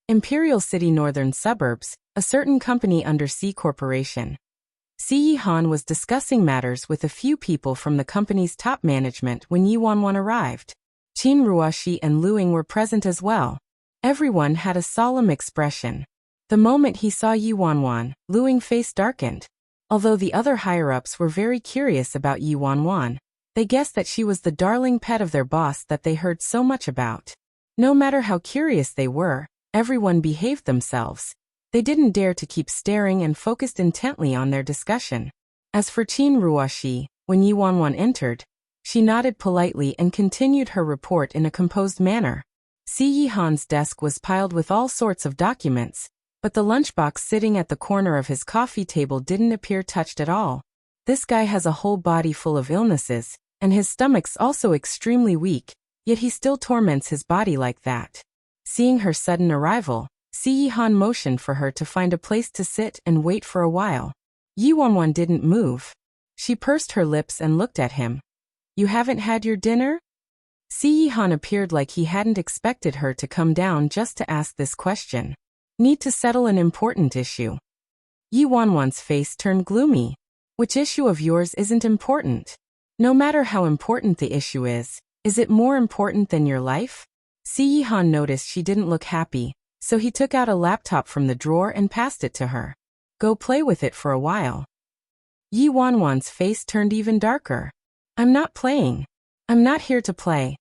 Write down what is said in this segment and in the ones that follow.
Imperial City Northern Suburbs, a certain company under C Corporation. Yi Han was discussing matters with a few people from the company's top management when Yi Wanwan arrived. Qin Ruoxi and Lu Ying were present as well. Everyone had a solemn expression. The moment he saw Yi Wanwan, Lu Ying's face darkened. Although the other higher-ups were very curious about Yi Wanwan, they guessed that she was the darling pet of their boss that they heard so much about. No matter how curious they were, everyone behaved themselves. They didn't dare to keep staring and focused intently on their discussion. As for Qin Ruoxi, when Yi Wanwan entered, she nodded politely and continued her report in a composed manner. Yi Han's desk was piled with all sorts of documents, but the lunchbox sitting at the corner of his coffee table didn't appear touched at all. This guy has a whole body full of illnesses, and his stomach's also extremely weak, yet he still torments his body like that. Seeing her sudden arrival, Yi Han motioned for her to find a place to sit and wait for a while. Yi Wanwan didn't move. She pursed her lips and looked at him. "You haven't had your dinner?" Yi Han appeared like he hadn't expected her to come down just to ask this question. "Need to settle an important issue." Yi Wanwan's face turned gloomy. "Which issue of yours isn't important? No matter how important the issue is it more important than your life?" Yi Han noticed she didn't look happy, so he took out a laptop from the drawer and passed it to her. "Go play with it for a while." Yi Wanwan's face turned even darker. "I'm not playing. I'm not here to play."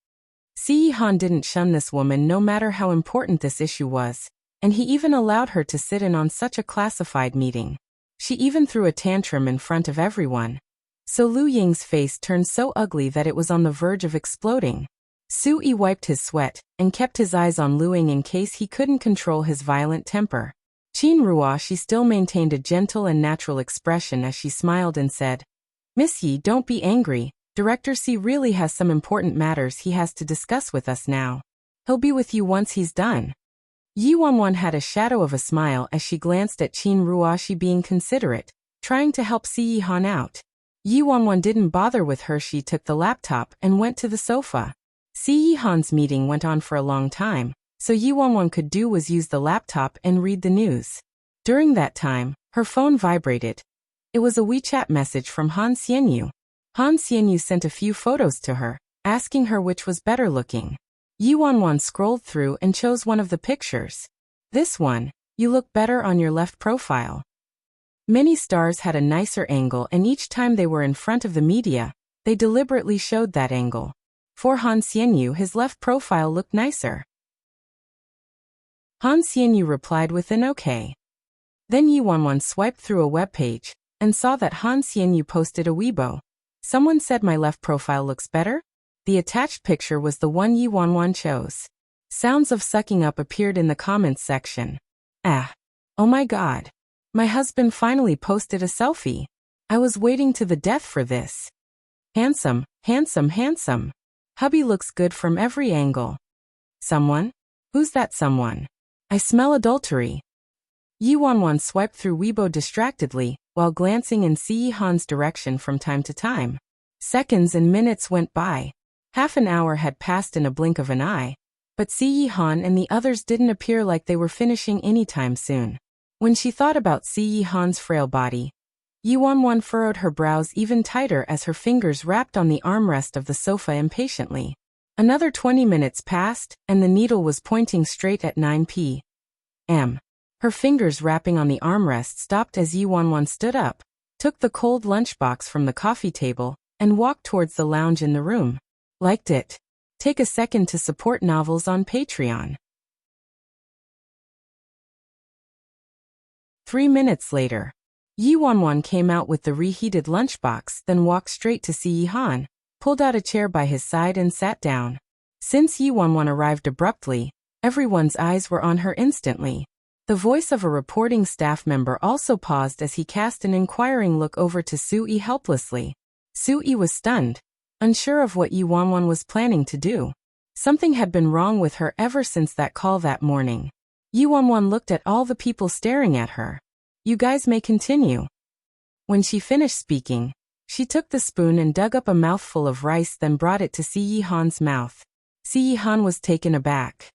Yi Han didn't shun this woman no matter how important this issue was, and he even allowed her to sit in on such a classified meeting. She even threw a tantrum in front of everyone. So Lu Ying's face turned so ugly that it was on the verge of exploding. Sui wiped his sweat and kept his eyes on Lu Ying in case he couldn't control his violent temper. Qin Ruoxi still maintained a gentle and natural expression as she smiled and said, "Miss Yi, don't be angry. Director C really has some important matters he has to discuss with us now. He'll be with you once he's done." Yi Wanwan had a shadow of a smile as she glanced at Qin Ruoxi being considerate, trying to help Yi Han out. Yi Wanwan didn't bother with her. She took the laptop and went to the sofa. Yi Han's meeting went on for a long time, so Yi Wanwan could do was use the laptop and read the news. During that time, her phone vibrated. It was a WeChat message from Han Xianyu. Han Xianyu sent a few photos to her, asking her which was better looking. Yi Wanwan scrolled through and chose one of the pictures. "This one, you look better on your left profile." Many stars had a nicer angle, and each time they were in front of the media, they deliberately showed that angle. For Han Xianyu, his left profile looked nicer. Han Xianyu replied with an okay. Then Yi Wanwan swiped through a web page and saw that Han Xianyu posted a Weibo. "Someone said my left profile looks better?" The attached picture was the one Yi Wanwan chose. Sounds of sucking up appeared in the comments section. "Ah. Oh my god. My husband finally posted a selfie. I was waiting to the death for this. Handsome, handsome, handsome. Hubby looks good from every angle. Someone? Who's that someone? I smell adultery." Yi Wanwan swiped through Weibo distractedly, while glancing in Yi Han's direction from time to time. Seconds and minutes went by. Half an hour had passed in a blink of an eye, but Yi Han and the others didn't appear like they were finishing anytime soon. When she thought about Yi Han's frail body, Yi Wanwan furrowed her brows even tighter as her fingers rapped on the armrest of the sofa impatiently. Another 20 minutes passed, and the needle was pointing straight at 9 p.m. Her fingers rapping on the armrest stopped as Yi Wanwan stood up, took the cold lunchbox from the coffee table, and walked towards the lounge in the room. Liked it? Take a second to support novels on Patreon. 3 minutes later, Yi Wanwan came out with the reheated lunchbox, then walked straight to Yi Han, pulled out a chair by his side and sat down. Since Yi Wanwan arrived abruptly, everyone's eyes were on her instantly. The voice of a reporting staff member also paused as he cast an inquiring look over to Sui helplessly. Sui was stunned, unsure of what Yi Wanwan was planning to do. Something had been wrong with her ever since that call that morning. Yi Wanwan looked at all the people staring at her. "You guys may continue." When she finished speaking, she took the spoon and dug up a mouthful of rice, then brought it to Yi Han's mouth. Yi Han was taken aback.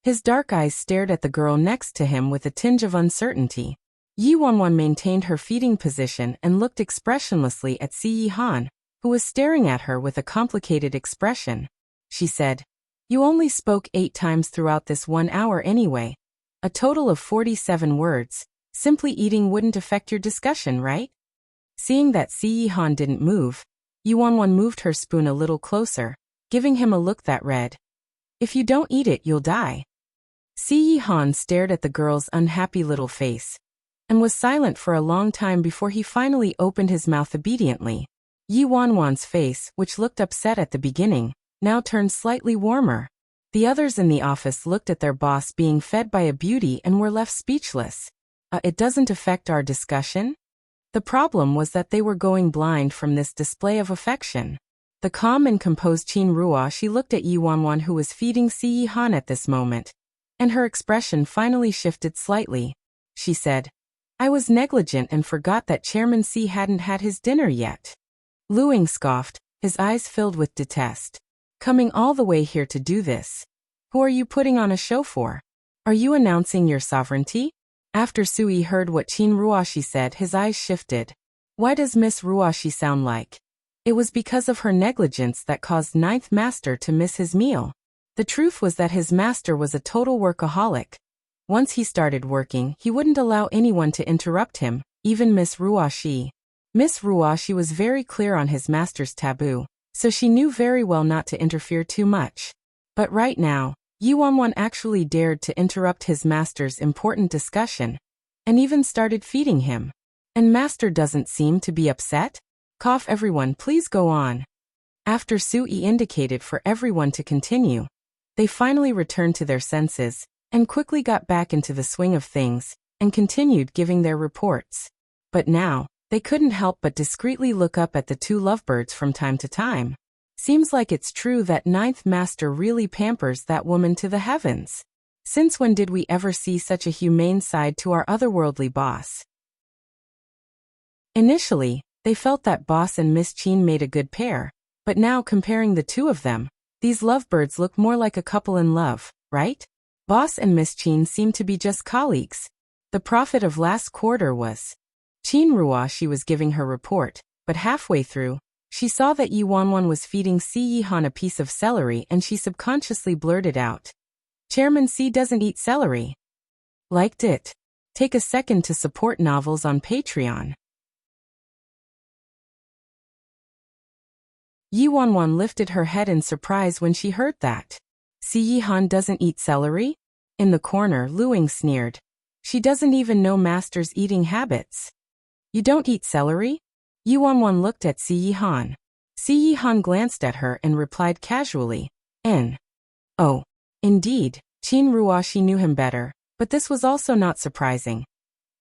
His dark eyes stared at the girl next to him with a tinge of uncertainty. Yi Wanwan maintained her feeding position and looked expressionlessly at Si Han, who was staring at her with a complicated expression. She said, "You only spoke 8 times throughout this 1 hour anyway. A total of 47 words. Simply eating wouldn't affect your discussion, right?" Seeing that Si Han didn't move, Yi Wanwan moved her spoon a little closer, giving him a look that read, "If you don't eat it, you'll die." Si Han stared at the girl's unhappy little face and was silent for a long time before he finally opened his mouth obediently. Yi Wanwan's face, which looked upset at the beginning, now turned slightly warmer. The others in the office looked at their boss being fed by a beauty and were left speechless. It doesn't affect our discussion?" The problem was that they were going blind from this display of affection. The calm and composed Qin Ruo, she looked at Yi Wanwan, who was feeding Si Han at this moment, and her expression finally shifted slightly. She said, "I was negligent and forgot that Chairman Si hadn't had his dinner yet." Lu Ying scoffed, his eyes filled with detest. "Coming all the way here to do this? Who are you putting on a show for? Are you announcing your sovereignty?" After Sui heard what Qin Ruoshi said, his eyes shifted. Why does Miss Ruoshi sound like? It was because of her negligence that caused Ninth Master to miss his meal. The truth was that his master was a total workaholic. Once he started working, he wouldn't allow anyone to interrupt him, even Miss Ruoshi. Miss Ruoshi was very clear on his master's taboo, so she knew very well not to interfere too much. But right now, Yi Wanwan actually dared to interrupt his master's important discussion, and even started feeding him. And master doesn't seem to be upset? Cough, everyone, please go on. After Sui indicated for everyone to continue, they finally returned to their senses, and quickly got back into the swing of things, and continued giving their reports. But now, they couldn't help but discreetly look up at the 2 lovebirds from time to time. Seems like it's true that Ninth Master really pampers that woman to the heavens. Since when did we ever see such a humane side to our otherworldly boss? Initially, they felt that Boss and Miss Qin made a good pair, but now comparing the 2 of them, these lovebirds look more like a couple in love, right? Boss and Miss Qin seem to be just colleagues. The profit of last quarter was. Qin Ruo, she was giving her report, but halfway through, she saw that Yi Wanwan was feeding Si Han a piece of celery and she subconsciously blurted out, "Chairman Si doesn't eat celery." Liked it? Take a second to support novels on Patreon. Yi Wanwan lifted her head in surprise when she heard that. Si Han doesn't eat celery? In the corner, Lu Ying sneered. She doesn't even know master's eating habits. You don't eat celery? Yi Wanwan looked at Si Han. Si Han glanced at her and replied casually, "N. Oh. Indeed." Qin Ruoshi knew him better, but this was also not surprising.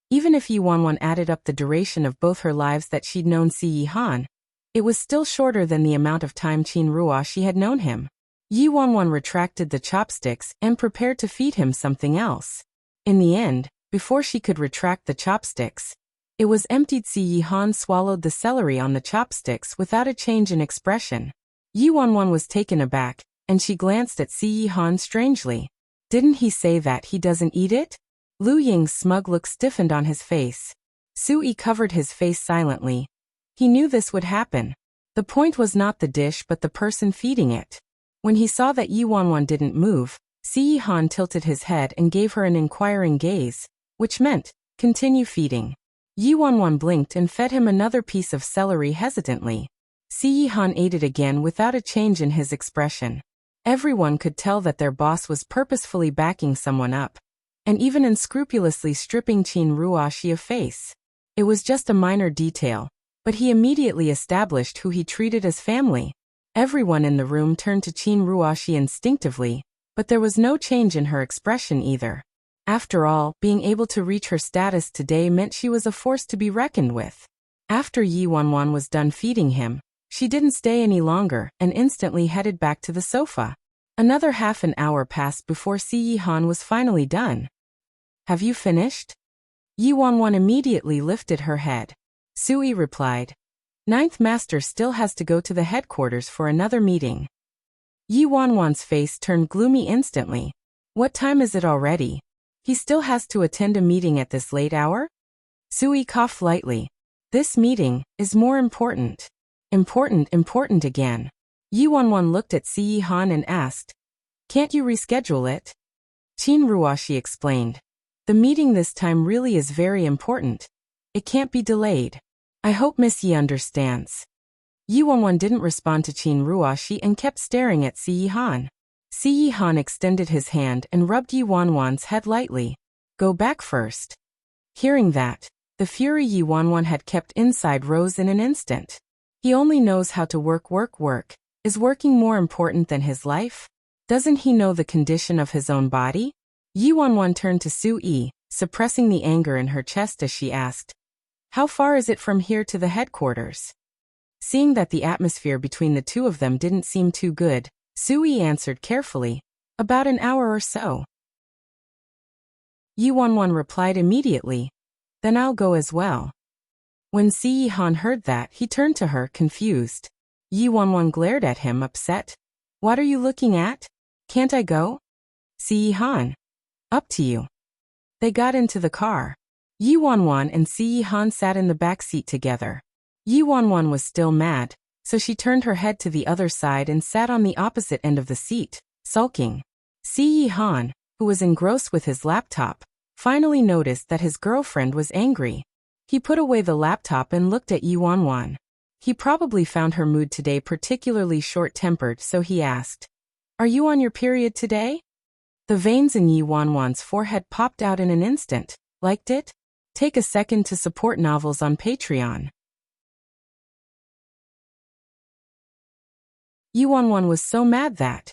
Even if Yi Wanwan added up the duration of both her lives that she'd known Si Han, it was still shorter than the amount of time Qin Ruoshi had known him. Yi Wanwan retracted the chopsticks and prepared to feed him something else. In the end, before she could retract the chopsticks, it was emptied. Si Han swallowed the celery on the chopsticks without a change in expression. Yi Wanwan was taken aback, and she glanced at Si Han strangely. Didn't he say that he doesn't eat it? Lu Ying's smug look stiffened on his face. Sui covered his face silently. He knew this would happen. The point was not the dish but the person feeding it. When he saw that Yi Wanwan didn't move, Si Han tilted his head and gave her an inquiring gaze, which meant, continue feeding. Yi Wanwan blinked and fed him another piece of celery hesitantly. Si Han ate it again without a change in his expression. Everyone could tell that their boss was purposefully backing someone up, and even unscrupulously stripping Qin Ruoshi of face. It was just a minor detail, but he immediately established who he treated as family. Everyone in the room turned to Qin Ruoshi instinctively, but there was no change in her expression either. After all, being able to reach her status today meant she was a force to be reckoned with. After Yi Wanwan was done feeding him, she didn't stay any longer and instantly headed back to the sofa. Another half an hour passed before Si Han was finally done. Have you finished? Yi Wanwan immediately lifted her head. Sui replied. Ninth Master still has to go to the headquarters for another meeting. Yi Wanwan's face turned gloomy instantly. What time is it already? He still has to attend a meeting at this late hour? Sui coughed lightly. This meeting is more important. Important again. Yi Wanwan looked at Si Han and asked, "Can't you reschedule it?" Qin Ruoshi explained. "The meeting this time really is very important. It can't be delayed. I hope Miss Yi understands." Yi Wanwan didn't respond to Qin Ruoshi and kept staring at Si Han. Si Han extended his hand and rubbed Yi Wanwan's head lightly. "Go back first." Hearing that, the fury Yi Wanwan had kept inside rose in an instant. He only knows how to work. Is working more important than his life? Doesn't he know the condition of his own body? Yi Wanwan turned to Sui, suppressing the anger in her chest as she asked, "How far is it from here to the headquarters?" Seeing that the atmosphere between the two of them didn't seem too good, Sui answered carefully, "About an hour or so." Yi Wanwan replied immediately, "Then I'll go as well." When Si Han heard that, he turned to her, confused. Yi Wanwan glared at him, upset. "What are you looking at? Can't I go?" Si Han. "Up to you." They got into the car. Yi Wanwan and Si Han sat in the back seat together. Yi Wanwan was still mad, so she turned her head to the other side and sat on the opposite end of the seat, sulking. Si Han, who was engrossed with his laptop, finally noticed that his girlfriend was angry. He put away the laptop and looked at Yi Wanwan. He probably found her mood today particularly short-tempered, so he asked, "Are you on your period today?" The veins in Yi Wanwan's forehead popped out in an instant. Liked it? Take a second to support novels on Patreon. Yi Wanwan was so mad that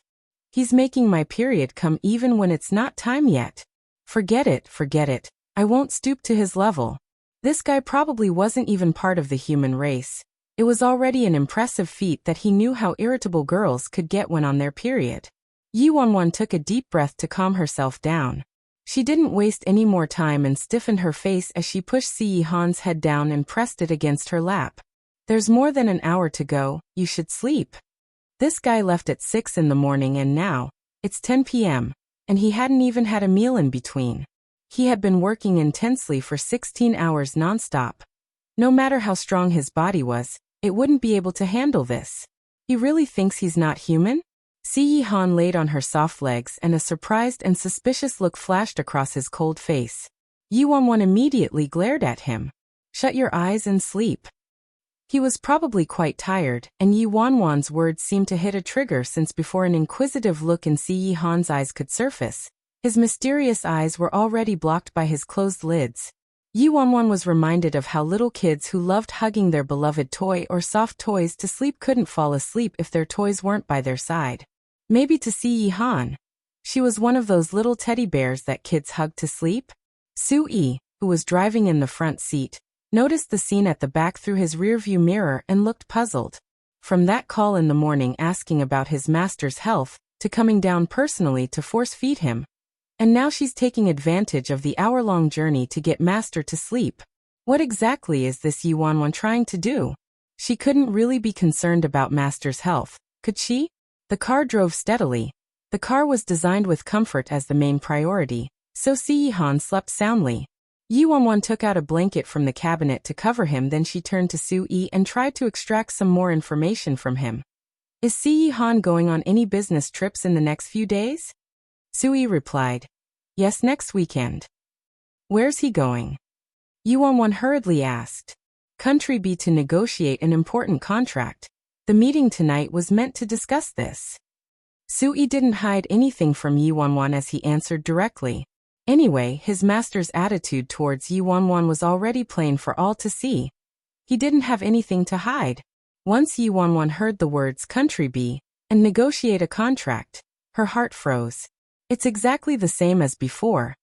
he's making my period come even when it's not time yet. Forget it. I won't stoop to his level. This guy probably wasn't even part of the human race. It was already an impressive feat that he knew how irritable girls could get when on their period. Yi Wanwan took a deep breath to calm herself down. She didn't waste any more time and stiffened her face as she pushed Si Han's head down and pressed it against her lap. "There's more than an hour to go, you should sleep." This guy left at 6 in the morning and now, it's 10 p.m., and he hadn't even had a meal in between. He had been working intensely for 16 hours nonstop. No matter how strong his body was, it wouldn't be able to handle this. He really thinks he's not human? Si Han laid on her soft legs and a surprised and suspicious look flashed across his cold face. Yi Wanwan immediately glared at him. "Shut your eyes and sleep." He was probably quite tired, and Yi Wanwan's words seemed to hit a trigger since before an inquisitive look in Si Han's eyes could surface, his mysterious eyes were already blocked by his closed lids. Yi Wanwan was reminded of how little kids who loved hugging their beloved toy or soft toys to sleep couldn't fall asleep if their toys weren't by their side. Maybe to Si Han, she was one of those little teddy bears that kids hug to sleep. Sui, who was driving in the front seat, noticed the scene at the back through his rearview mirror and looked puzzled. From that call in the morning asking about his master's health, to coming down personally to force-feed him. And now she's taking advantage of the hour-long journey to get Master to sleep. What exactly is this Yi Wanwan trying to do? She couldn't really be concerned about Master's health, could she? The car drove steadily. The car was designed with comfort as the main priority, so Si Han slept soundly. Yi Wanwan took out a blanket from the cabinet to cover him, then she turned to Sui and tried to extract some more information from him. "Is Si Han going on any business trips in the next few days?" Sui replied, "Yes, next weekend." "Where's he going?" Yi Wanwan hurriedly asked. "Country B to negotiate an important contract. The meeting tonight was meant to discuss this." Sui didn't hide anything from Yi Wanwan as he answered directly. Anyway, his master's attitude towards Yi Wanwan was already plain for all to see. He didn't have anything to hide. Once Yi Wanwan heard the words country B and negotiate a contract, her heart froze. It's exactly the same as before.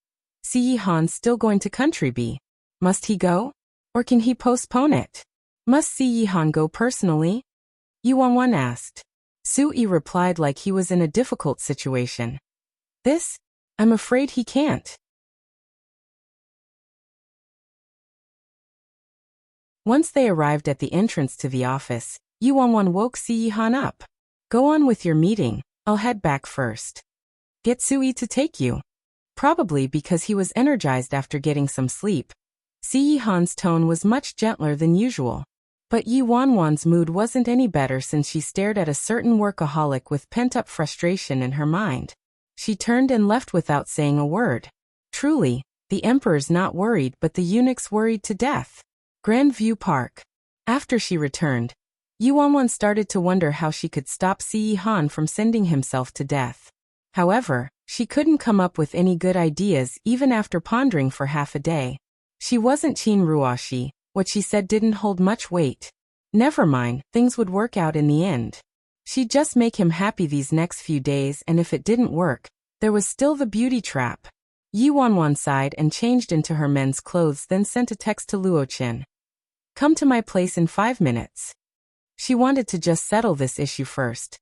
Si Han's still going to country B. Must he go? Or can he postpone it? Must Si Han go personally? Yi Wanwan asked. Sui replied like he was in a difficult situation. "This? I'm afraid he can't." Once they arrived at the entrance to the office, Yi Wanwan woke Si Han up. "Go on with your meeting, I'll head back first." Get Sui to take you. Probably because he was energized after getting some sleep. Si Han's tone was much gentler than usual. But Yi Wanwan's mood wasn't any better since she stared at a certain workaholic with pent-up frustration in her mind. She turned and left without saying a word. Truly, the emperor's not worried but the eunuch's worried to death. Grandview Park. After she returned, Yi Wanwan started to wonder how she could stop Si Han from sending himself to death. However, she couldn't come up with any good ideas even after pondering for half a day. She wasn't Qin Ruoshi. What she said didn't hold much weight. Never mind, things would work out in the end. She'd just make him happy these next few days, and if it didn't work, there was still the beauty trap. Yi Wanwan sighed and changed into her men's clothes, then sent a text to Luo Qin. Come to my place in 5 minutes. She wanted to just settle this issue first.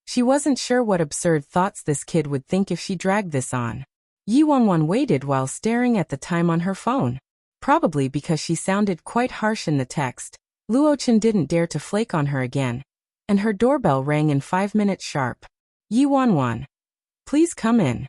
She wasn't sure what absurd thoughts this kid would think if she dragged this on. Yi Wanwan waited while staring at the time on her phone. Probably because she sounded quite harsh in the text, Luo Qin didn't dare to flake on her again, and her doorbell rang in 5 minutes sharp. Yi Wanwan. Please come in.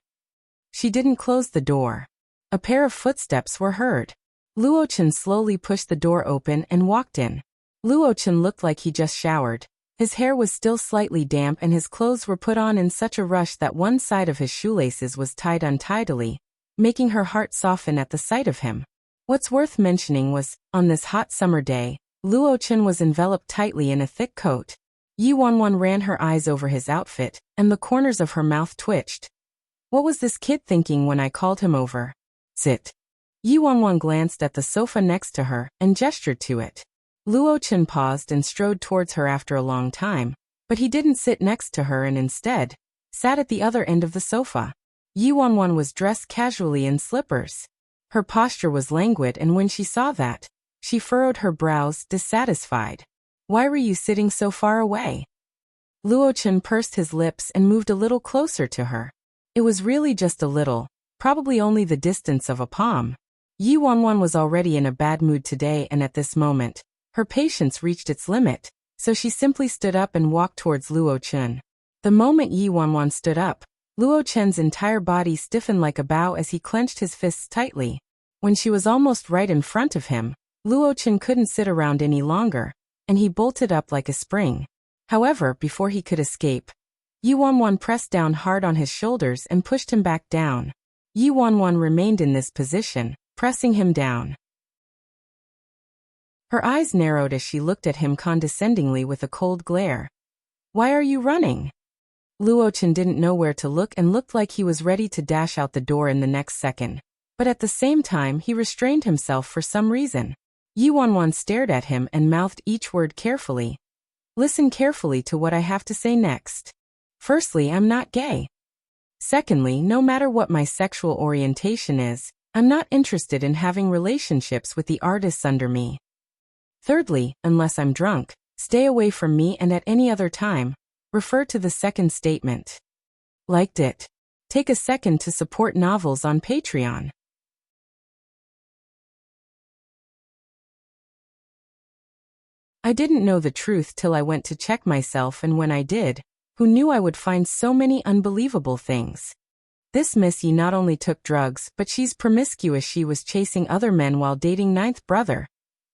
She didn't close the door. A pair of footsteps were heard. Luo Qin slowly pushed the door open and walked in. Luo Qin looked like he just showered. His hair was still slightly damp and his clothes were put on in such a rush that one side of his shoelaces was tied untidily, making her heart soften at the sight of him. What's worth mentioning was, on this hot summer day, Luo Qin was enveloped tightly in a thick coat. Yi Wanwan ran her eyes over his outfit, and the corners of her mouth twitched. What was this kid thinking when I called him over? Sit. Yi Wanwan glanced at the sofa next to her and gestured to it. Luo Qin paused and strode towards her after a long time, but he didn't sit next to her and instead sat at the other end of the sofa. Yi Wanwan was dressed casually in slippers. Her posture was languid, and when she saw that, she furrowed her brows, dissatisfied. Why were you sitting so far away? Luo Qin pursed his lips and moved a little closer to her. It was really just a little, probably only the distance of a palm. Yi Wanwan was already in a bad mood today, and at this moment, her patience reached its limit, so she simply stood up and walked towards Luo Qin. The moment Yi Wanwan stood up, Luo Qin's entire body stiffened like a bow as he clenched his fists tightly. When she was almost right in front of him, Luo Qin couldn't sit around any longer, and he bolted up like a spring. However, before he could escape, Yi Wanwan pressed down hard on his shoulders and pushed him back down. Yi Wanwan remained in this position, pressing him down. Her eyes narrowed as she looked at him condescendingly with a cold glare. Why are you running? Luo Qin didn't know where to look and looked like he was ready to dash out the door in the next second. But at the same time he restrained himself for some reason. Yi Wanwan stared at him and mouthed each word carefully. Listen carefully to what I have to say next. Firstly, I'm not gay. Secondly, no matter what my sexual orientation is, I'm not interested in having relationships with the artists under me. Thirdly, unless I'm drunk, stay away from me, and at any other time, refer to the second statement. Liked it? Take a second to support novels on Patreon. I didn't know the truth till I went to check myself, and when I did, who knew I would find so many unbelievable things. This Miss Yi not only took drugs, but she's promiscuous. She was chasing other men while dating ninth brother.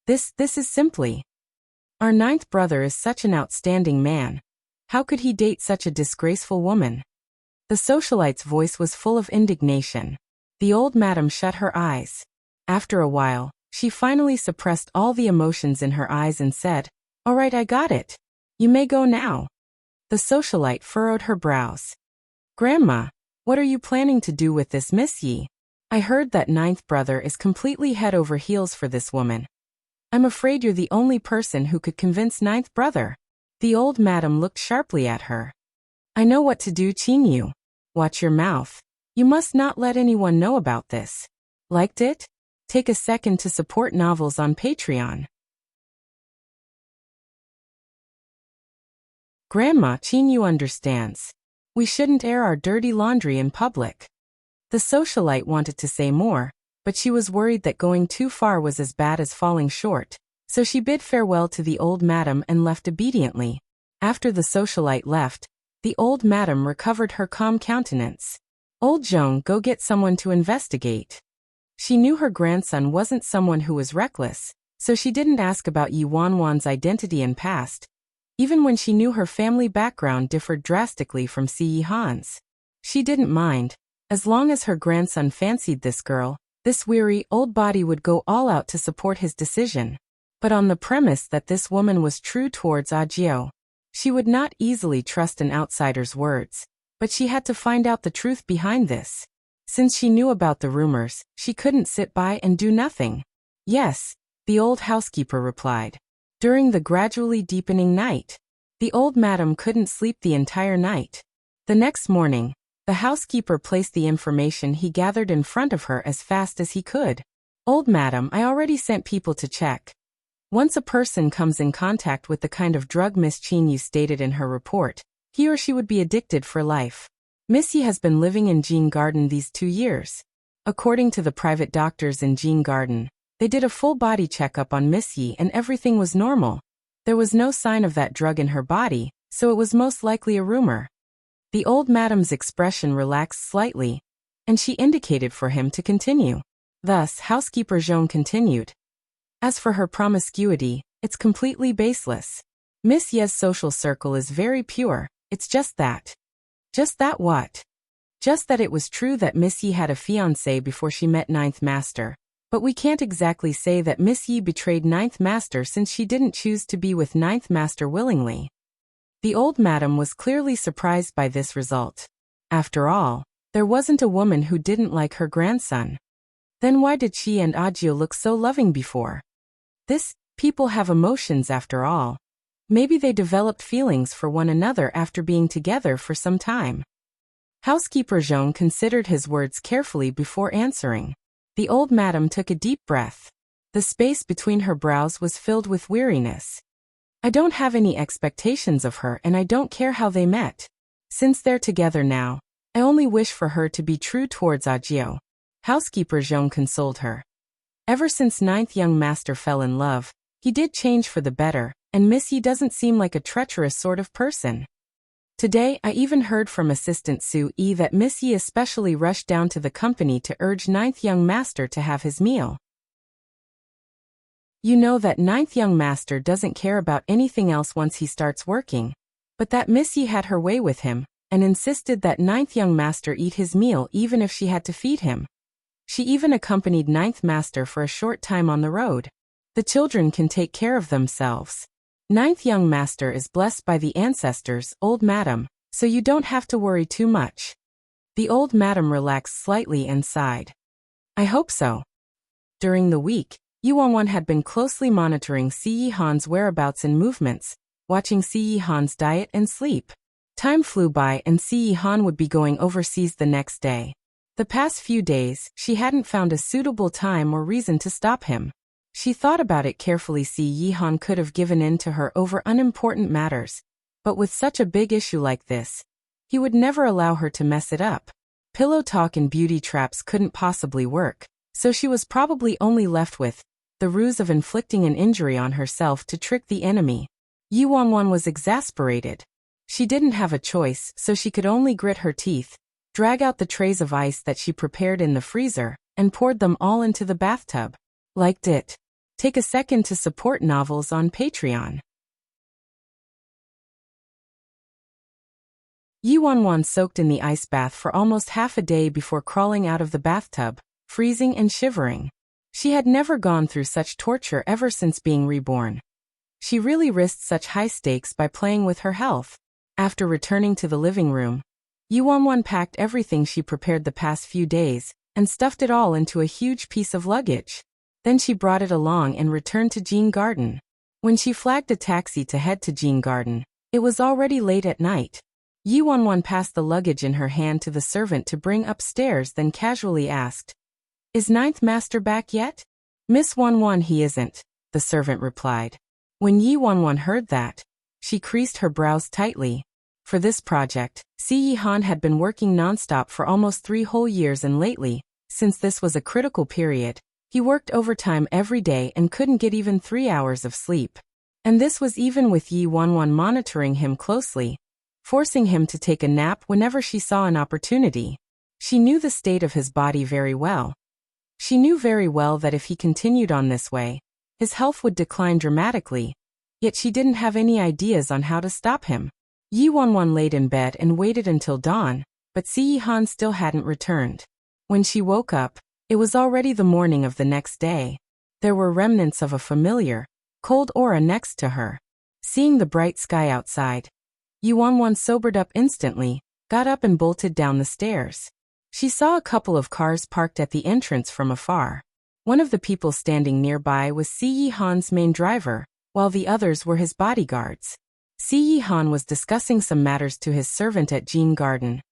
This is simply. Our ninth brother is such an outstanding man. How could he date such a disgraceful woman? The socialite's voice was full of indignation. The old madam shut her eyes. After a while, she finally suppressed all the emotions in her eyes and said, All right, I got it. You may go now. The socialite furrowed her brows. Grandma, what are you planning to do with this Miss Yi? I heard that ninth brother is completely head over heels for this woman. I'm afraid you're the only person who could convince ninth brother. The old madam looked sharply at her. I know what to do, Qinyu. Watch your mouth. You must not let anyone know about this. Liked it? Take a second to support novels on Patreon. Grandma, Qinyu understands. We shouldn't air our dirty laundry in public. The socialite wanted to say more, but she was worried that going too far was as bad as falling short, so she bid farewell to the old madam and left obediently. After the socialite left, the old madam recovered her calm countenance. Old Zhong, go get someone to investigate. She knew her grandson wasn't someone who was reckless, so she didn't ask about Yi Wanwan's identity and past, even when she knew her family background differed drastically from Si Yihan's. She didn't mind. As long as her grandson fancied this girl, this weary, old body would go all out to support his decision. But on the premise that this woman was true towards Ajiao. She would not easily trust an outsider's words, but she had to find out the truth behind this. Since she knew about the rumors, she couldn't sit by and do nothing. Yes, the old housekeeper replied. During the gradually deepening night, the old madam couldn't sleep the entire night. The next morning, the housekeeper placed the information he gathered in front of her as fast as he could. Old madam, I already sent people to check. Once a person comes in contact with the kind of drug Miss Chin Yu stated in her report, he or she would be addicted for life. Miss Yi has been living in Jin Garden these 2 years. According to the private doctors in Jin Garden, they did a full body checkup on Miss Yi and everything was normal. There was no sign of that drug in her body, so it was most likely a rumor. The old madam's expression relaxed slightly, and she indicated for him to continue. Thus, housekeeper Zhong continued. As for her promiscuity, it's completely baseless. Miss Ye's social circle is very pure, it's just that. Just that what? Just that it was true that Miss Yi had a fiancé before she met Ninth Master, but we can't exactly say that Miss Yi betrayed Ninth Master since she didn't choose to be with Ninth Master willingly. The old madam was clearly surprised by this result. After all, there wasn't a woman who didn't like her grandson. Then why did she and Ajiao look so loving before? People have emotions after all. Maybe they developed feelings for one another after being together for some time. Housekeeper Zhong considered his words carefully before answering. The old madam took a deep breath. The space between her brows was filled with weariness. I don't have any expectations of her and I don't care how they met. Since they're together now, I only wish for her to be true towards Ajiao. Housekeeper Zhong consoled her. Ever since Ninth Young Master fell in love, he did change for the better, and Miss Yi doesn't seem like a treacherous sort of person. Today I even heard from Assistant Su Yi that Miss Yi especially rushed down to the company to urge Ninth Young Master to have his meal. You know that Ninth Young Master doesn't care about anything else once he starts working, but that Miss Yi had her way with him, and insisted that Ninth Young Master eat his meal even if she had to feed him. She even accompanied Ninth Master for a short time on the road. The children can take care of themselves. Ninth Young Master is blessed by the ancestors, old madam, so you don't have to worry too much. The old madam relaxed slightly and sighed. I hope so. During the week, Yu Wanwan had been closely monitoring Si Yihan's whereabouts and movements, watching Si Yihan's diet and sleep. Time flew by and Si Yihan would be going overseas the next day. The past few days, she hadn't found a suitable time or reason to stop him. She thought about it carefully. Si Yihan could have given in to her over unimportant matters, but with such a big issue like this, he would never allow her to mess it up. Pillow talk and beauty traps couldn't possibly work, so she was probably only left with the ruse of inflicting an injury on herself to trick the enemy. Yu Wanwan was exasperated. She didn't have a choice, so she could only grit her teeth, drag out the trays of ice that she prepared in the freezer, and poured them all into the bathtub. Liked it? Take a second to support novels on Patreon. Yu Wanwan soaked in the ice bath for almost half a day before crawling out of the bathtub, freezing and shivering. She had never gone through such torture ever since being reborn. She really risked such high stakes by playing with her health. After returning to the living room, Yu Wanwan packed everything she prepared the past few days and stuffed it all into a huge piece of luggage. Then she brought it along and returned to Jin Garden. When she flagged a taxi to head to Jin Garden, it was already late at night. Yu Wanwan passed the luggage in her hand to the servant to bring upstairs, then casually asked, "Is Ninth Master back yet?" "Miss Wanwan, he isn't," the servant replied. When Yu Wanwan heard that, she creased her brows tightly. For this project, Si Yihan had been working nonstop for almost 3 whole years, and lately, since this was a critical period, he worked overtime every day and couldn't get even 3 hours of sleep. And this was even with Yu Wanwan monitoring him closely, forcing him to take a nap whenever she saw an opportunity. She knew the state of his body very well. She knew very well that if he continued on this way, his health would decline dramatically, yet she didn't have any ideas on how to stop him. Yi Wanwan laid in bed and waited until dawn, but Si Han still hadn't returned. When she woke up, it was already the morning of the next day. There were remnants of a familiar, cold aura next to her. Seeing the bright sky outside, Yi Wanwan sobered up instantly, got up and bolted down the stairs. She saw a couple of cars parked at the entrance from afar. One of the people standing nearby was Si Han's main driver, while the others were his bodyguards. Si Han was discussing some matters to his servant at Jean Garden,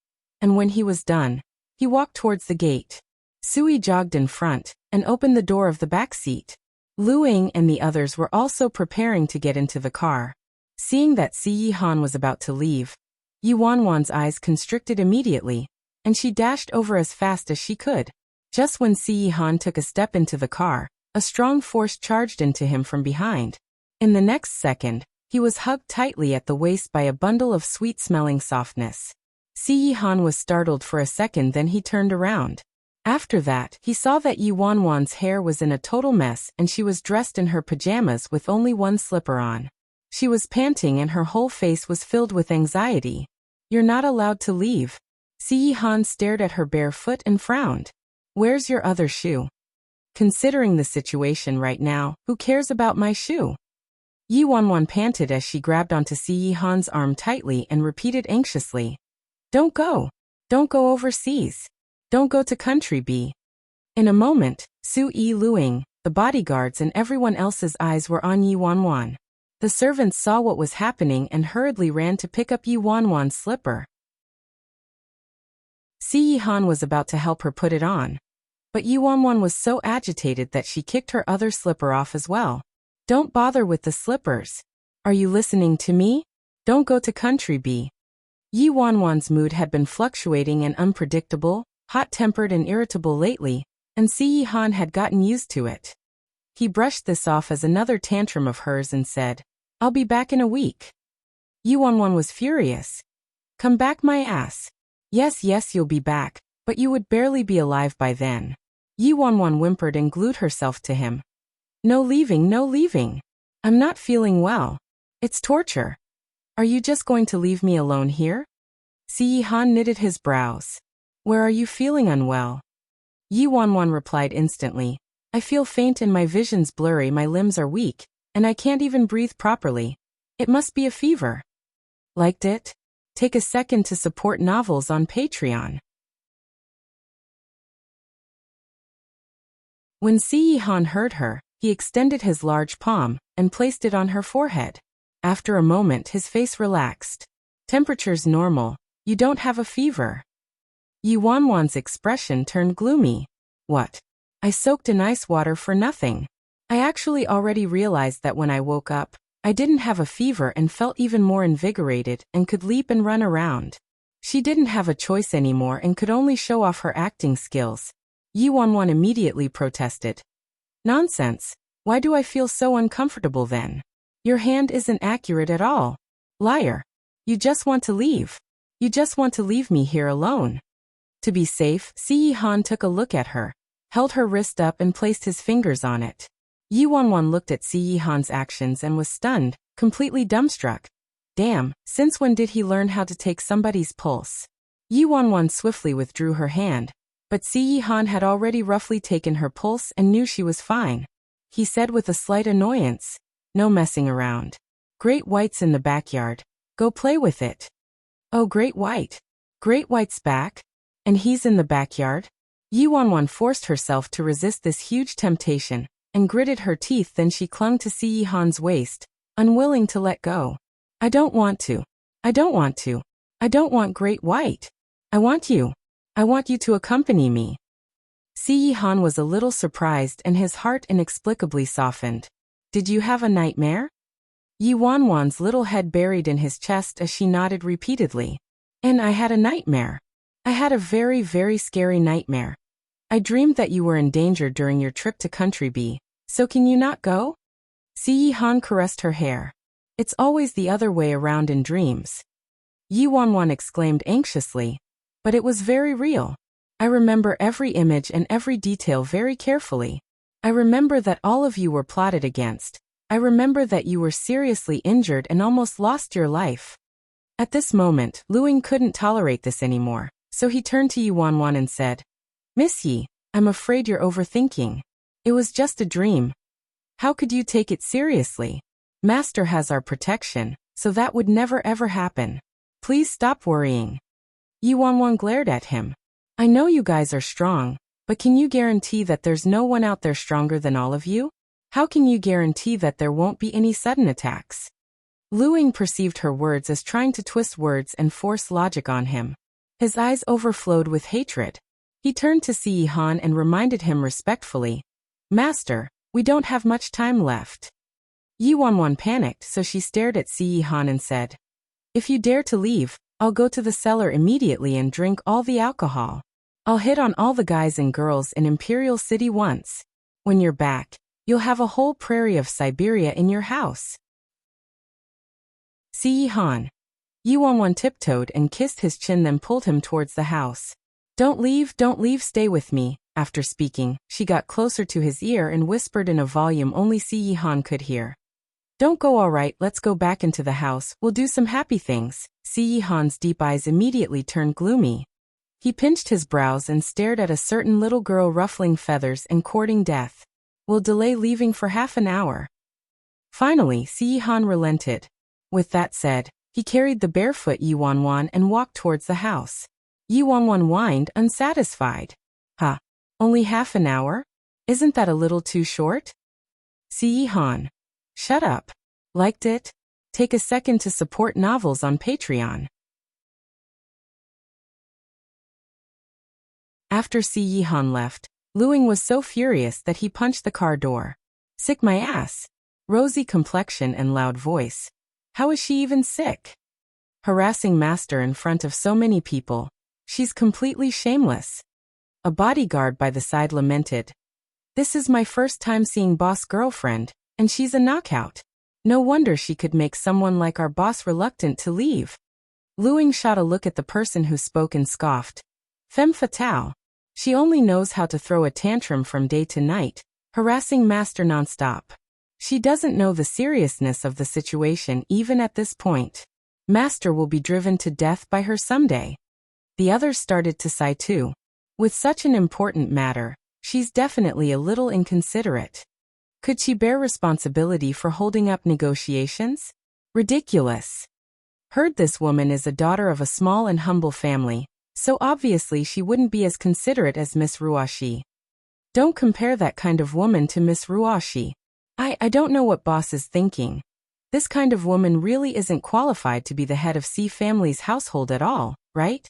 and when he was done, he walked towards the gate. Sui jogged in front and opened the door of the back seat. Lu Ying and the others were also preparing to get into the car. Seeing that Si Han was about to leave, Yi Wanwan's eyes constricted immediately, and she dashed over as fast as she could. Just when Si Han took a step into the car, a strong force charged into him from behind. In the next second, he was hugged tightly at the waist by a bundle of sweet-smelling softness. Si Han was startled for a second, then he turned around. After that, he saw that Yi Wanwan's hair was in a total mess and she was dressed in her pajamas with only one slipper on. She was panting and her whole face was filled with anxiety. "You're not allowed to leave." Si Han stared at her bare foot and frowned. "Where's your other shoe?" "Considering the situation right now, who cares about my shoe?" Yi Wanwan panted as she grabbed onto Si Han's arm tightly and repeated anxiously, "Don't go. Don't go overseas. Don't go to Country B." In a moment, Su-yi, Lu Ying, the bodyguards and everyone else's eyes were on Yi Wanwan. The servants saw what was happening and hurriedly ran to pick up Yi Wanwan's slipper. Si Han was about to help her put it on, but Yi Wanwan was so agitated that she kicked her other slipper off as well. "Don't bother with the slippers. Are you listening to me? Don't go to Country B." Yi Wanwan's mood had been fluctuating and unpredictable, hot-tempered and irritable lately, and Si Han had gotten used to it. He brushed this off as another tantrum of hers and said, "I'll be back in a week." Yi Wanwan was furious. "Come back my ass. Yes, you'll be back, but you would barely be alive by then." Yi Wanwan whimpered and glued herself to him. No leaving. I'm not feeling well. It's torture. Are you just going to leave me alone here?" Si Han knitted his brows. "Where are you feeling unwell?" Yi Wanwan replied instantly, "I feel faint and my vision's blurry, my limbs are weak, and I can't even breathe properly. It must be a fever." Liked it? Take a second to support novels on Patreon. When Si Han heard her, he extended his large palm and placed it on her forehead. After a moment, his face relaxed. "Temperature's normal. You don't have a fever." Yi Wanwan's expression turned gloomy. "What? I soaked in ice water for nothing. I actually already realized that when I woke up, I didn't have a fever and felt even more invigorated and could leap and run around." She didn't have a choice anymore and could only show off her acting skills. Yi Wanwan immediately protested. "Nonsense. Why do I feel so uncomfortable then? Your hand isn't accurate at all. Liar. You just want to leave. You just want to leave me here alone." To be safe, Si Han took a look at her, held her wrist up and placed his fingers on it. Yi Wanwan looked at Si Han's actions and was stunned, completely dumbstruck. Damn, since when did he learn how to take somebody's pulse? Yi Wanwan swiftly withdrew her hand, but Si Han had already roughly taken her pulse and knew she was fine. He said with a slight annoyance, "No messing around. Great White's in the backyard. Go play with it." "Oh, Great White. Great White's back? And he's in the backyard?" Yi Wanwan forced herself to resist this huge temptation and gritted her teeth, then she clung to Si Han's waist, unwilling to let go. I don't want to. I don't want Great White. I want you. I want you to accompany me." Si Han was a little surprised and his heart inexplicably softened. "Did you have a nightmare?" Yi Wanwan's little head buried in his chest as she nodded repeatedly. "And I had a nightmare. I had a very, very scary nightmare. I dreamed that you were in danger during your trip to Country B, so can you not go?" Si Han caressed her hair. "It's always the other way around in dreams." Yi Wanwan exclaimed anxiously. "But it was very real. I remember every image and every detail very carefully. I remember that all of you were plotted against. I remember that you were seriously injured and almost lost your life. At this moment, Luing couldn't tolerate this anymore, so he turned to Yuanwan and said, Miss Yi, I'm afraid you're overthinking. It was just a dream. How could you take it seriously? Master has our protection, so that would never ever happen. Please stop worrying. Yuanwan glared at him. I know you guys are strong, but can you guarantee that there's no one out there stronger than all of you? How can you guarantee that there won't be any sudden attacks? Luing perceived her words as trying to twist words and force logic on him. His eyes overflowed with hatred. He turned to Si Han and reminded him respectfully, Master, we don't have much time left. Yuanwan panicked, so she stared at Si Han and said, If you dare to leave, I'll go to the cellar immediately and drink all the alcohol. I'll hit on all the guys and girls in Imperial City once. When you're back, you'll have a whole prairie of Siberia in your house. Si Han. Yuanwan tiptoed and kissed his chin, then pulled him towards the house. Don't leave, stay with me. After speaking, she got closer to his ear and whispered in a volume only Si Han could hear. Don't go, all right, let's go back into the house, we'll do some happy things. Si Han's deep eyes immediately turned gloomy. He pinched his brows and stared at a certain little girl ruffling feathers and courting death. We'll delay leaving for half an hour. Finally, Si Han relented. With that said, he carried the barefoot Yuanwan and walked towards the house. Yuanwan whined, unsatisfied. Huh? Only half an hour? Isn't that a little too short? Si Han. Shut up. Liked it? Take a second to support novels on Patreon. After Si Han left, Luing was so furious that he punched the car door. Sick my ass. Rosy complexion and loud voice. How is she even sick? Harassing Master in front of so many people. She's completely shameless. A bodyguard by the side lamented. This is my first time seeing boss girlfriend, and she's a knockout. No wonder she could make someone like our boss reluctant to leave. Luing shot a look at the person who spoke and scoffed. Femme fatale. She only knows how to throw a tantrum from day to night, harassing Master nonstop. She doesn't know the seriousness of the situation even at this point. Master will be driven to death by her someday. The others started to sigh too. With such an important matter, she's definitely a little inconsiderate. Could she bear responsibility for holding up negotiations? Ridiculous. Heard this woman is a daughter of a small and humble family, so obviously she wouldn't be as considerate as Miss Ruoshi. Don't compare that kind of woman to Miss Ruoshi. I don't know what boss is thinking. This kind of woman really isn't qualified to be the head of C family's household at all, right?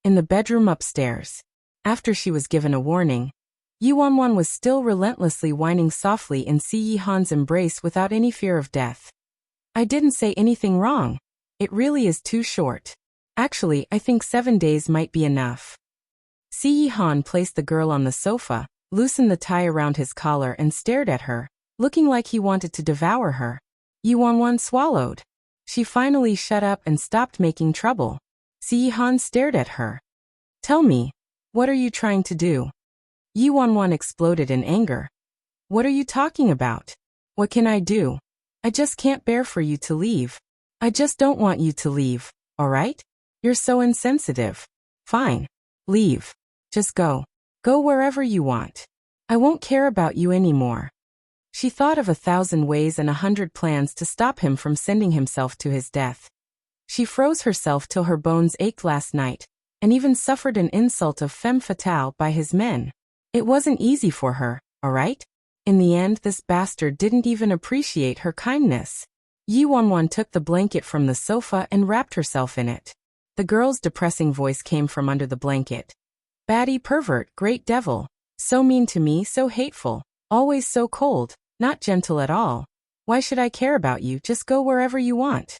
In the bedroom upstairs. After she was given a warning, Yuanwan was still relentlessly whining softly in Si Han's embrace without any fear of death. I didn't say anything wrong. It really is too short. Actually, I think 7 days might be enough. Si Han placed the girl on the sofa, loosened the tie around his collar and stared at her, looking like he wanted to devour her. Yuanwan swallowed. She finally shut up and stopped making trouble. Si Han stared at her. Tell me, what are you trying to do? Yuanwan exploded in anger. What are you talking about? What can I do? I just can't bear for you to leave. I just don't want you to leave, all right? You're so insensitive. Fine. Leave. Just go. Go wherever you want. I won't care about you anymore. She thought of 1,000 ways and 100 plans to stop him from sending himself to his death. She froze herself till her bones ached last night, and even suffered an insult of femme fatale by his men. It wasn't easy for her, all right? In the end, this bastard didn't even appreciate her kindness. Yuanwan took the blanket from the sofa and wrapped herself in it. The girl's depressing voice came from under the blanket. Baddie pervert, great devil. So mean to me, so hateful. Always so cold, not gentle at all. Why should I care about you? Just go wherever you want.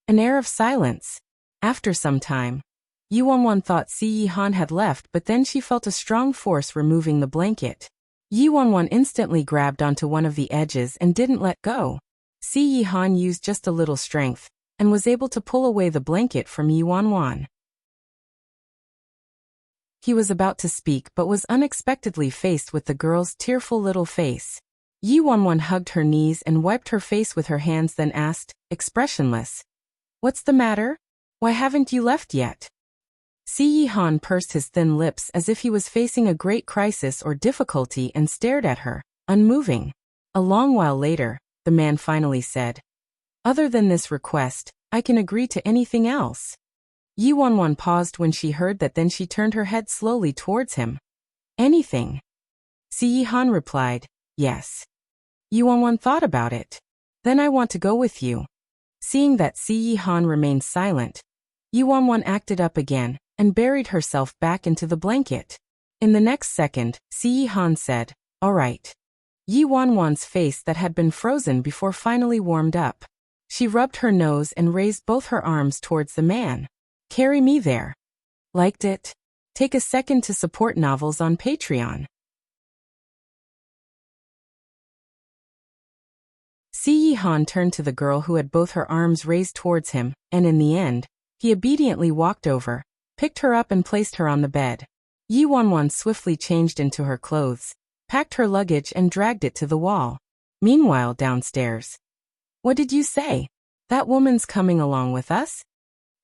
An air of silence. After some time, Yuanwan thought Si Han had left, but then she felt a strong force removing the blanket. Yuanwan instantly grabbed onto one of the edges and didn't let go. Si Han used just a little strength, and was able to pull away the blanket from Yuanwan. He was about to speak but was unexpectedly faced with the girl's tearful little face. Yi Wanwan hugged her knees and wiped her face with her hands, then asked, expressionless, "What's the matter? Why haven't you left yet?" Si Han pursed his thin lips as if he was facing a great crisis or difficulty and stared at her, unmoving. A long while later, the man finally said, "Other than this request, I can agree to anything else." Yi Wanwan paused when she heard that, then she turned her head slowly towards him. "Anything?" Si Han replied, "Yes." Yi Wanwan thought about it. "Then I want to go with you." Seeing that Si Han remained silent, Yi Wanwan acted up again and buried herself back into the blanket. In the next second, Si Han said, "All right." Yi Wanwan's face that had been frozen before finally warmed up. She rubbed her nose and raised both her arms towards the man. "Carry me there." Liked it? Take a second to support novels on Patreon. Si Han turned to the girl who had both her arms raised towards him, and in the end, he obediently walked over, picked her up and placed her on the bed. Yi Wanwan swiftly changed into her clothes, packed her luggage and dragged it to the wall. Meanwhile, downstairs. "What did you say? That woman's coming along with us?"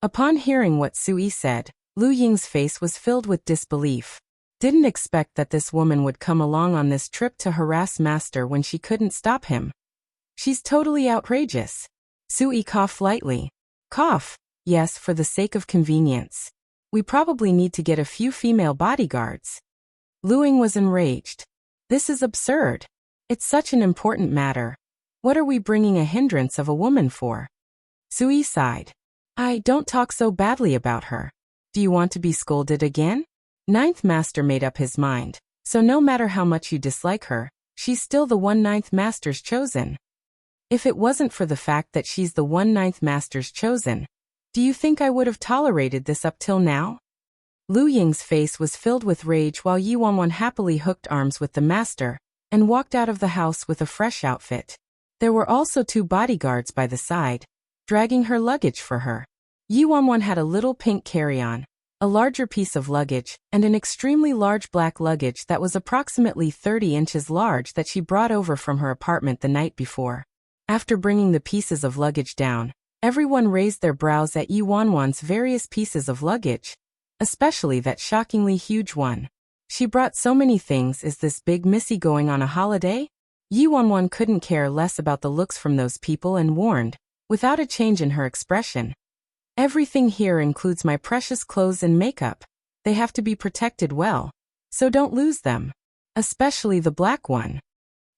Upon hearing what Sui said, Lu Ying's face was filled with disbelief. Didn't expect that this woman would come along on this trip to harass Master when she couldn't stop him. She's totally outrageous. Sui coughed lightly. Cough. Yes, for the sake of convenience. We probably need to get a few female bodyguards. Lu Ying was enraged. This is absurd. It's such an important matter. What are we bringing a hindrance of a woman for? Sui sighed. Don't talk so badly about her. Do you want to be scolded again? Ninth Master made up his mind, so no matter how much you dislike her, she's still the one Ninth Master's chosen. If it wasn't for the fact that she's the one Ninth Master's chosen, do you think I would have tolerated this up till now? Lu Ying's face was filled with rage while Yi Wanwan happily hooked arms with the master and walked out of the house with a fresh outfit. There were also 2 bodyguards by the side, dragging her luggage for her. Yi Wanwan had a little pink carry-on, a larger piece of luggage, and an extremely large black luggage that was approximately 30 inches large that she brought over from her apartment the night before. After bringing the pieces of luggage down, everyone raised their brows at Yi Wanwan's various pieces of luggage, especially that shockingly huge one. She brought so many things. Is this big missy going on a holiday? Yi Wanwan couldn't care less about the looks from those people and warned, without a change in her expression. Everything here includes my precious clothes and makeup. They have to be protected well, so don't lose them. Especially the black one.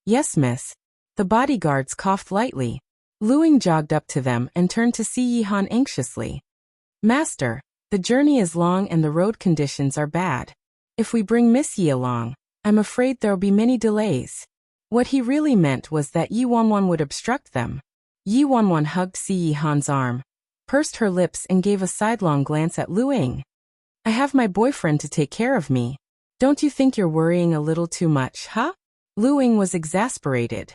Yes, miss. The bodyguards coughed lightly. Lu Ying jogged up to them and turned to Si Han anxiously. Master, the journey is long and the road conditions are bad. If we bring Miss Yi along, I'm afraid there'll be many delays. What he really meant was that Yi Wanwan would obstruct them. Yi Wanwan hugged Si Han's arm, pursed her lips and gave a sidelong glance at Lu Ying. I have my boyfriend to take care of me. Don't you think you're worrying a little too much, huh? Lu Ying was exasperated.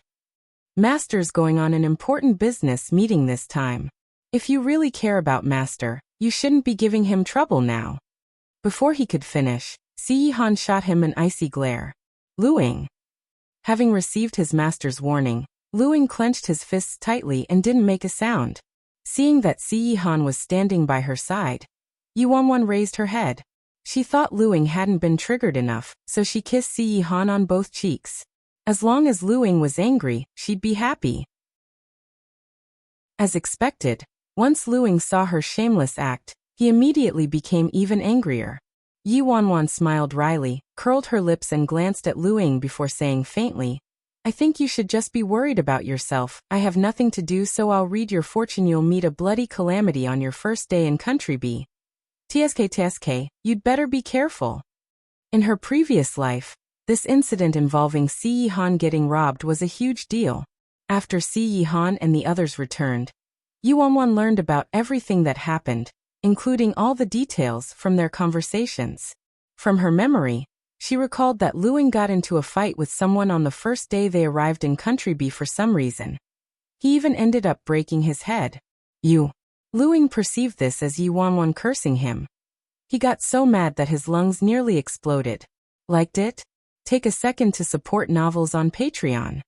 Master's going on an important business meeting this time. If you really care about Master, you shouldn't be giving him trouble now. Before he could finish, Si Han shot him an icy glare. Lu Ying. Having received his master's warning, Lu Ying clenched his fists tightly and didn't make a sound. Seeing that Si Han was standing by her side, Yi Wanwan raised her head. She thought Lu Ying hadn't been triggered enough, so she kissed Si Han on both cheeks. As long as Lu Ying was angry, she'd be happy. As expected, once Lu Ying saw her shameless act, he immediately became even angrier. Yi Wanwan smiled wryly, curled her lips and glanced at Lu Ying before saying faintly, I think you should just be worried about yourself. I have nothing to do, so I'll read your fortune. You'll meet a bloody calamity on your first day in Country B. TSK, you'd better be careful. In her previous life, this incident involving Si Han getting robbed was a huge deal. After Si Han and the others returned, Yi Wanwan learned about everything that happened, including all the details from their conversations. From her memory, she recalled that Lu Ying got into a fight with someone on the first day they arrived in Country B for some reason. He even ended up breaking his head. Lu Ying perceived this as Yi Wanwan cursing him. He got so mad that his lungs nearly exploded. Liked it? Take a second to support novels on Patreon.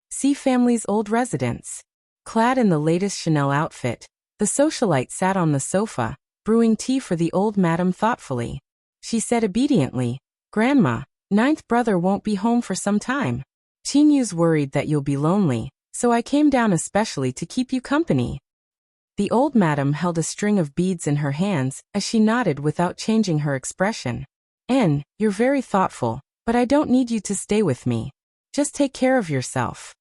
See family's old residence. Clad in the latest Chanel outfit, the socialite sat on the sofa, brewing tea for the old madam thoughtfully. She said obediently, "Grandma, ninth brother won't be home for some time. Chinyu's worried that you'll be lonely, so I came down especially to keep you company." The old madam held a string of beads in her hands as she nodded without changing her expression. You're very thoughtful, but I don't need you to stay with me. Just take care of yourself."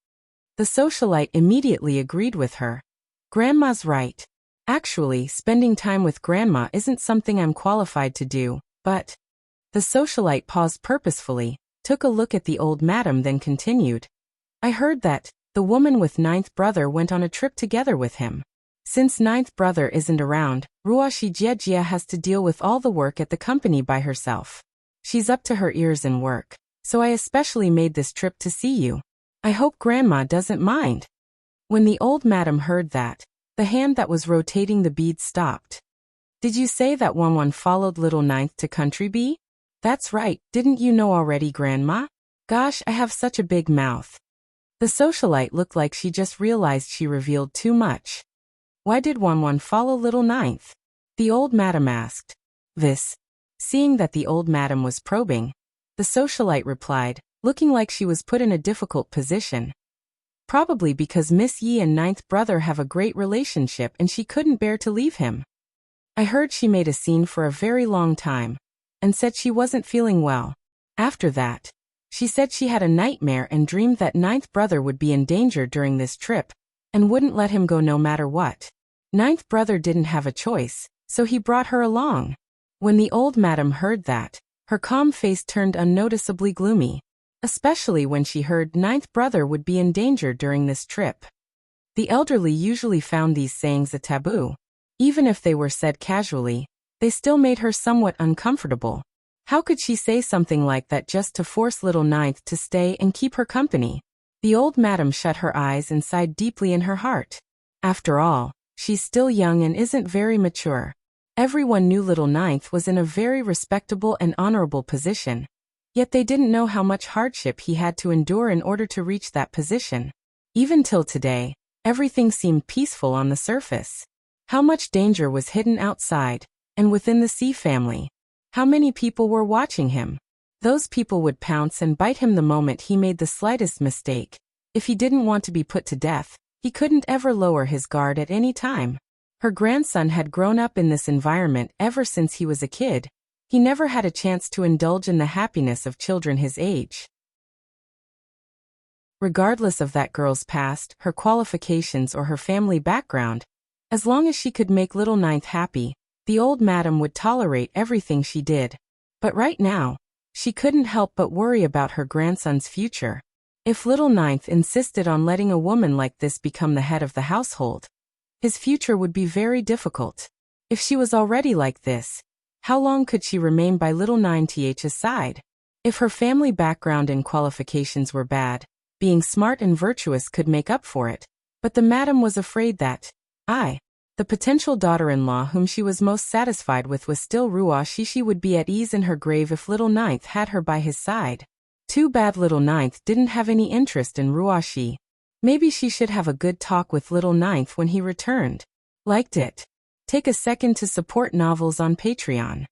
The socialite immediately agreed with her. Grandma's right. Actually, spending time with Grandma isn't something I'm qualified to do, but... The socialite paused purposefully, took a look at the old madam, then continued. "I heard that the woman with ninth brother went on a trip together with him. Since ninth brother isn't around, Ruashi Jiejia has to deal with all the work at the company by herself. She's up to her ears in work, so I especially made this trip to see you. I hope Grandma doesn't mind." When the old madam heard that, the hand that was rotating the beads stopped. "Did you say that Wanwan followed little ninth to Country B?" "That's right, didn't you know already, Grandma? Gosh, I have such a big mouth." The socialite looked like she just realized she revealed too much. "Why did Wanwan follow little ninth?" the old madam asked. Seeing that the old madam was probing, the socialite replied, looking like she was put in a difficult position. "Probably because Miss Yi and ninth brother have a great relationship and she couldn't bear to leave him. I heard she made a scene for a very long time, and said she wasn't feeling well. After that, she said she had a nightmare and dreamed that ninth brother would be in danger during this trip, and wouldn't let him go no matter what. Ninth brother didn't have a choice, so he brought her along." When the old madam heard that, her calm face turned unnoticeably gloomy, especially when she heard ninth brother would be in danger during this trip. The elderly usually found these sayings a taboo. Even if they were said casually, they still made her somewhat uncomfortable. How could she say something like that just to force little ninth to stay and keep her company? The old madam shut her eyes and sighed deeply in her heart. After all, she's still young and isn't very mature. Everyone knew little ninth was in a very respectable and honorable position, yet they didn't know how much hardship he had to endure in order to reach that position. Even till today, everything seemed peaceful on the surface. How much danger was hidden outside, and within the C family? How many people were watching him? Those people would pounce and bite him the moment he made the slightest mistake. If he didn't want to be put to death, he couldn't ever lower his guard at any time. Her grandson had grown up in this environment ever since he was a kid. He never had a chance to indulge in the happiness of children his age. Regardless of that girl's past, her qualifications, or her family background, as long as she could make little ninth happy, the old madam would tolerate everything she did. But right now, she couldn't help but worry about her grandson's future. If little ninth insisted on letting a woman like this become the head of the household, his future would be very difficult. If she was already like this, how long could she remain by little ninth's side? If her family background and qualifications were bad, being smart and virtuous could make up for it. But the madam was afraid that the potential daughter-in-law whom she was most satisfied with was still Ruashi. She would be at ease in her grave if little ninth had her by his side. Too bad little ninth didn't have any interest in Ruashi. Maybe she should have a good talk with little ninth when he returned. Liked it? Take a second to support novels on Patreon.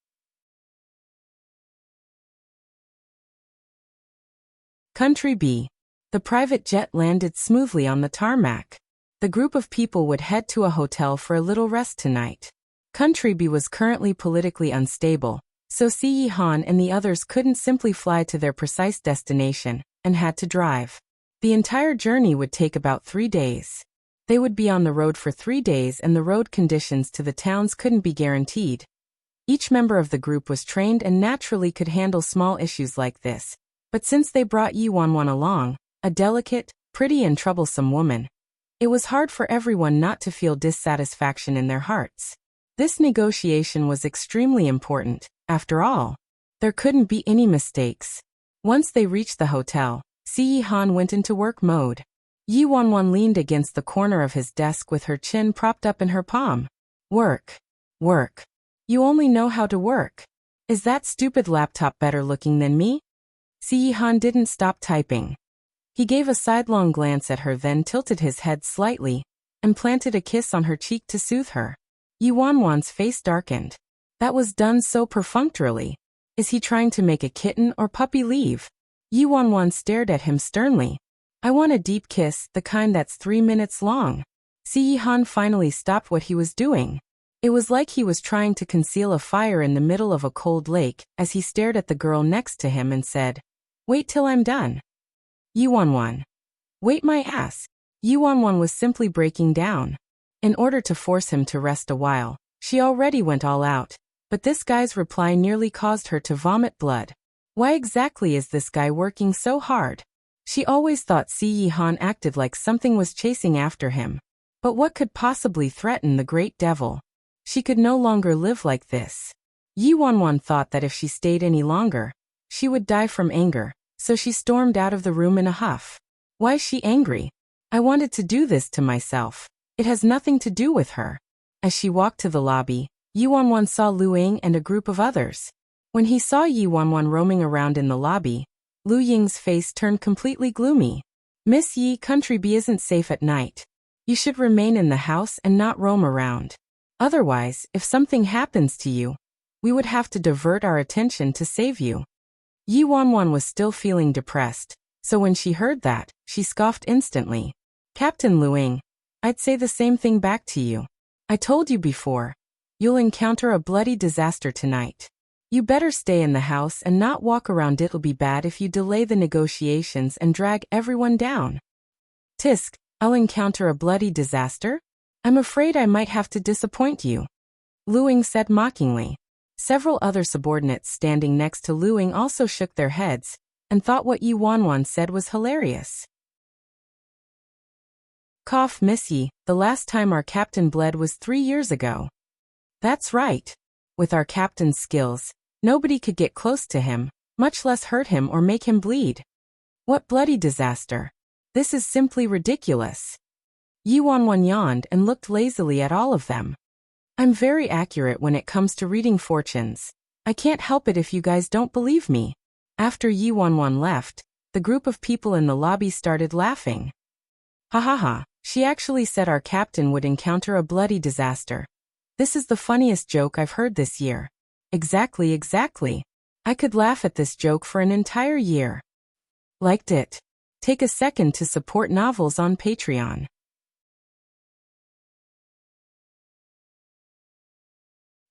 Country B. The private jet landed smoothly on the tarmac. The group of people would head to a hotel for a little rest tonight. Country B was currently politically unstable, so Si Han and the others couldn't simply fly to their precise destination, and had to drive. The entire journey would take about 3 days. They would be on the road for 3 days, and the road conditions to the towns couldn't be guaranteed. Each member of the group was trained and naturally could handle small issues like this, but since they brought Yi Wanwan along, a delicate, pretty and troublesome woman, it was hard for everyone not to feel dissatisfaction in their hearts. This negotiation was extremely important. After all, there couldn't be any mistakes. Once they reached the hotel, Si Han went into work mode. Yi Wanwan leaned against the corner of his desk with her chin propped up in her palm. Work. Work. You only know how to work. Is that stupid laptop better looking than me? Si Han didn't stop typing. He gave a sidelong glance at her, then tilted his head slightly and planted a kiss on her cheek to soothe her. Yi Wanwan's face darkened. That was done so perfunctorily. Is he trying to make a kitten or puppy leave? Yi Wanwan stared at him sternly. I want a deep kiss, the kind that's 3 minutes long. Si Han finally stopped what he was doing. It was like he was trying to conceal a fire in the middle of a cold lake as he stared at the girl next to him and said, Wait till I'm done. Yi Wanwan. Wait my ass. Yi Wanwan was simply breaking down. In order to force him to rest a while, she already went all out, but this guy's reply nearly caused her to vomit blood. Why exactly is this guy working so hard? She always thought Si Han acted like something was chasing after him. But what could possibly threaten the great devil? She could no longer live like this. Yi Wanwan thought that if she stayed any longer, she would die from anger, so she stormed out of the room in a huff. Why is she angry? I wanted to do this to myself. It has nothing to do with her. As she walked to the lobby, Yi Wanwan saw Lu Ying and a group of others. When he saw Yi Wanwan roaming around in the lobby, Lu Ying's face turned completely gloomy. Miss Yi, country B isn't safe at night. You should remain in the house and not roam around. Otherwise, if something happens to you, we would have to divert our attention to save you. Yi Wanwan was still feeling depressed, so when she heard that, she scoffed instantly. Captain Lu Ying, I'd say the same thing back to you. I told you before. You'll encounter a bloody disaster tonight. You better stay in the house and not walk around. It'll be bad if you delay the negotiations and drag everyone down. Tisk, I'll encounter a bloody disaster? I'm afraid I might have to disappoint you. Lu Ying said mockingly. Several other subordinates standing next to Lu Ying also shook their heads and thought what Yi Wanwan said was hilarious. Cough, Miss Yi, the last time our captain bled was 3 years ago. That's right. With our captain's skills, nobody could get close to him, much less hurt him or make him bleed. What bloody disaster. This is simply ridiculous. Yi Wanwan yawned and looked lazily at all of them. I'm very accurate when it comes to reading fortunes. I can't help it if you guys don't believe me. After Yi Wanwan left, the group of people in the lobby started laughing. Ha ha ha, she actually said our captain would encounter a bloody disaster. This is the funniest joke I've heard this year. Exactly, exactly. I could laugh at this joke for an entire year. Liked it? Take a second to support novels on Patreon.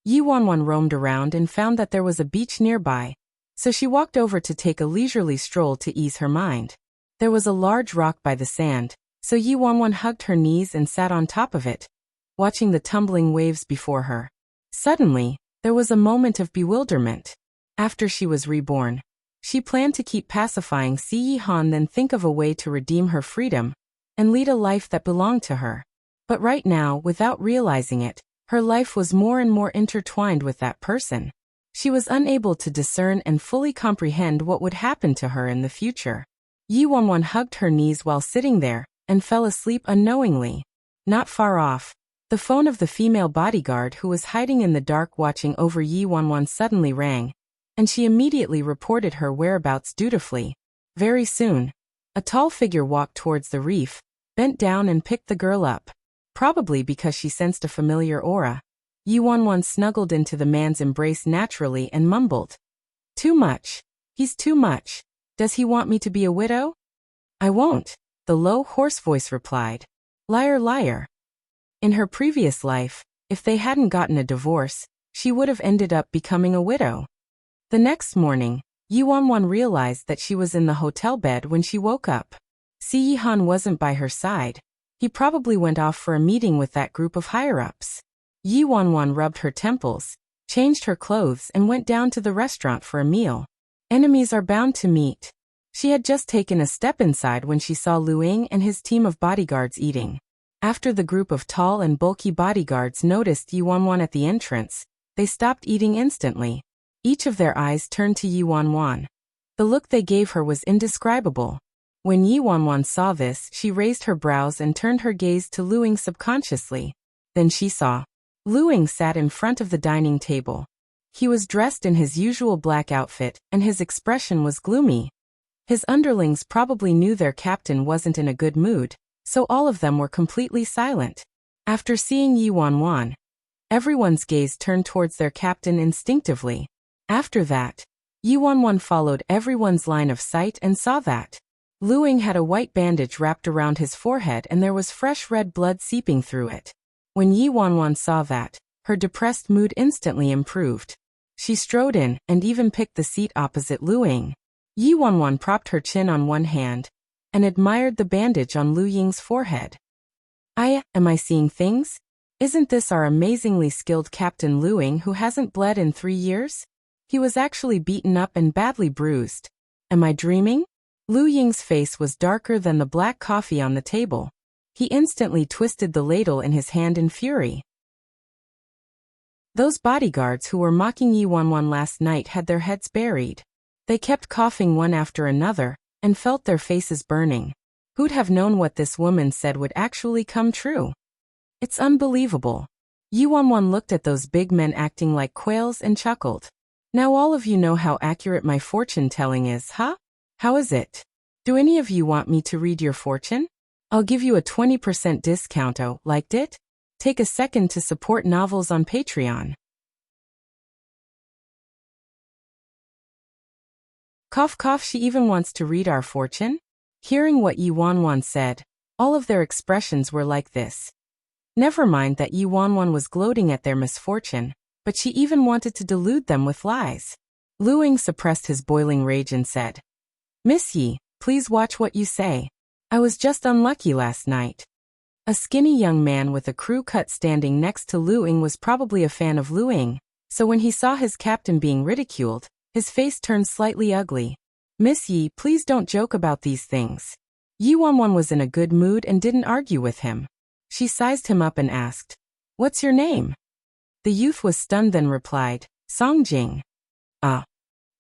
Yi Wanwan roamed around and found that there was a beach nearby, so she walked over to take a leisurely stroll to ease her mind. There was a large rock by the sand, so Yi Wanwan hugged her knees and sat on top of it, watching the tumbling waves before her. Suddenly, there was a moment of bewilderment. After she was reborn, she planned to keep pacifying Si Han, then think of a way to redeem her freedom and lead a life that belonged to her. But right now, without realizing it, her life was more and more intertwined with that person. She was unable to discern and fully comprehend what would happen to her in the future. Yi Wanwan hugged her knees while sitting there and fell asleep unknowingly. Not far off, the phone of the female bodyguard who was hiding in the dark watching over Yi Wanwan suddenly rang, and she immediately reported her whereabouts dutifully. Very soon, a tall figure walked towards the reef, bent down and picked the girl up. Probably because she sensed a familiar aura, Yi Wanwan snuggled into the man's embrace naturally and mumbled, "Too much. He's too much. Does he want me to be a widow?" "I won't," the low, hoarse voice replied. "Liar, liar." In her previous life, if they hadn't gotten a divorce, she would have ended up becoming a widow. The next morning, Yi Wanwan realized that she was in the hotel bed when she woke up. Si Han wasn't by her side. He probably went off for a meeting with that group of higher-ups. Yi Wanwan rubbed her temples, changed her clothes and went down to the restaurant for a meal. Enemies are bound to meet. She had just taken a step inside when she saw Lu Ying and his team of bodyguards eating. After the group of tall and bulky bodyguards noticed Yi Wanwan at the entrance, they stopped eating instantly. Each of their eyes turned to Yi Wanwan. The look they gave her was indescribable. When Yi Wanwan saw this, she raised her brows and turned her gaze to Lu Ying subconsciously. Then she saw. Lu Ying sat in front of the dining table. He was dressed in his usual black outfit, and his expression was gloomy. His underlings probably knew their captain wasn't in a good mood, so all of them were completely silent. After seeing Yi Wanwan, everyone's gaze turned towards their captain instinctively. After that, Yi Wanwan followed everyone's line of sight and saw that Lu Ying had a white bandage wrapped around his forehead and there was fresh red blood seeping through it. When Yi Wanwan saw that, her depressed mood instantly improved. She strode in and even picked the seat opposite Lu Ying. Yi Wanwan propped her chin on one hand and admired the bandage on Lu Ying's forehead. Am I seeing things? Isn't this our amazingly skilled Captain Lu Ying who hasn't bled in 3 years? He was actually beaten up and badly bruised. Am I dreaming? Lu Ying's face was darker than the black coffee on the table. He instantly twisted the ladle in his hand in fury. Those bodyguards who were mocking Yi Wanwan last night had their heads buried. They kept coughing one after another, and felt their faces burning. Who'd have known what this woman said would actually come true? It's unbelievable. Yi Wanwan looked at those big men acting like quails and chuckled. Now all of you know how accurate my fortune-telling is, huh? How is it? Do any of you want me to read your fortune? I'll give you a 20% discount. Oh, liked it? Take a second to support novels on Patreon. Cough cough, she even wants to read our fortune? Hearing what Yi Wanwan said, all of their expressions were like this. Never mind that Yi Wanwan was gloating at their misfortune, but she even wanted to delude them with lies. Lu Ying suppressed his boiling rage and said, Miss Yi, please watch what you say. I was just unlucky last night. A skinny young man with a crew cut standing next to Lu Ying was probably a fan of Lu Ying, so when he saw his captain being ridiculed, his face turned slightly ugly. Miss Yi, please don't joke about these things. Yi Wanwan was in a good mood and didn't argue with him. She sized him up and asked, What's your name? The youth was stunned then replied, Songjing.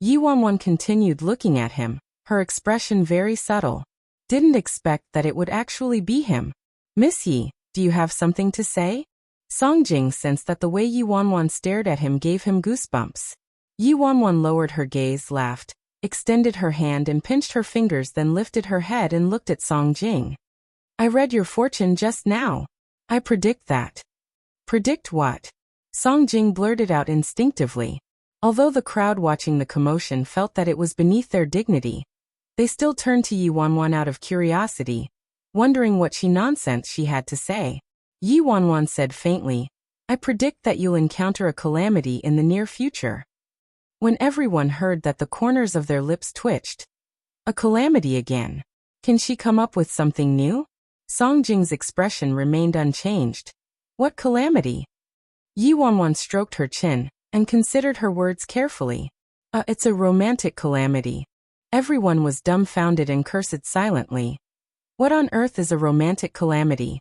Yi Wanwan continued looking at him, her expression very subtle. Didn't expect that it would actually be him. Miss Yi, do you have something to say? Songjing sensed that the way Yi Wanwan stared at him gave him goosebumps. Yi Wanwan lowered her gaze, laughed, extended her hand and pinched her fingers, then lifted her head and looked at Songjing. I read your fortune just now. I predict that. Predict what? Songjing blurted out instinctively. Although the crowd watching the commotion felt that it was beneath their dignity, they still turned to Yi Wanwan out of curiosity, wondering what nonsense she had to say. Yi Wanwan said faintly, I predict that you'll encounter a calamity in the near future. When everyone heard that, the corners of their lips twitched. A calamity again. Can she come up with something new? Songjing's expression remained unchanged. What calamity? Yi Wanwan stroked her chin and considered her words carefully. It's a romantic calamity. Everyone was dumbfounded and cursed silently. What on earth is a romantic calamity?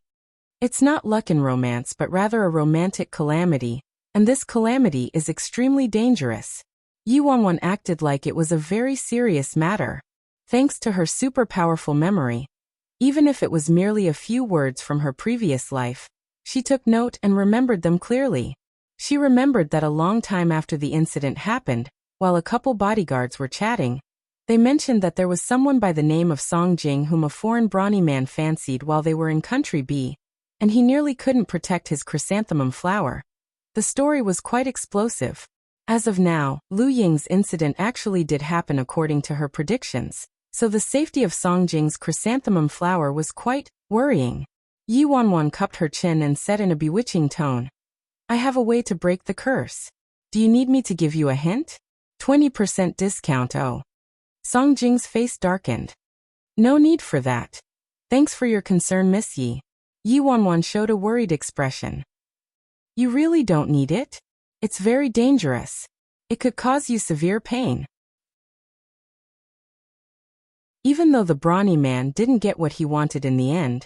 It's not luck in romance but rather a romantic calamity, and this calamity is extremely dangerous. Yi Wanwan acted like it was a very serious matter. Thanks to her super powerful memory, even if it was merely a few words from her previous life, she took note and remembered them clearly. She remembered that a long time after the incident happened, while a couple bodyguards were chatting, they mentioned that there was someone by the name of Songjing whom a foreign brawny man fancied while they were in Country B, and he nearly couldn't protect his chrysanthemum flower. The story was quite explosive. As of now, Lu Ying's incident actually did happen according to her predictions, so the safety of Songjing's chrysanthemum flower was quite worrying. Yi Wanwan cupped her chin and said in a bewitching tone, I have a way to break the curse. Do you need me to give you a hint? 20% discount. Oh. Songjing's face darkened. No need for that. Thanks for your concern, Miss Yi. Yi Wanwan showed a worried expression. You really don't need it? It's very dangerous. It could cause you severe pain. Even though the brawny man didn't get what he wanted in the end,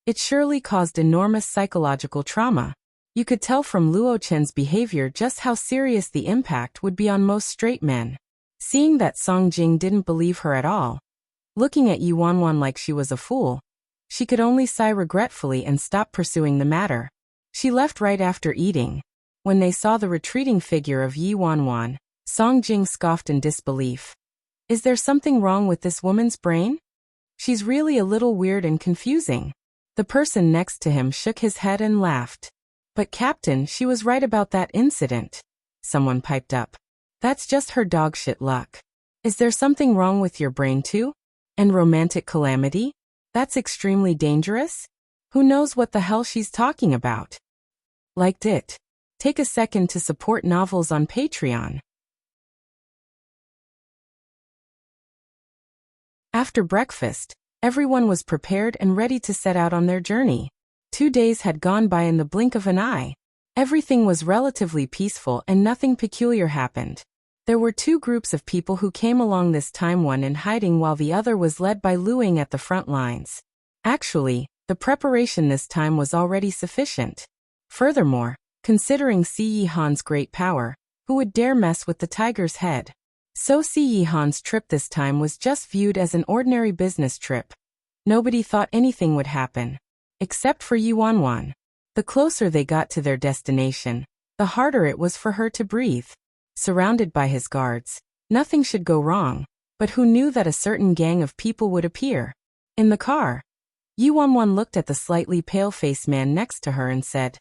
it surely caused enormous psychological trauma. You could tell from Luo Chen's behavior just how serious the impact would be on most straight men. Seeing that Songjing didn't believe her at all, looking at Yu Wanwan like she was a fool. She could only sigh regretfully and stop pursuing the matter. She left right after eating. When they saw the retreating figure of Yi Wanwan, Song Jing scoffed in disbelief. Is there something wrong with this woman's brain? She's really a little weird and confusing. The person next to him shook his head and laughed. But Captain, she was right about that incident. Someone piped up. That's just her dogshit luck. Is there something wrong with your brain too? And romantic calamity? That's extremely dangerous? Who knows what the hell she's talking about? Liked it? Take a second to support novels on Patreon. After breakfast, everyone was prepared and ready to set out on their journey. 2 days had gone by in the blink of an eye. Everything was relatively peaceful and nothing peculiar happened. There were 2 groups of people who came along this time, one in hiding while the other was led by Lu Ying at the front lines. Actually, the preparation this time was already sufficient. Furthermore, considering Si Yihan's great power, who would dare mess with the tiger's head? So Si Yihan's trip this time was just viewed as an ordinary business trip. Nobody thought anything would happen. Except for Yu Wanwan. The closer they got to their destination, the harder it was for her to breathe. Surrounded by his guards, nothing should go wrong, but who knew that a certain gang of people would appear? In the car, Yu Wanwan looked at the slightly pale-faced man next to her and said,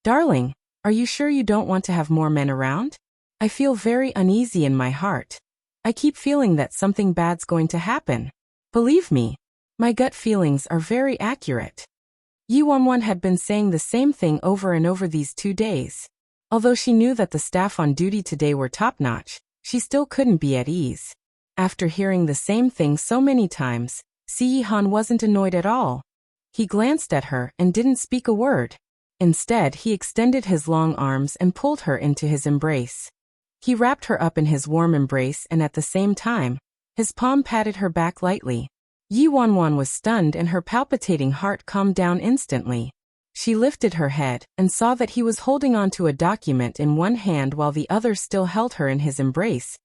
"Darling, are you sure you don't want to have more men around? I feel very uneasy in my heart. I keep feeling that something bad's going to happen. Believe me, my gut feelings are very accurate." Yu Wanwan had been saying the same thing over and over these 2 days. Although she knew that the staff on duty today were top-notch, she still couldn't be at ease. After hearing the same thing so many times, Si Yihan wasn't annoyed at all. He glanced at her and didn't speak a word. Instead, he extended his long arms and pulled her into his embrace. He wrapped her up in his warm embrace and at the same time, his palm patted her back lightly. Yi Wanwan was stunned and her palpitating heart calmed down instantly. She lifted her head and saw that he was holding onto a document in one hand while the other still held her in his embrace,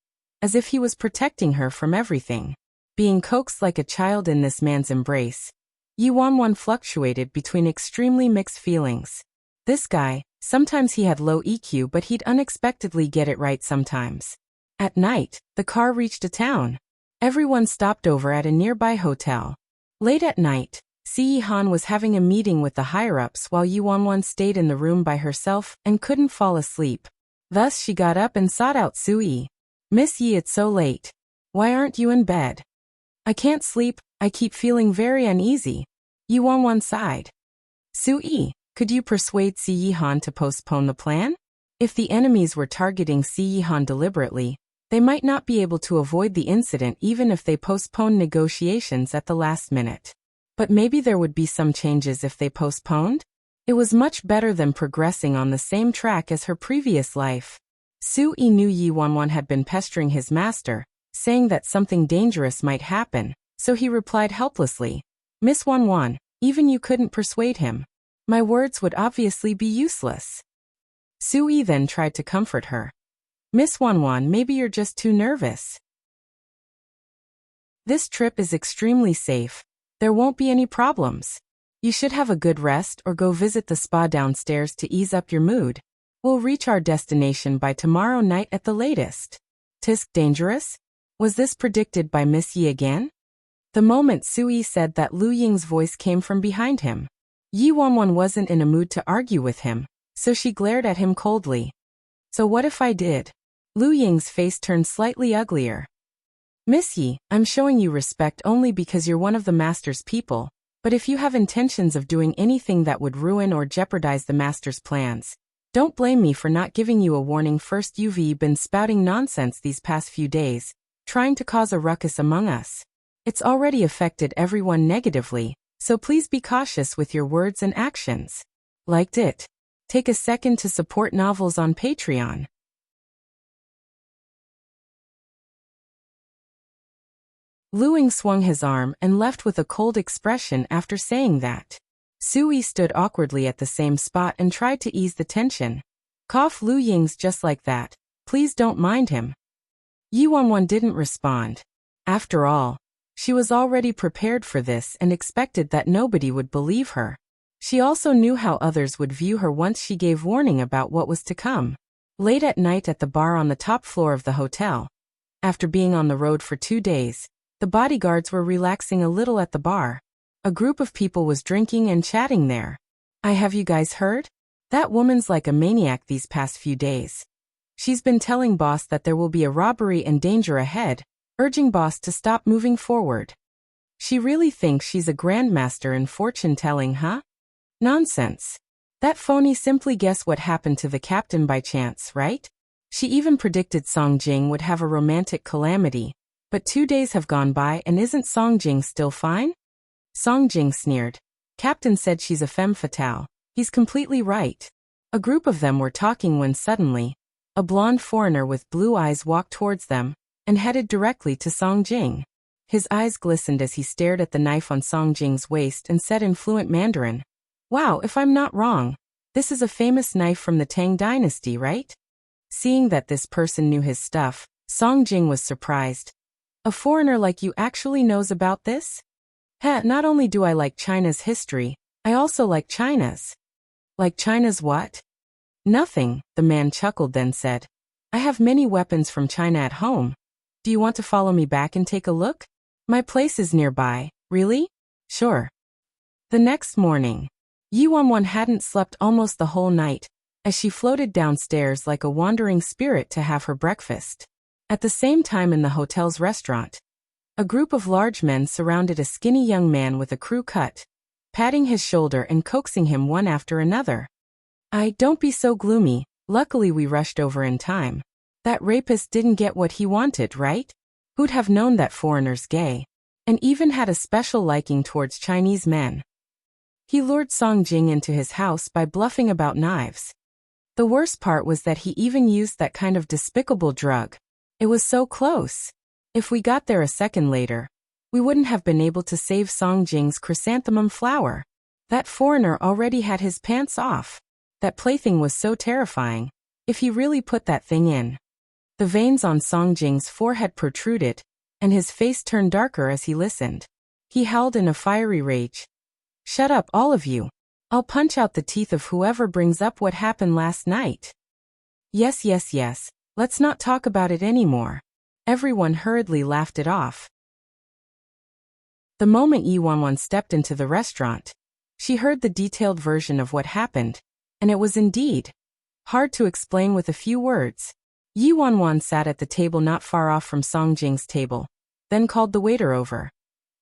as if he was protecting her from everything. Being coaxed like a child in this man's embrace, Yi Wanwan fluctuated between extremely mixed feelings. This guy, sometimes he had low EQ, but he'd unexpectedly get it right sometimes. At night, the car reached a town. Everyone stopped over at a nearby hotel. Late at night, Si Yihan was having a meeting with the higher-ups while Yi Wanwan stayed in the room by herself and couldn't fall asleep. Thus she got up and sought out Sui. "Miss Yi, it's so late. Why aren't you in bed?" "I can't sleep, I keep feeling very uneasy." Yi Wanwan sighed. "Sui, could you persuade Si Yihan to postpone the plan? If the enemies were targeting Si Yihan deliberately, they might not be able to avoid the incident even if they postponed negotiations at the last minute. But maybe there would be some changes if they postponed? It was much better than progressing on the same track as her previous life." Sui knew Yi Wanwan had been pestering his master, saying that something dangerous might happen, so he replied helplessly, "Miss Wanwan, even you couldn't persuade him. My words would obviously be useless." Sui then tried to comfort her. "Miss Wanwan, maybe you're just too nervous. This trip is extremely safe. There won't be any problems. You should have a good rest or go visit the spa downstairs to ease up your mood. We'll reach our destination by tomorrow night at the latest." "Tisk dangerous?" Was this predicted by Miss Yi again? The moment Sui said that, Lu Ying's voice came from behind him. Yi Wanwan wasn't in a mood to argue with him, so she glared at him coldly. "So what if I did?" Lu Ying's face turned slightly uglier. "Miss Yi, I'm showing you respect only because you're one of the master's people, but if you have intentions of doing anything that would ruin or jeopardize the master's plans, don't blame me for not giving you a warning first. You've been spouting nonsense these past few days, trying to cause a ruckus among us. It's already affected everyone negatively, so please be cautious with your words and actions." Liked it? Take a second to support novels on Patreon. Lu Ying swung his arm and left with a cold expression after saying that. Sui stood awkwardly at the same spot and tried to ease the tension. "Cough, Lu Ying's just like that. Please don't mind him." Yi Wanwan didn't respond. After all, She was already prepared for this and expected that nobody would believe her. She also knew how others would view her once she gave warning about what was to come. Late at night at the bar on the top floor of the hotel. After being on the road for 2 days, the bodyguards were relaxing a little at the bar. A group of people was drinking and chatting there. Have you guys heard? That woman's like a maniac these past few days. She's been telling boss that there will be a robbery and danger ahead, urging boss to stop moving forward. She really thinks she's a grandmaster in fortune-telling, huh? Nonsense. That phony simply guessed what happened to the captain by chance, right? She even predicted Song Jing would have a romantic calamity. But 2 days have gone by and isn't Song Jing still fine? Song Jing sneered. Captain said she's a femme fatale. He's completely right. A group of them were talking when suddenly, a blonde foreigner with blue eyes walked towards them and headed directly to Song Jing. His eyes glistened as he stared at the knife on Song Jing's waist and said in fluent Mandarin, "Wow, if I'm not wrong, this is a famous knife from the Tang dynasty, right?" Seeing that this person knew his stuff, Song Jing was surprised. A foreigner like you actually knows about this? Not only do I like China's history, I also like China's. Like China's what? Nothing, the man chuckled then said. I have many weapons from China at home. Do you want to follow me back and take a look? My place is nearby. Really? Sure. The next morning, Yi Wanwan hadn't slept almost the whole night, as she floated downstairs like a wandering spirit to have her breakfast. At the same time in the hotel's restaurant, a group of large men surrounded a skinny young man with a crew cut, patting his shoulder and coaxing him one after another. Don't be so gloomy, luckily we rushed over in time. That rapist didn't get what he wanted, right? Who'd have known that foreigner's gay? And even had a special liking towards Chinese men. He lured Song Jing into his house by bluffing about knives. The worst part was that he even used that kind of despicable drug. It was so close. If we got there a second later, we wouldn't have been able to save Song Jing's chrysanthemum flower. That foreigner already had his pants off. That plaything was so terrifying. If he really put that thing in. The veins on Song Jing's forehead protruded, and his face turned darker as he listened. He howled in a fiery rage. Shut up, all of you. I'll punch out the teeth of whoever brings up what happened last night. Yes, yes, yes. Let's not talk about it anymore. Everyone hurriedly laughed it off. The moment Yi Wanwan stepped into the restaurant, she heard the detailed version of what happened, and it was indeed hard to explain with a few words. Yi Wanwan sat at the table not far off from Song Jing's table, then called the waiter over.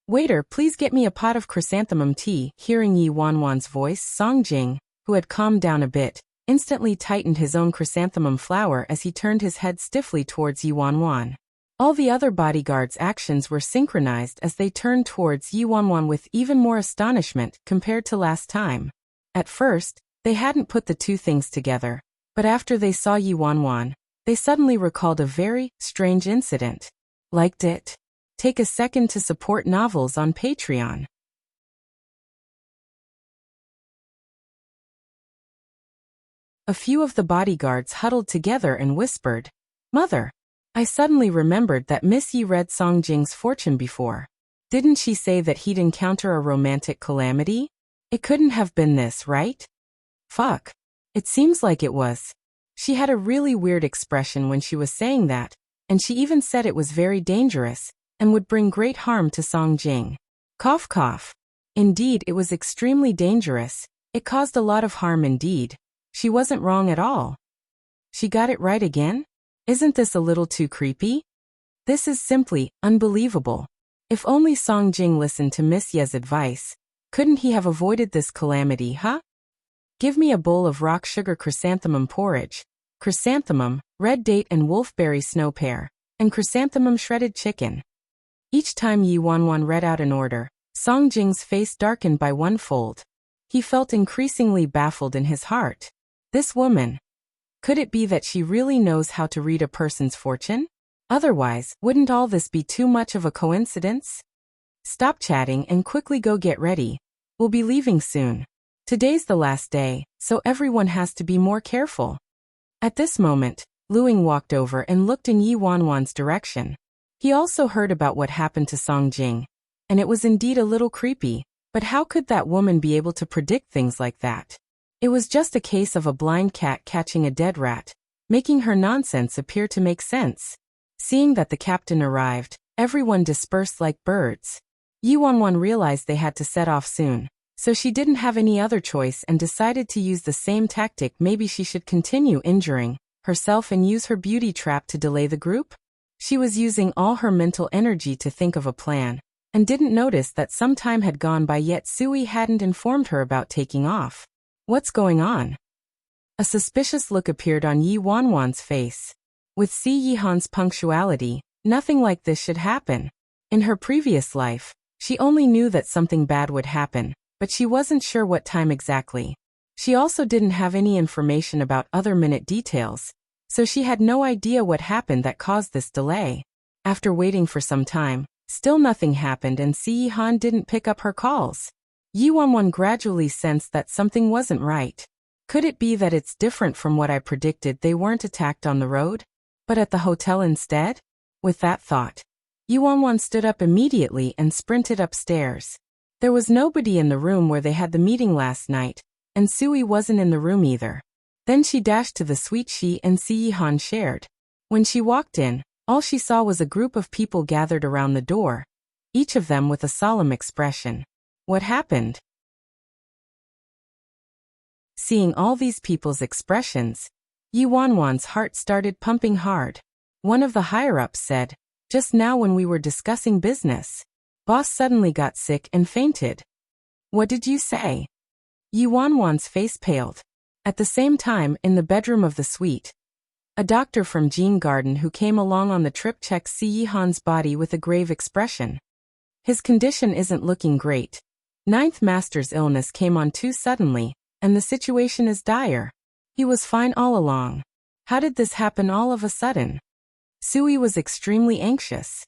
Waiter, please get me a pot of chrysanthemum tea. Hearing Yi Wanwan's voice, Song Jing, who had calmed down a bit, instantly tightened his own chrysanthemum flower as he turned his head stiffly towards Yi Wanwan. All the other bodyguards' actions were synchronized as they turned towards Yi Wanwan with even more astonishment compared to last time. At first, they hadn't put the two things together, but after they saw Yi Wanwan, they suddenly recalled a very strange incident. Liked it? Take a second to support novels on Patreon. A few of the bodyguards huddled together and whispered, Mother, I suddenly remembered that Miss Yi read Song Jing's fortune before. Didn't she say that he'd encounter a romantic calamity? It couldn't have been this, right? Fuck. It seems like it was. She had a really weird expression when she was saying that, and she even said it was very dangerous, and would bring great harm to Song Jing. Cough cough. Indeed, it was extremely dangerous. It caused a lot of harm indeed. She wasn't wrong at all. She got it right again? Isn't this a little too creepy? This is simply unbelievable. If only Song Jing listened to Miss Ye's advice, couldn't he have avoided this calamity, huh? Give me a bowl of rock sugar chrysanthemum porridge, chrysanthemum, red date and wolfberry snow pear, and chrysanthemum shredded chicken. Each time Yi Wanwan read out an order, Song Jing's face darkened by one fold. He felt increasingly baffled in his heart. This woman. Could it be that she really knows how to read a person's fortune? Otherwise, wouldn't all this be too much of a coincidence? Stop chatting and quickly go get ready. We'll be leaving soon. Today's the last day, so everyone has to be more careful. At this moment, Luing walked over and looked in Yi Wanwan's direction. He also heard about what happened to Song Jing, and it was indeed a little creepy, but how could that woman be able to predict things like that? It was just a case of a blind cat catching a dead rat, making her nonsense appear to make sense. Seeing that the captain arrived, everyone dispersed like birds. Yi Wanwan realized they had to set off soon, so she didn't have any other choice and decided to use the same tactic. Maybe she should continue injuring herself and use her beauty trap to delay the group? She was using all her mental energy to think of a plan, and didn't notice that some time had gone by yet Sui hadn't informed her about taking off. What's going on? A suspicious look appeared on Yi Wanwan's face. With Si Yihan's punctuality, nothing like this should happen. In her previous life, she only knew that something bad would happen, but she wasn't sure what time exactly. She also didn't have any information about other minute details, so she had no idea what happened that caused this delay. After waiting for some time, still nothing happened and Si Yihan didn't pick up her calls. Yi Wanwan gradually sensed that something wasn't right. Could it be that it's different from what I predicted? They weren't attacked on the road, but at the hotel instead? With that thought, Yi Wanwan stood up immediately and sprinted upstairs. There was nobody in the room where they had the meeting last night, and Sui wasn't in the room either. Then she dashed to the suite she and Si Yihan shared. When she walked in, all she saw was a group of people gathered around the door, each of them with a solemn expression. What happened? Seeing all these people's expressions, Yi Wanwan's heart started pumping hard. One of the higher-ups said, "Just now when we were discussing business, boss suddenly got sick and fainted." "What did you say?" Yi Wanwan's face paled. At the same time, in the bedroom of the suite, a doctor from Jean Garden who came along on the trip checked Si Yihan's body with a grave expression. His condition isn't looking great. Ninth Master's illness came on too suddenly, and the situation is dire. He was fine all along. How did this happen all of a sudden? Sui was extremely anxious.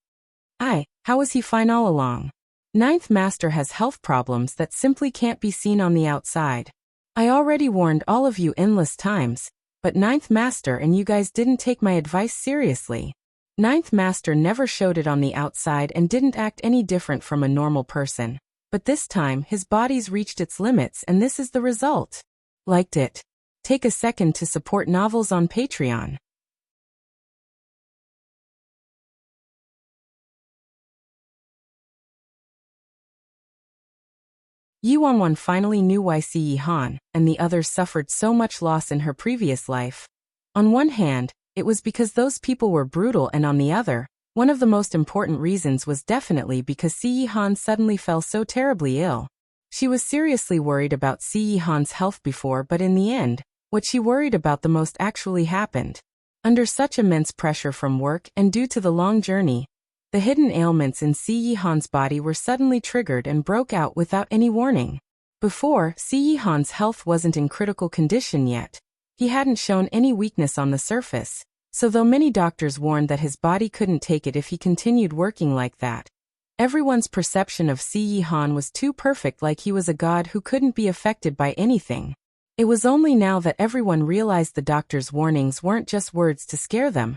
How was he fine all along? Ninth Master has health problems that simply can't be seen on the outside. I already warned all of you endless times, but Ninth Master and you guys didn't take my advice seriously. Ninth Master never showed it on the outside and didn't act any different from a normal person. But this time his body's reached its limits and this is the result. Liked it? Take a second to support novels on Patreon. Yi Wanwan finally knew why Si Yihan and the others suffered so much loss in her previous life. On one hand, it was because those people were brutal, and on the other, one of the most important reasons was definitely because Si Yihan suddenly fell so terribly ill. She was seriously worried about Si Yihan's health before, but in the end, what she worried about the most actually happened. Under such immense pressure from work and due to the long journey, the hidden ailments in Si Yihan's body were suddenly triggered and broke out without any warning. Before, Si Yihan's health wasn't in critical condition yet. He hadn't shown any weakness on the surface, so though many doctors warned that his body couldn't take it if he continued working like that, everyone's perception of Si Yihan was too perfect, like he was a god who couldn't be affected by anything. It was only now that everyone realized the doctor's warnings weren't just words to scare them.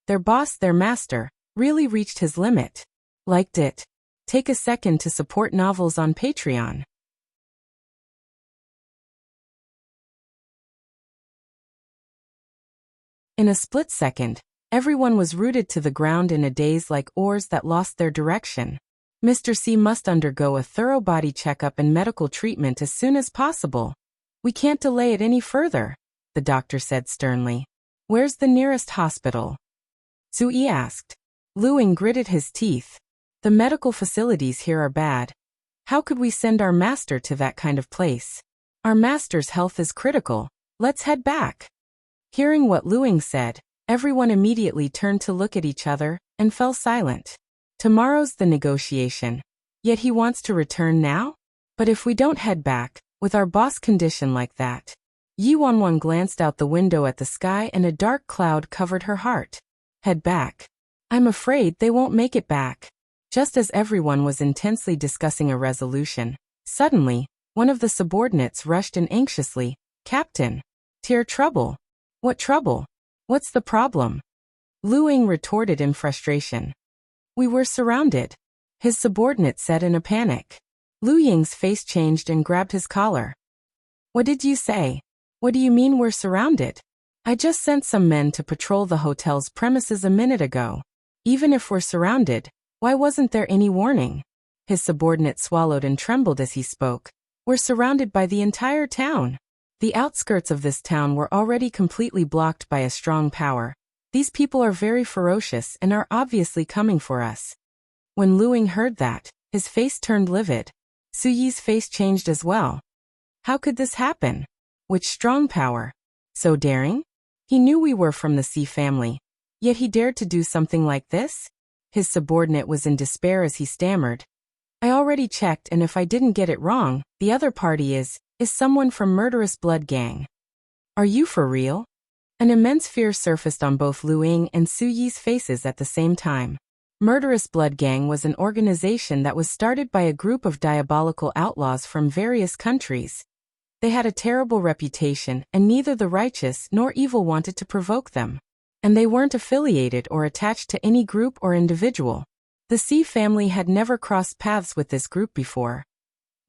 Their boss, their master, really reached his limit. Liked it? Take a second to support novels on Patreon. In a split second, everyone was rooted to the ground in a daze, like oars that lost their direction. Mr. C must undergo a thorough body checkup and medical treatment as soon as possible. We can't delay it any further, the doctor said sternly. Where's the nearest hospital? Zui asked. Luing gritted his teeth. The medical facilities here are bad. How could we send our master to that kind of place? Our master's health is critical. Let's head back. Hearing what Luing said, everyone immediately turned to look at each other and fell silent. Tomorrow's the negotiation. Yet he wants to return now? But if we don't head back, with our boss condition like that? Yi Wanwan glanced out the window at the sky and a dark cloud covered her heart. Head back. I'm afraid they won't make it back. Just as everyone was intensely discussing a resolution, suddenly, one of the subordinates rushed in anxiously. Captain. Tear trouble. What trouble? What's the problem? Luing retorted in frustration. We were surrounded, his subordinate said in a panic. Lu Ying's face changed and grabbed his collar. What did you say? What do you mean we're surrounded? I just sent some men to patrol the hotel's premises a minute ago. Even if we're surrounded, why wasn't there any warning? His subordinate swallowed and trembled as he spoke. We're surrounded by the entire town. The outskirts of this town were already completely blocked by a strong power. These people are very ferocious and are obviously coming for us. When Lu Ying heard that, his face turned livid. Su Yi's face changed as well. How could this happen? Which strong power? So daring? He knew we were from the Xi family. Yet he dared to do something like this? His subordinate was in despair as he stammered. I already checked, and if I didn't get it wrong, the other party is someone from Murderous Blood Gang. Are you for real? An immense fear surfaced on both Lu Ying and Su Yi's faces at the same time. Murderous Blood Gang was an organization that was started by a group of diabolical outlaws from various countries. They had a terrible reputation, and neither the righteous nor evil wanted to provoke them. And they weren't affiliated or attached to any group or individual. The Xi family had never crossed paths with this group before.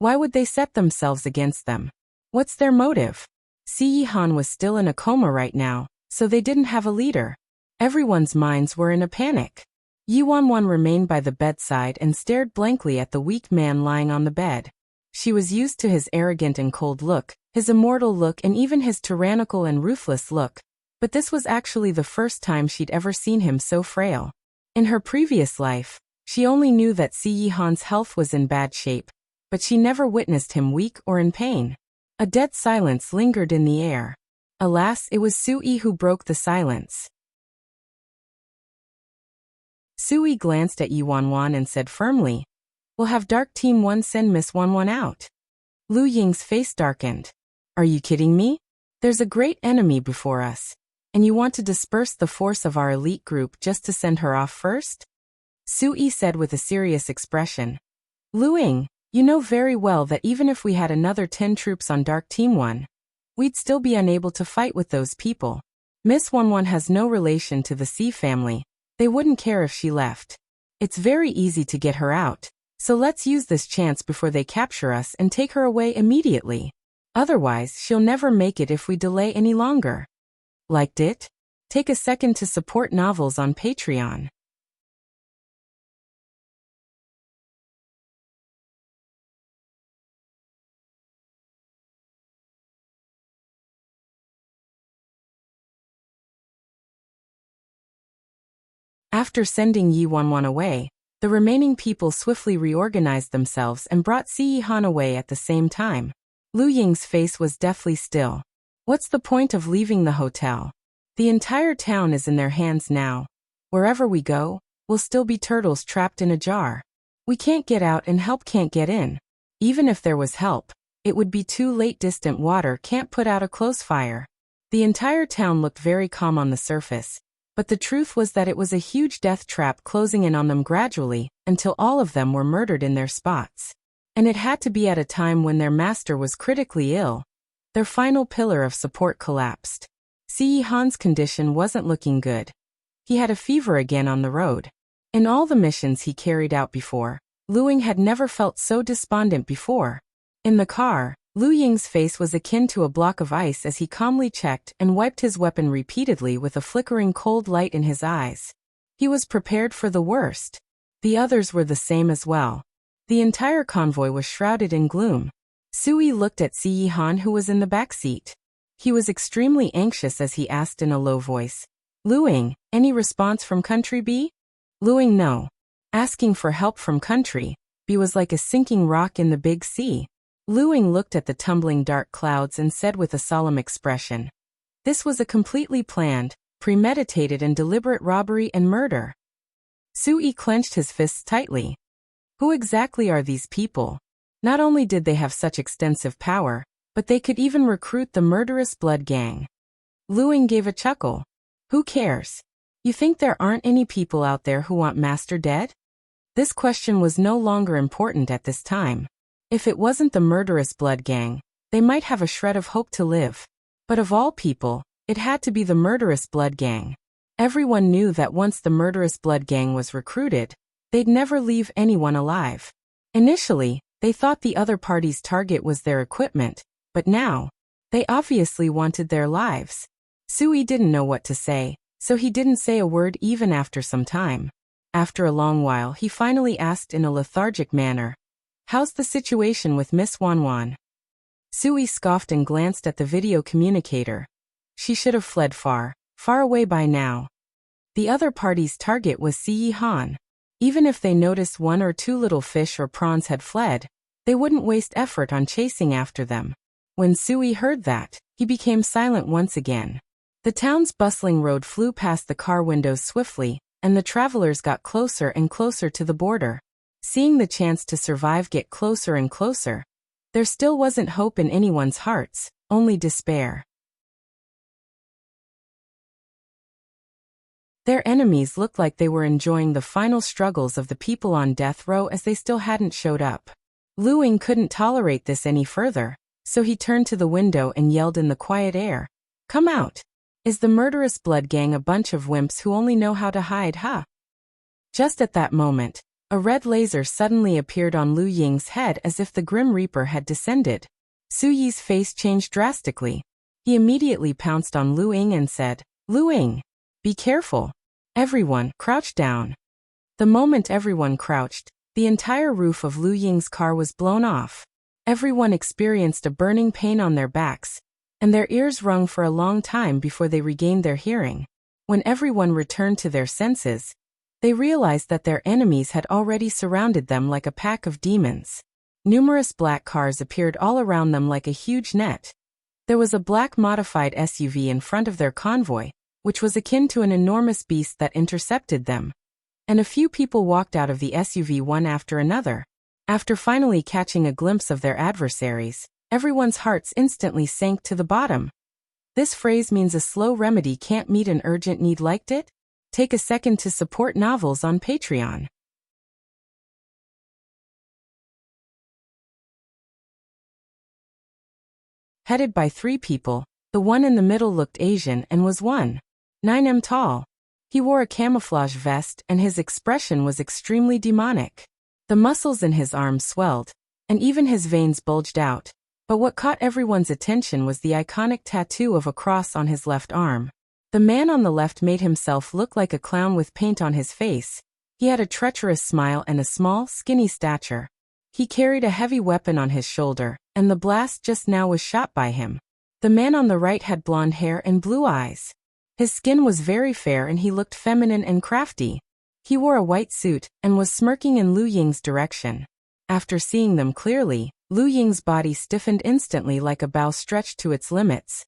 Why would they set themselves against them? What's their motive? Xi Han was still in a coma right now, so they didn't have a leader. Everyone's minds were in a panic. Yi Wanwan remained by the bedside and stared blankly at the weak man lying on the bed. She was used to his arrogant and cold look, his immortal look, and even his tyrannical and ruthless look, but this was actually the first time she'd ever seen him so frail. In her previous life, she only knew that Xi Han's health was in bad shape, but she never witnessed him weak or in pain. A dead silence lingered in the air. Alas, it was Sui who broke the silence. Sui glanced at Yi Wanwan and said firmly, "We'll have Dark Team 1 send Miss Wanwan out." Lu Ying's face darkened. Are you kidding me? There's a great enemy before us. And you want to disperse the force of our elite group just to send her off first? Sui said with a serious expression. Lu Ying, you know very well that even if we had another 10 troops on Dark Team 1, we'd still be unable to fight with those people. Miss Wanwan has no relation to the Xi family. They wouldn't care if she left. It's very easy to get her out, so let's use this chance before they capture us and take her away immediately. Otherwise, she'll never make it if we delay any longer. Liked it? Take a second to support novels on Patreon. After sending Yi Wanwan away, the remaining people swiftly reorganized themselves and brought Xi Han away at the same time. Lu Ying's face was deathly still. What's the point of leaving the hotel? The entire town is in their hands now. Wherever we go, we'll still be turtles trapped in a jar. We can't get out and help can't get in. Even if there was help, it would be too late. Distant water can't put out a close fire. The entire town looked very calm on the surface, but the truth was that it was a huge death trap closing in on them gradually, until all of them were murdered in their spots. And it had to be at a time when their master was critically ill. Their final pillar of support collapsed. Xi Han's condition wasn't looking good. He had a fever again on the road. In all the missions he carried out before, Lu Ying had never felt so despondent before. In the car, Lu Ying's face was akin to a block of ice as he calmly checked and wiped his weapon repeatedly with a flickering cold light in his eyes. He was prepared for the worst. The others were the same as well. The entire convoy was shrouded in gloom. Sui looked at Xi Han, who was in the back seat. He was extremely anxious as he asked in a low voice, Lu Ying, any response from Country B? Lu Ying, no. Asking for help from Country B was like a sinking rock in the big sea. Lu Ying looked at the tumbling dark clouds and said with a solemn expression, this was a completely planned, premeditated and deliberate robbery and murder. Sui clenched his fists tightly. Who exactly are these people? Not only did they have such extensive power, but they could even recruit the Murderous Blood Gang. Lu Ying gave a chuckle. Who cares? You think there aren't any people out there who want Master dead? This question was no longer important at this time. If it wasn't the Murderous Blood Gang, they might have a shred of hope to live. But of all people, it had to be the Murderous Blood Gang. Everyone knew that once the Murderous Blood Gang was recruited, They'd never leave anyone alive. Initially, they thought the other party's target was their equipment, but now, they obviously wanted their lives. Sui didn't know what to say, so he didn't say a word even after some time. After a long while, he finally asked in a lethargic manner, "How's the situation with Miss Wanwan?" Sui scoffed and glanced at the video communicator. She should have fled far, far away by now. The other party's target was Siyi Han. Even if they noticed one or two little fish or prawns had fled, they wouldn't waste effort on chasing after them. When Sui heard that, he became silent once again. The town's bustling road flew past the car windows swiftly, and the travelers got closer and closer to the border. Seeing the chance to survive get closer and closer, there still wasn't hope in anyone's hearts, only despair. Their enemies looked like they were enjoying the final struggles of the people on death row as they still hadn't showed up. Lu Ying couldn't tolerate this any further, so he turned to the window and yelled in the quiet air, "Come out! Is the murderous blood gang a bunch of wimps who only know how to hide, huh?" Just at that moment, a red laser suddenly appeared on Lu Ying's head as if the Grim Reaper had descended. Su Yi's face changed drastically. He immediately pounced on Lu Ying and said, "Lu Ying, be careful." Everyone crouched down. The moment everyone crouched, the entire roof of Lu Ying's car was blown off. Everyone experienced a burning pain on their backs, and their ears rung for a long time before they regained their hearing. When everyone returned to their senses, they realized that their enemies had already surrounded them like a pack of demons. Numerous black cars appeared all around them like a huge net. There was a black modified SUV in front of their convoy, which was akin to an enormous beast that intercepted them. And a few people walked out of the SUV one after another. After finally catching a glimpse of their adversaries, everyone's hearts instantly sank to the bottom. This phrase means a slow remedy can't meet an urgent need. Liked it? Take a second to support novels on Patreon. Headed by 3 people, the one in the middle looked Asian and was 1.9 tall. He wore a camouflage vest and his expression was extremely demonic. The muscles in his arms swelled, and even his veins bulged out. But what caught everyone's attention was the iconic tattoo of a cross on his left arm. The man on the left made himself look like a clown with paint on his face. He had a treacherous smile and a small, skinny stature. He carried a heavy weapon on his shoulder, and the blast just now was shot by him. The man on the right had blonde hair and blue eyes. His skin was very fair and he looked feminine and crafty. He wore a white suit and was smirking in Lu Ying's direction. After seeing them clearly, Lu Ying's body stiffened instantly like a bow stretched to its limits.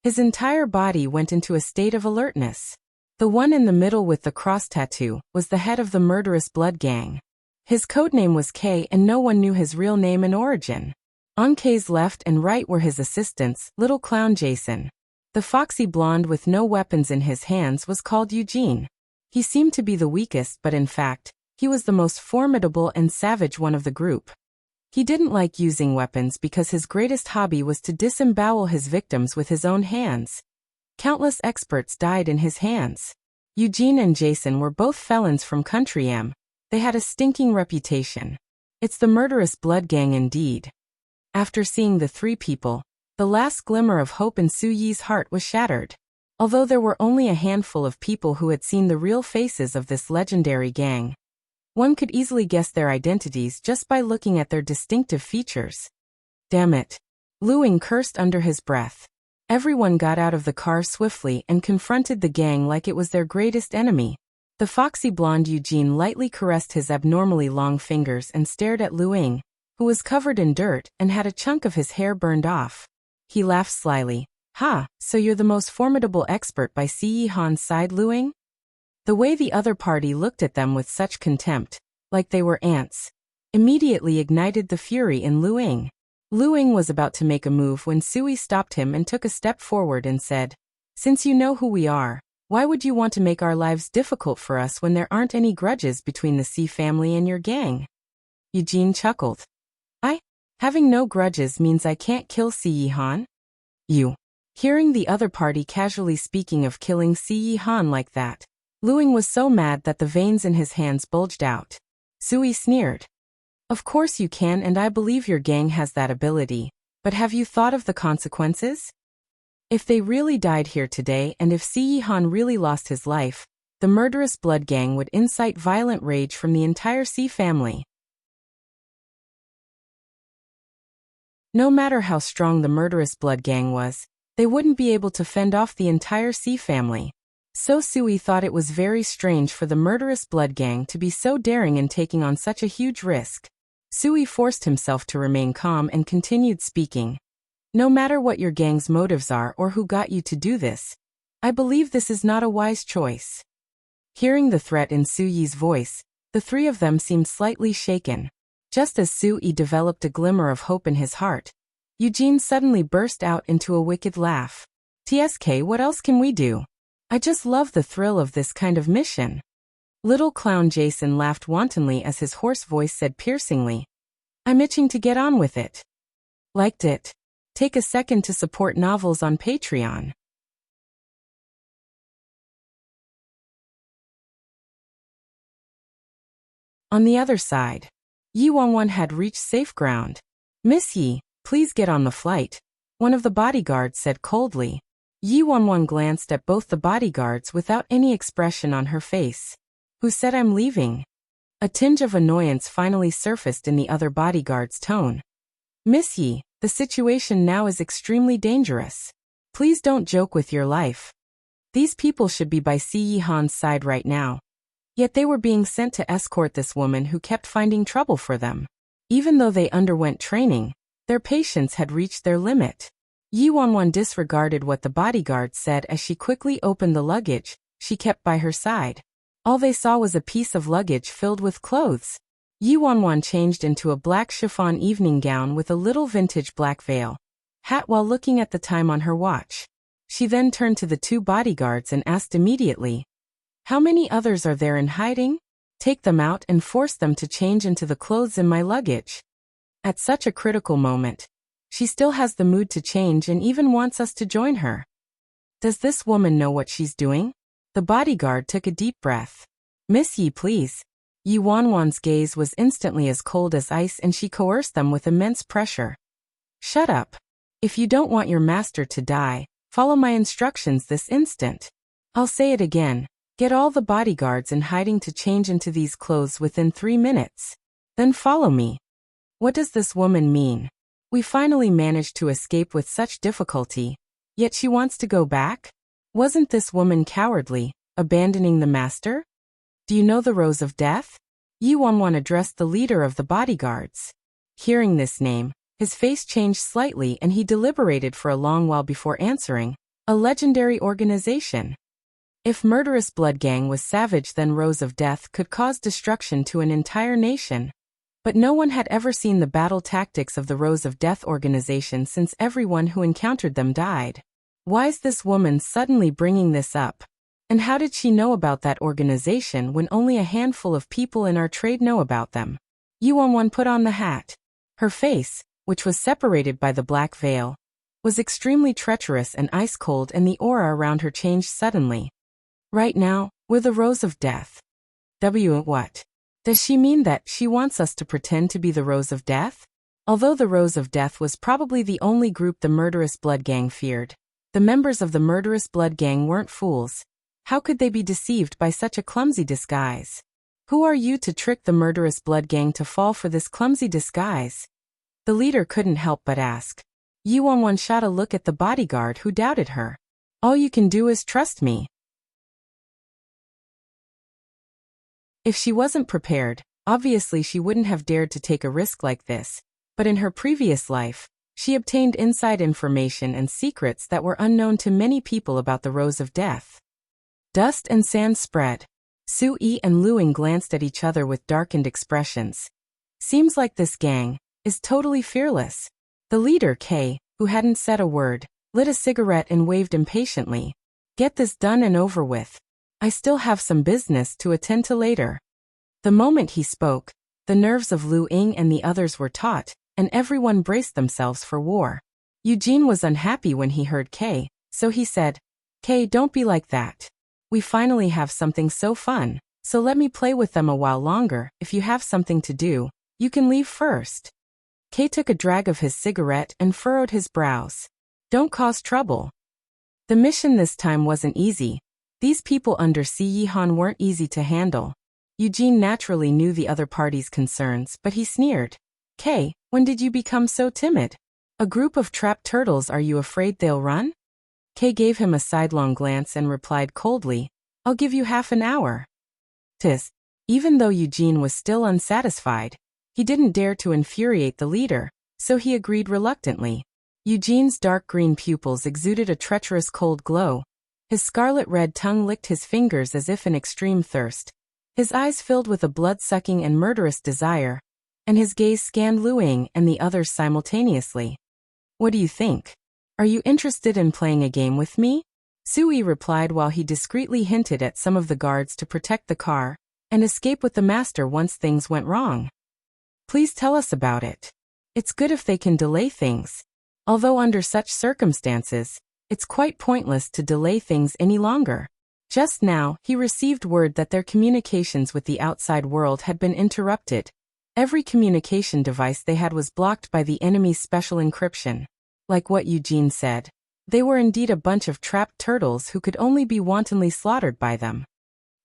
His entire body went into a state of alertness. The one in the middle with the cross tattoo was the head of the murderous blood gang. His codename was K and no one knew his real name and origin. On K's left and right were his assistants, little clown Jason. The foxy blonde with no weapons in his hands was called Eugene. He seemed to be the weakest, but in fact, he was the most formidable and savage one of the group. He didn't like using weapons because his greatest hobby was to disembowel his victims with his own hands. Countless experts died in his hands. Eugene and Jason were both felons from Country M. They had a stinking reputation. It's the murderous blood gang indeed. After seeing the 3 people, the last glimmer of hope in Su Yi's heart was shattered. Although there were only a handful of people who had seen the real faces of this legendary gang, one could easily guess their identities just by looking at their distinctive features. Damn it. Lu Ying cursed under his breath. Everyone got out of the car swiftly and confronted the gang like it was their greatest enemy. The foxy blonde Eugene lightly caressed his abnormally long fingers and stared at Lu Ying, who was covered in dirt and had a chunk of his hair burned off. He laughed slyly. "Ha, so you're the most formidable expert by Siyi Han's side, Lu Ying?" The way the other party looked at them with such contempt, like they were ants, immediately ignited the fury in Lu Ying. Lu Ying was about to make a move when Sui stopped him and took a step forward and said, "Since you know who we are, why would you want to make our lives difficult for us when there aren't any grudges between the Si family and your gang?" Eugene chuckled. Having no grudges means I can't kill Siyi Han? You." Hearing the other party casually speaking of killing Siyi Han like that, Luing was so mad that the veins in his hands bulged out. Sui sneered. Of course you can, and I believe your gang has that ability, but have you thought of the consequences? If they really died here today and if Si Han really lost his life, the murderous blood gang would incite violent rage from the entire Si family. No matter how strong the murderous blood gang was, they wouldn't be able to fend off the entire Si family. So Sui thought it was very strange for the murderous blood gang to be so daring in taking on such a huge risk. Sui forced himself to remain calm and continued speaking. No matter what your gang's motives are or who got you to do this, I believe this is not a wise choice. Hearing the threat in Suyi's voice, the three of them seemed slightly shaken. Just as Sui developed a glimmer of hope in his heart, Eugene suddenly burst out into a wicked laugh. TSK, what else can we do? I just love the thrill of this kind of mission. Little clown Jason laughed wantonly as his hoarse voice said piercingly, I'm itching to get on with it. Liked it? Take a second to support novels on Patreon. On the other side, Yi Wanwan had reached safe ground. Miss Yi, please get on the flight, one of the bodyguards said coldly. Yi Wanwan glanced at both the bodyguards without any expression on her face. Who said I'm leaving? A tinge of annoyance finally surfaced in the other bodyguard's tone. Miss Yi, the situation now is extremely dangerous. Please don't joke with your life. These people should be by Si Yi Han's side right now. Yet they were being sent to escort this woman who kept finding trouble for them. Even though they underwent training, their patience had reached their limit. Yi Wanwan disregarded what the bodyguard said as she quickly opened the luggage she kept by her side. All they saw was a piece of luggage filled with clothes. Yi Wanwan changed into a black chiffon evening gown with a little vintage black veil, hat while looking at the time on her watch. She then turned to the two bodyguards and asked immediately, how many others are there in hiding? Take them out and force them to change into the clothes in my luggage. At such a critical moment, she still has the mood to change and even wants us to join her. Does this woman know what she's doing? The bodyguard took a deep breath. Miss Yi, please. Yi Wanwan's gaze was instantly as cold as ice and she coerced them with immense pressure. Shut up. If you don't want your master to die, follow my instructions this instant. I'll say it again. Get all the bodyguards in hiding to change into these clothes within 3 minutes. Then follow me. What does this woman mean? We finally managed to escape with such difficulty, yet she wants to go back? Wasn't this woman cowardly, abandoning the master? Do you know the Rose of Death? Yi Wanwan addressed the leader of the bodyguards. Hearing this name, his face changed slightly and he deliberated for a long while before answering. A legendary organization. If murderous blood gang was savage, then Rose of Death could cause destruction to an entire nation. But no one had ever seen the battle tactics of the Rose of Death organization since everyone who encountered them died. Why's this woman suddenly bringing this up? And how did she know about that organization when only a handful of people in our trade know about them? Yi Wanwan put on the hat. Her face, which was separated by the black veil, was extremely treacherous and ice-cold, and the aura around her changed suddenly. Right now, we're the Rose of Death. What? Does she mean that she wants us to pretend to be the Rose of Death? Although the Rose of Death was probably the only group the murderous blood gang feared, the members of the murderous blood gang weren't fools. How could they be deceived by such a clumsy disguise? Who are you to trick the murderous blood gang to fall for this clumsy disguise? The leader couldn't help but ask. Yi Wanwan shot a look at the bodyguard who doubted her. All you can do is trust me. If she wasn't prepared, obviously she wouldn't have dared to take a risk like this, but in her previous life, she obtained inside information and secrets that were unknown to many people about the Rose of Death. Dust and sand spread. Sui and Luing glanced at each other with darkened expressions. Seems like this gang is totally fearless. The leader, K, who hadn't said a word, lit a cigarette and waved impatiently. Get this done and over with. I still have some business to attend to later. The moment he spoke, the nerves of Lu Ying and the others were taut, and everyone braced themselves for war. Eugene was unhappy when he heard K, so he said, K, don't be like that. We finally have something so fun, so let me play with them a while longer. If you have something to do, you can leave first. Kay took a drag of his cigarette and furrowed his brows. Don't cause trouble. The mission this time wasn't easy. These people under Sii Han weren't easy to handle. Eugene naturally knew the other party's concerns, but he sneered. Kay, when did you become so timid? A group of trapped turtles, are you afraid they'll run? Kay gave him a sidelong glance and replied coldly, I'll give you half an hour. Tis. Even though Eugene was still unsatisfied, he didn't dare to infuriate the leader, so he agreed reluctantly. Eugene's dark green pupils exuded a treacherous cold glow. His scarlet-red tongue licked his fingers as if in extreme thirst. His eyes filled with a blood-sucking and murderous desire, and his gaze scanned Lu Ying and the others simultaneously. What do you think? Are you interested in playing a game with me? Sui replied while he discreetly hinted at some of the guards to protect the car and escape with the master once things went wrong. Please tell us about it. It's good if they can delay things. Although under such circumstances, it's quite pointless to delay things any longer. Just now, he received word that their communications with the outside world had been interrupted. Every communication device they had was blocked by the enemy's special encryption. Like what Eugene said, they were indeed a bunch of trapped turtles who could only be wantonly slaughtered by them.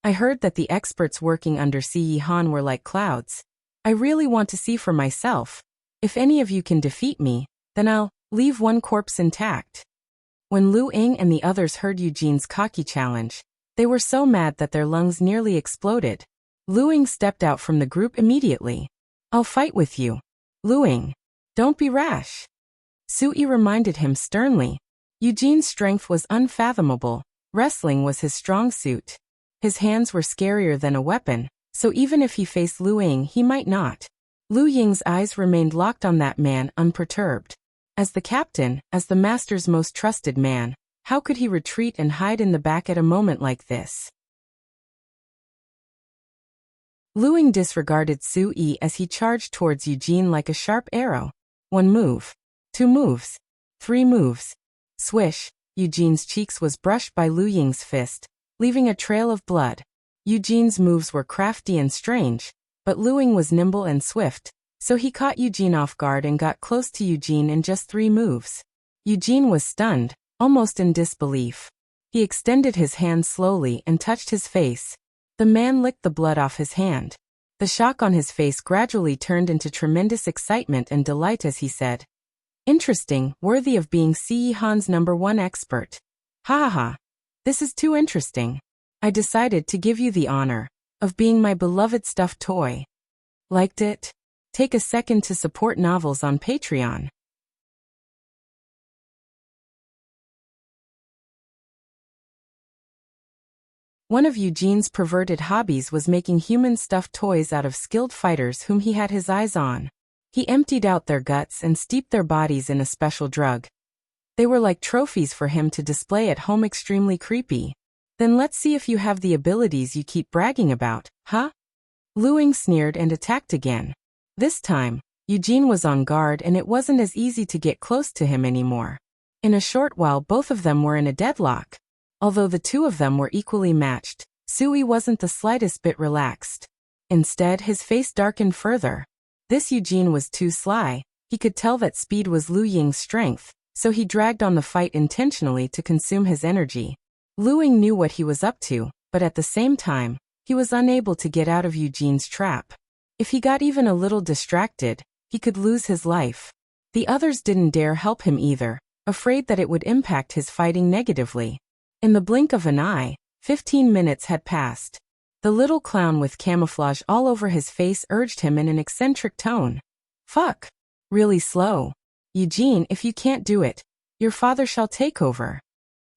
I heard that the experts working under Sii Han were like clouds. I really want to see for myself. If any of you can defeat me, then I'll leave one corpse intact. When Lu Ying and the others heard Eugene's cocky challenge, they were so mad that their lungs nearly exploded. Lu Ying stepped out from the group immediately. I'll fight with you. Lu Ying, don't be rash. Sui reminded him sternly. Eugene's strength was unfathomable. Wrestling was his strong suit. His hands were scarier than a weapon, so even if he faced Lu Ying, he might not. Lu Ying's eyes remained locked on that man, unperturbed. As the captain, as the master's most trusted man, how could he retreat and hide in the back at a moment like this? Lu Ying disregarded Sui as he charged towards Eugene like a sharp arrow. One move. 2 moves. 3 moves. Swish, Eugene's cheeks was brushed by Lu Ying's fist, leaving a trail of blood. Eugene's moves were crafty and strange, but Lu Ying was nimble and swift, so he caught Eugene off guard and got close to Eugene in just 3 moves. Eugene was stunned, almost in disbelief. He extended his hand slowly and touched his face. The man licked the blood off his hand. The shock on his face gradually turned into tremendous excitement and delight as he said, Interesting, worthy of being Sii Han's #1 expert. Ha ha ha. This is too interesting. I decided to give you the honor of being my beloved stuffed toy. Liked it? Take a second to support novels on Patreon. One of Eugene's perverted hobbies was making human stuffed toys out of skilled fighters whom he had his eyes on. He emptied out their guts and steeped their bodies in a special drug. They were like trophies for him to display at home, extremely creepy. Then let's see if you have the abilities you keep bragging about, huh? Lu Ying sneered and attacked again. This time, Eugene was on guard and it wasn't as easy to get close to him anymore. In a short while both of them were in a deadlock. Although the two of them were equally matched, Sui wasn't the slightest bit relaxed. Instead, his face darkened further. This Eugene was too sly. He could tell that speed was Lu Ying's strength, so he dragged on the fight intentionally to consume his energy. Lu Ying knew what he was up to, but at the same time, he was unable to get out of Eugene's trap. If he got even a little distracted, he could lose his life. The others didn't dare help him either, afraid that it would impact his fighting negatively. In the blink of an eye, 15 minutes had passed. The little clown with camouflage all over his face urged him in an eccentric tone. Fuck. Really slow. Eugene, if you can't do it, your father shall take over.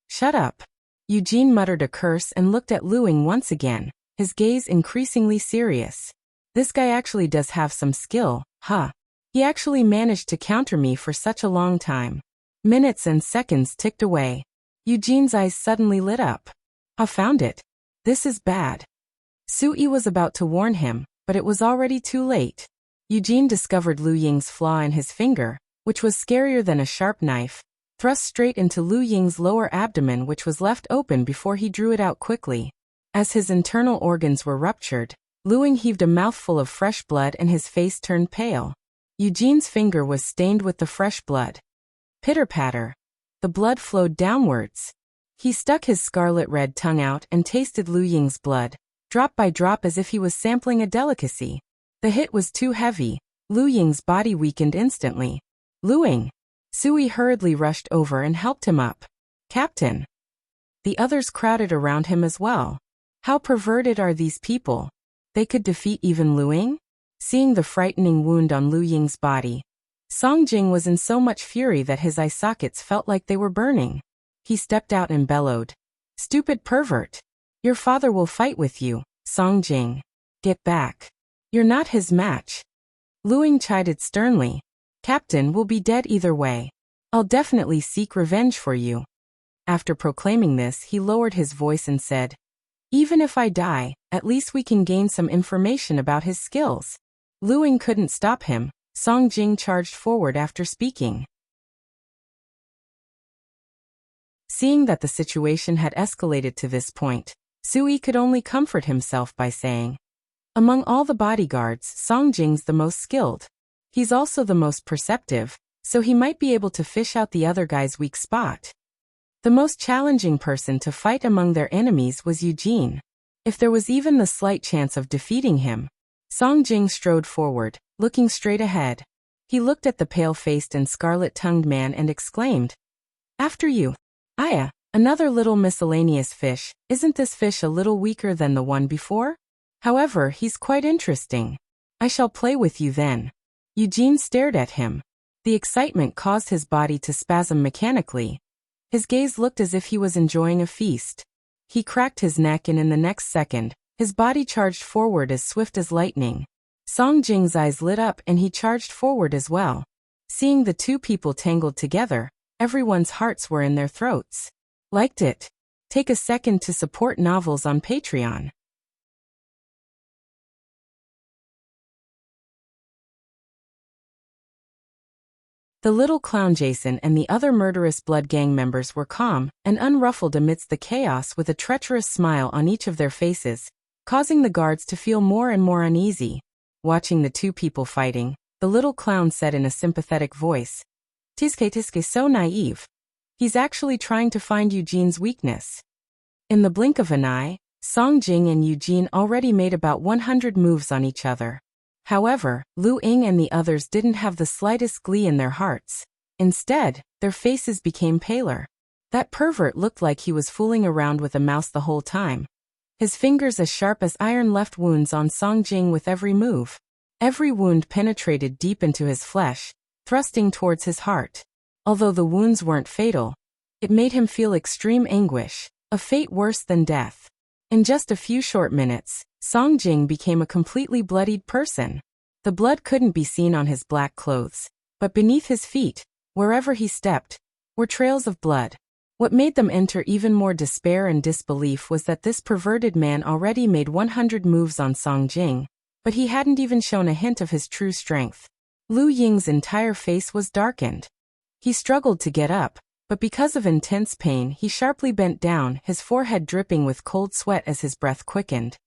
Shut up. Eugene muttered a curse and looked at Lu Ying once again, his gaze increasingly serious. This guy actually does have some skill, huh? He actually managed to counter me for such a long time. Minutes and seconds ticked away. Eugene's eyes suddenly lit up. I found it. This is bad. Sui was about to warn him, but it was already too late. Eugene discovered Lu Ying's flaw in his finger, which was scarier than a sharp knife. thrust straight into Lu Ying's lower abdomen, which was left open before he drew it out quickly. As his internal organs were ruptured, Lu Ying heaved a mouthful of fresh blood and his face turned pale. Eugene's finger was stained with the fresh blood. Pitter-patter. The blood flowed downwards. He stuck his scarlet-red tongue out and tasted Lu Ying's blood, drop by drop as if he was sampling a delicacy. The hit was too heavy. Lu Ying's body weakened instantly. Lu Ying! Sui hurriedly rushed over and helped him up. Captain! The others crowded around him as well. How perverted are these people? They could defeat even Lu Ying? Seeing the frightening wound on Lu Ying's body, Song Jing was in so much fury that his eye sockets felt like they were burning. He stepped out and bellowed. Stupid pervert! Your father will fight with you, Song Jing. Get back. You're not his match. Lu Ying chided sternly. Captain will be dead either way. I'll definitely seek revenge for you. After proclaiming this, he lowered his voice and said, even if I die, at least we can gain some information about his skills. Lu Ying couldn't stop him. Song Jing charged forward after speaking. Seeing that the situation had escalated to this point, Sui could only comfort himself by saying, among all the bodyguards, Song Jing's the most skilled. He's also the most perceptive, so he might be able to fish out the other guy's weak spot. The most challenging person to fight among their enemies was Eugene. If there was even the slight chance of defeating him, Song Jing strode forward, looking straight ahead. He looked at the pale-faced and scarlet-tongued man and exclaimed, after you. Aya, another little miscellaneous fish. Isn't this fish a little weaker than the one before? However, he's quite interesting. I shall play with you then. Eugene stared at him. The excitement caused his body to spasm mechanically. His gaze looked as if he was enjoying a feast. He cracked his neck and in the next second, his body charged forward as swift as lightning. Song Jing's eyes lit up and he charged forward as well. Seeing the two people tangled together, everyone's hearts were in their throats. Liked it? Take a second to support novels on Patreon. The little clown Jason and the other murderous blood gang members were calm and unruffled amidst the chaos with a treacherous smile on each of their faces, causing the guards to feel more and more uneasy. Watching the two people fighting, the little clown said in a sympathetic voice, Tiske so naive. He's actually trying to find Eugene's weakness. In the blink of an eye, Song Jing and Eugene already made about 100 moves on each other. However, Lu Ying and the others didn't have the slightest glee in their hearts. Instead, their faces became paler. That pervert looked like he was fooling around with a mouse the whole time. His fingers as sharp as iron left wounds on Song Jing with every move. Every wound penetrated deep into his flesh, thrusting towards his heart. Although the wounds weren't fatal, it made him feel extreme anguish, a fate worse than death. In just a few short minutes, Song Jing became a completely bloodied person. The blood couldn't be seen on his black clothes, but beneath his feet, wherever he stepped, were trails of blood. What made them enter even more despair and disbelief was that this perverted man already made 100 moves on Song Jing, but he hadn't even shown a hint of his true strength. Lu Ying's entire face was darkened. He struggled to get up, but because of intense pain he sharply bent down, his forehead dripping with cold sweat as his breath quickened.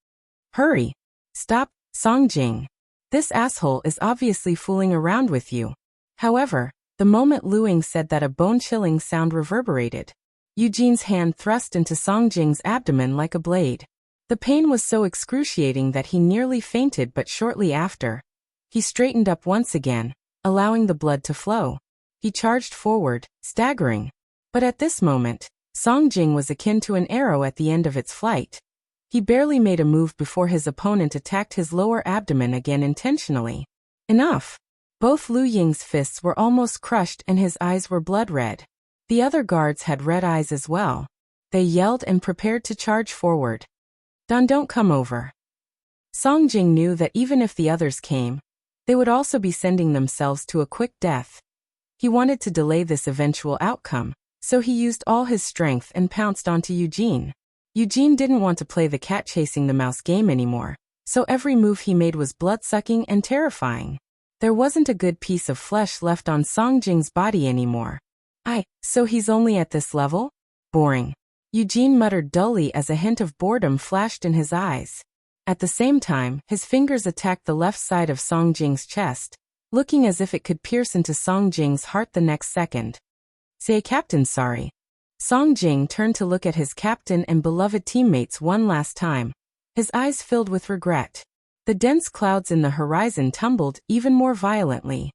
Hurry! Stop, Song Jing. This asshole is obviously fooling around with you. However, the moment Lu Ying said that, a bone-chilling sound reverberated. Eugene's hand thrust into Song Jing's abdomen like a blade. The pain was so excruciating that he nearly fainted, but shortly after, he straightened up once again, allowing the blood to flow. He charged forward, staggering. But at this moment, Song Jing was akin to an arrow at the end of its flight. He barely made a move before his opponent attacked his lower abdomen again intentionally. Enough! Both Lu Ying's fists were almost crushed and his eyes were blood red. The other guards had red eyes as well. They yelled and prepared to charge forward. Don't come over. Song Jing knew that even if the others came, they would also be sending themselves to a quick death. He wanted to delay this eventual outcome, so he used all his strength and pounced onto Eugene. Eugene didn't want to play the cat-chasing-the-mouse game anymore, so every move he made was blood-sucking and terrifying. There wasn't a good piece of flesh left on Song Jing's body anymore. So he's only at this level? Boring. Eugene muttered dully as a hint of boredom flashed in his eyes. At the same time, his fingers attacked the left side of Song Jing's chest, looking as if it could pierce into Song Jing's heart the next second. Say, Captain, sorry. Song Jing turned to look at his captain and beloved teammates one last time. His eyes filled with regret. The dense clouds in the horizon tumbled even more violently.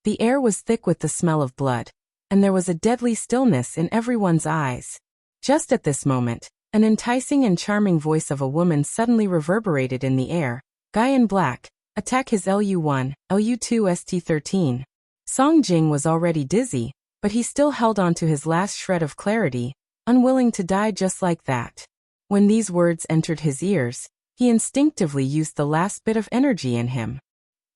The air was thick with the smell of blood, and there was a deadly stillness in everyone's eyes. Just at this moment, an enticing and charming voice of a woman suddenly reverberated in the air. Guy in black, attack his LU1, LU2 ST13. Song Jing was already dizzy, but he still held on to his last shred of clarity, unwilling to die just like that. When these words entered his ears, he instinctively used the last bit of energy in him.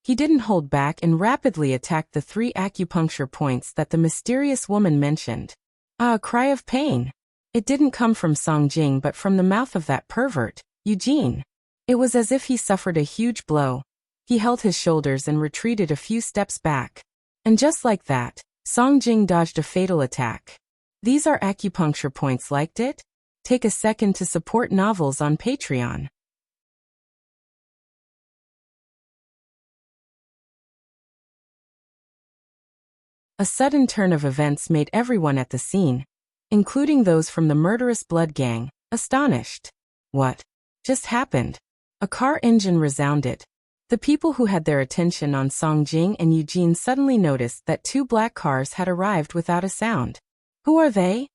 He didn't hold back and rapidly attacked the 3 acupuncture points that the mysterious woman mentioned. A cry of pain. It didn't come from Song Jing but from the mouth of that pervert, Eugene. It was as if he suffered a huge blow. He held his shoulders and retreated a few steps back. And just like that, Song Jing dodged a fatal attack. These are acupuncture points, liked it? Take a second to support novels on Patreon. A sudden turn of events made everyone at the scene, including those from the murderous blood gang, astonished. What just happened? A car engine resounded. The people who had their attention on Song Jing and Eugene suddenly noticed that 2 black cars had arrived without a sound. Who are they?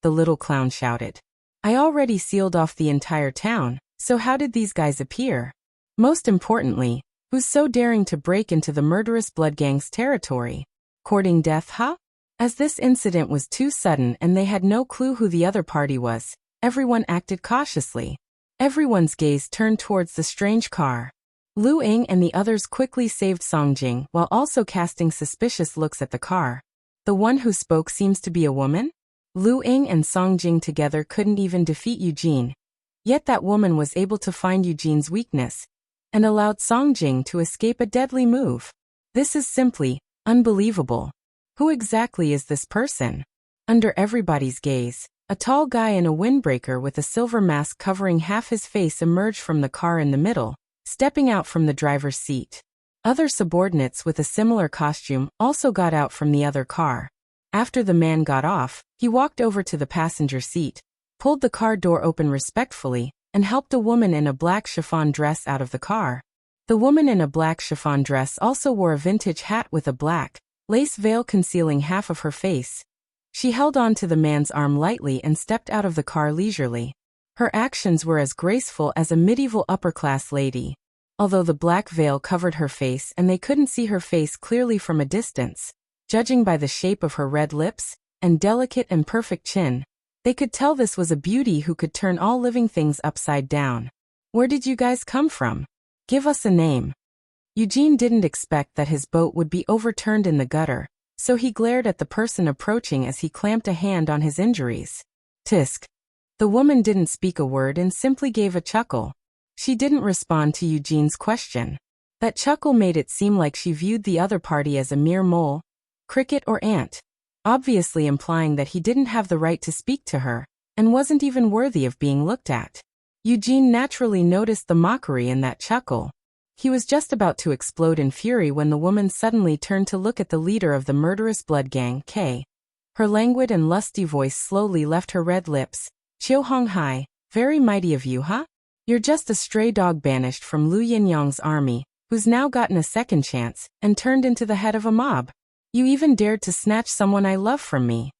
The little clown shouted. I already sealed off the entire town, so how did these guys appear? Most importantly, who's so daring to break into the murderous blood gang's territory? Courting death, huh? As this incident was too sudden and they had no clue who the other party was, everyone acted cautiously. Everyone's gaze turned towards the strange car. Lu Ying and the others quickly saved Song Jing while also casting suspicious looks at the car. The one who spoke seems to be a woman? Lu Ying and Song Jing together couldn't even defeat Eugene. Yet that woman was able to find Eugene's weakness and allowed Song Jing to escape a deadly move. This is simply unbelievable. Who exactly is this person? Under everybody's gaze, a tall guy in a windbreaker with a silver mask covering half his face emerged from the car in the middle, stepping out from the driver's seat. Other subordinates with a similar costume also got out from the other car. After the man got off, he walked over to the passenger seat, pulled the car door open respectfully, and helped a woman in a black chiffon dress out of the car. The woman in a black chiffon dress also wore a vintage hat with a black lace veil concealing half of her face. She held on to the man's arm lightly and stepped out of the car leisurely. Her actions were as graceful as a medieval upper-class lady. Although the black veil covered her face and they couldn't see her face clearly from a distance, judging by the shape of her red lips and delicate and perfect chin, they could tell this was a beauty who could turn all living things upside down. Where did you guys come from? Give us a name. Eugene didn't expect that his boat would be overturned in the gutter, so he glared at the person approaching as he clamped a hand on his injuries. Tisk. The woman didn't speak a word and simply gave a chuckle. She didn't respond to Eugene's question. That chuckle made it seem like she viewed the other party as a mere mole, cricket or ant, obviously implying that he didn't have the right to speak to her, and wasn't even worthy of being looked at. Eugene naturally noticed the mockery in that chuckle. He was just about to explode in fury when the woman suddenly turned to look at the leader of the murderous blood gang, K. Her languid and lusty voice slowly left her red lips. Chiu Hong Hai, very mighty of you, huh? You're just a stray dog banished from Lu Yinyang's army, who's now gotten a second chance and turned into the head of a mob. You even dared to snatch someone I love from me.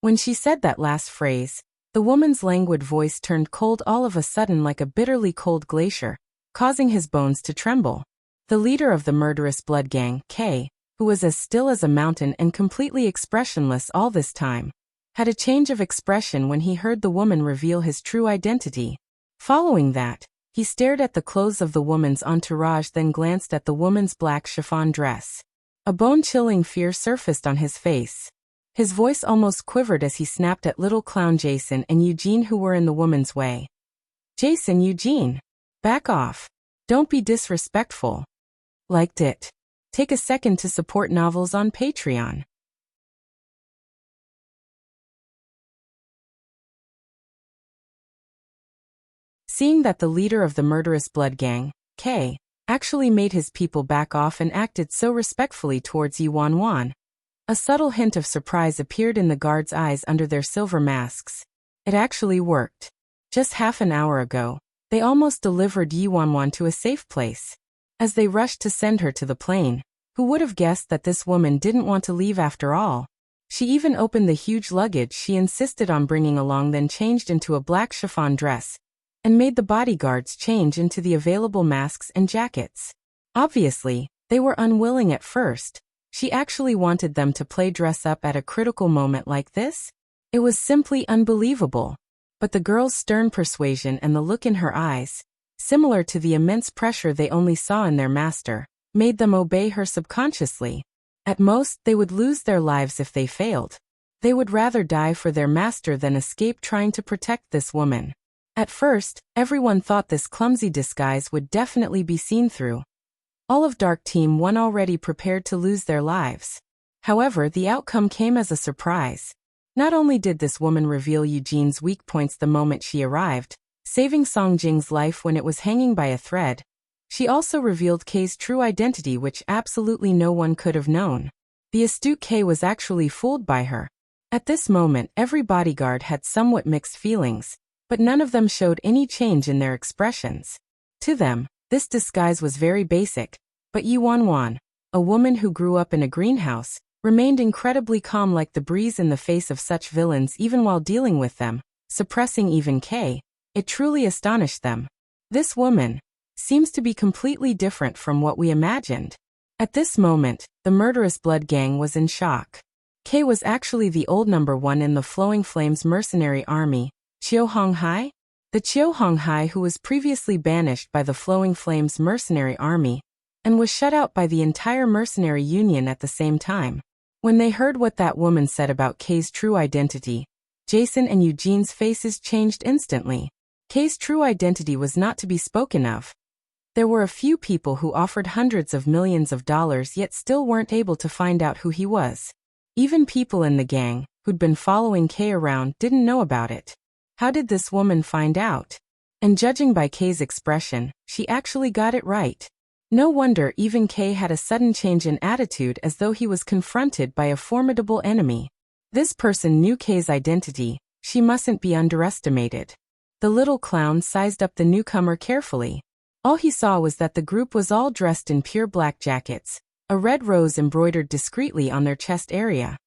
When she said that last phrase, the woman's languid voice turned cold all of a sudden like a bitterly cold glacier, causing his bones to tremble. The leader of the murderous blood gang, K, who was as still as a mountain and completely expressionless all this time, had a change of expression when he heard the woman reveal his true identity. Following that, he stared at the clothes of the woman's entourage, then glanced at the woman's black chiffon dress. A bone-chilling fear surfaced on his face. His voice almost quivered as he snapped at little clown Jason and Eugene who were in the woman's way. Jason, Eugene! Back off! Don't be disrespectful. Liked it? Take a second to support novels on Patreon. Seeing that the leader of the murderous blood gang, K, actually made his people back off and acted so respectfully towards Yuan, a subtle hint of surprise appeared in the guards' eyes under their silver masks. It actually worked. Just half an hour ago, they almost delivered Yuan to a safe place. As they rushed to send her to the plane, who would have guessed that this woman didn't want to leave after all? She even opened the huge luggage she insisted on bringing along, then changed into a black chiffon dress, and made the bodyguards change into the available masks and jackets. Obviously, they were unwilling at first. She actually wanted them to play dress up at a critical moment like this? It was simply unbelievable. But the girl's stern persuasion and the look in her eyes, similar to the immense pressure they only saw in their master, made them obey her subconsciously. At most, they would lose their lives if they failed. They would rather die for their master than escape trying to protect this woman. At first, everyone thought this clumsy disguise would definitely be seen through. All of Dark Team 1 already prepared to lose their lives. However, the outcome came as a surprise. Not only did this woman reveal Eugene's weak points the moment she arrived, saving Song Jing's life when it was hanging by a thread, she also revealed K's true identity, which absolutely no one could have known. The astute K was actually fooled by her. At this moment, every bodyguard had somewhat mixed feelings, but none of them showed any change in their expressions. To them, this disguise was very basic, but Yuan, a woman who grew up in a greenhouse, remained incredibly calm like the breeze in the face of such villains even while dealing with them, suppressing even K. It truly astonished them. This woman seems to be completely different from what we imagined. At this moment, the murderous blood gang was in shock. K was actually the old number 1 in the Flowing Flames mercenary army, Qiu Honghai? The Qiu Honghai who was previously banished by the Flowing Flames mercenary army, and was shut out by the entire mercenary union at the same time. When they heard what that woman said about K's true identity, Jason and Eugene's faces changed instantly. K's true identity was not to be spoken of. There were a few people who offered hundreds of millions of dollars yet still weren't able to find out who he was. Even people in the gang, who'd been following K around, didn't know about it. How did this woman find out? And judging by K's expression, she actually got it right. No wonder even K had a sudden change in attitude, as though he was confronted by a formidable enemy. This person knew K's identity. She mustn't be underestimated. The little clown sized up the newcomer carefully. All he saw was that the group was all dressed in pure black jackets, a red rose embroidered discreetly on their chest area.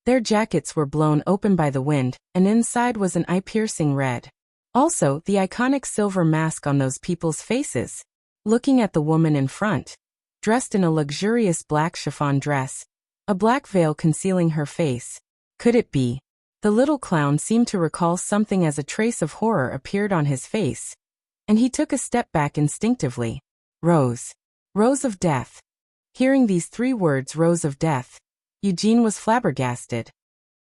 Their jackets were blown open by the wind, and inside was an eye-piercing red. Also, the iconic silver mask on those people's faces. Looking at the woman in front, dressed in a luxurious black chiffon dress, a black veil concealing her face. Could it be? The little clown seemed to recall something as a trace of horror appeared on his face, and he took a step back instinctively. Rose. Rose of Death. Hearing these 3 words, Rose of Death, Eugene was flabbergasted.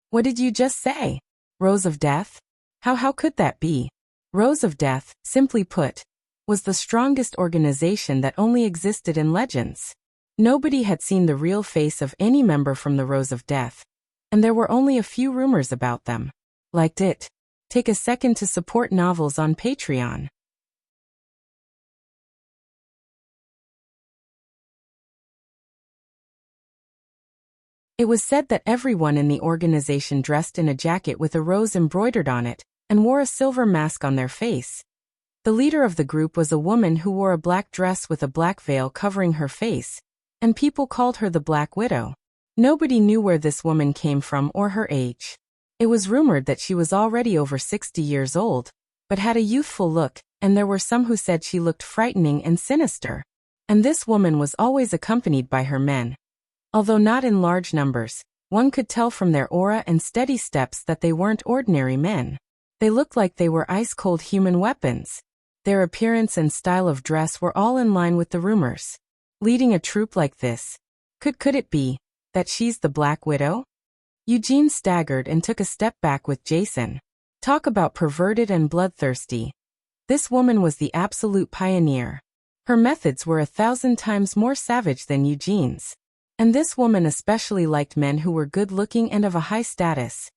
What did you just say? Rose of Death? How could that be? Rose of Death, simply put, was the strongest organization that only existed in legends. Nobody had seen the real face of any member from the Rose of Death, and there were only a few rumors about them. Liked it? Take a second to support novels on Patreon. It was said that everyone in the organization dressed in a jacket with a rose embroidered on it, and wore a silver mask on their face. The leader of the group was a woman who wore a black dress with a black veil covering her face, and people called her the Black Widow. Nobody knew where this woman came from or her age. It was rumored that she was already over 60 years old, but had a youthful look, and there were some who said she looked frightening and sinister. And this woman was always accompanied by her men. Although not in large numbers, one could tell from their aura and steady steps that they weren't ordinary men. They looked like they were ice-cold human weapons. Their appearance and style of dress were all in line with the rumors. Leading a troop like this, could it be that she's the Black Widow? Eugene staggered and took a step back with Jason. Talk about perverted and bloodthirsty. This woman was the absolute pioneer. Her methods were 1,000 times more savage than Eugene's. And this woman especially liked men who were good-looking and of a high status.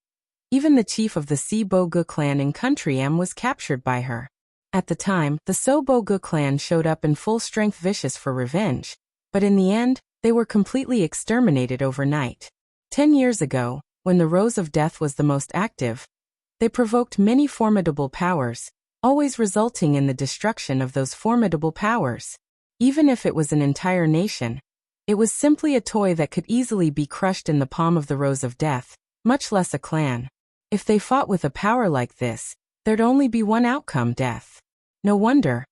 Even the chief of the Si-Bo-Gu clan in Country M was captured by her. At the time, the So-Bo-Gu clan showed up in full strength, vicious for revenge, but in the end, they were completely exterminated overnight. 10 years ago, when the Rose of Death was the most active, they provoked many formidable powers, always resulting in the destruction of those formidable powers. Even if it was an entire nation, it was simply a toy that could easily be crushed in the palm of the Rose of Death, much less a clan. If they fought with a power like this, there'd only be one outcome: death. No wonder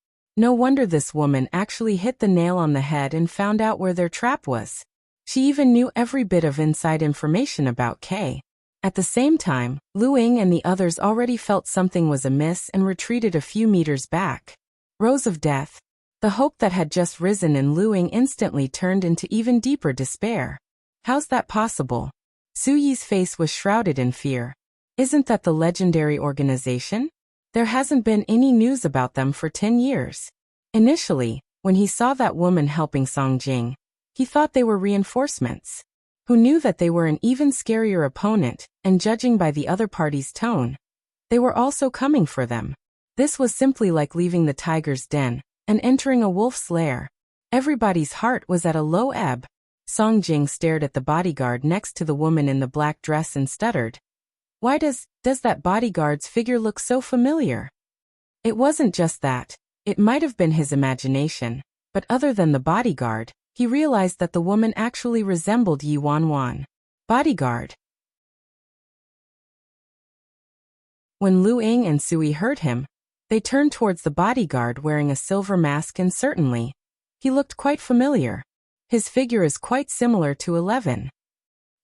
this woman actually hit the nail on the head and found out where their trap was. She even knew every bit of inside information about Kay. At the same time, Lu Ying and the others already felt something was amiss and retreated a few meters back. Rose of Death. The hope that had just risen in Lu Ying instantly turned into even deeper despair. How's that possible? Su Yi's face was shrouded in fear. Isn't that the legendary organization? There hasn't been any news about them for 10 years. Initially, when he saw that woman helping Song Jing, he thought they were reinforcements. Who knew that they were an even scarier opponent, and judging by the other party's tone, they were also coming for them. This was simply like leaving the tiger's den and entering a wolf's lair. Everybody's heart was at a low ebb. Song Jing stared at the bodyguard next to the woman in the black dress and stuttered. Why does that bodyguard's figure look so familiar? It wasn't just that. It might have been his imagination, but other than the bodyguard, he realized that the woman actually resembled Yi Wanwan. Bodyguard. When Lu Ying and Sui heard him, they turned towards the bodyguard wearing a silver mask, and certainly, he looked quite familiar. His figure is quite similar to 11.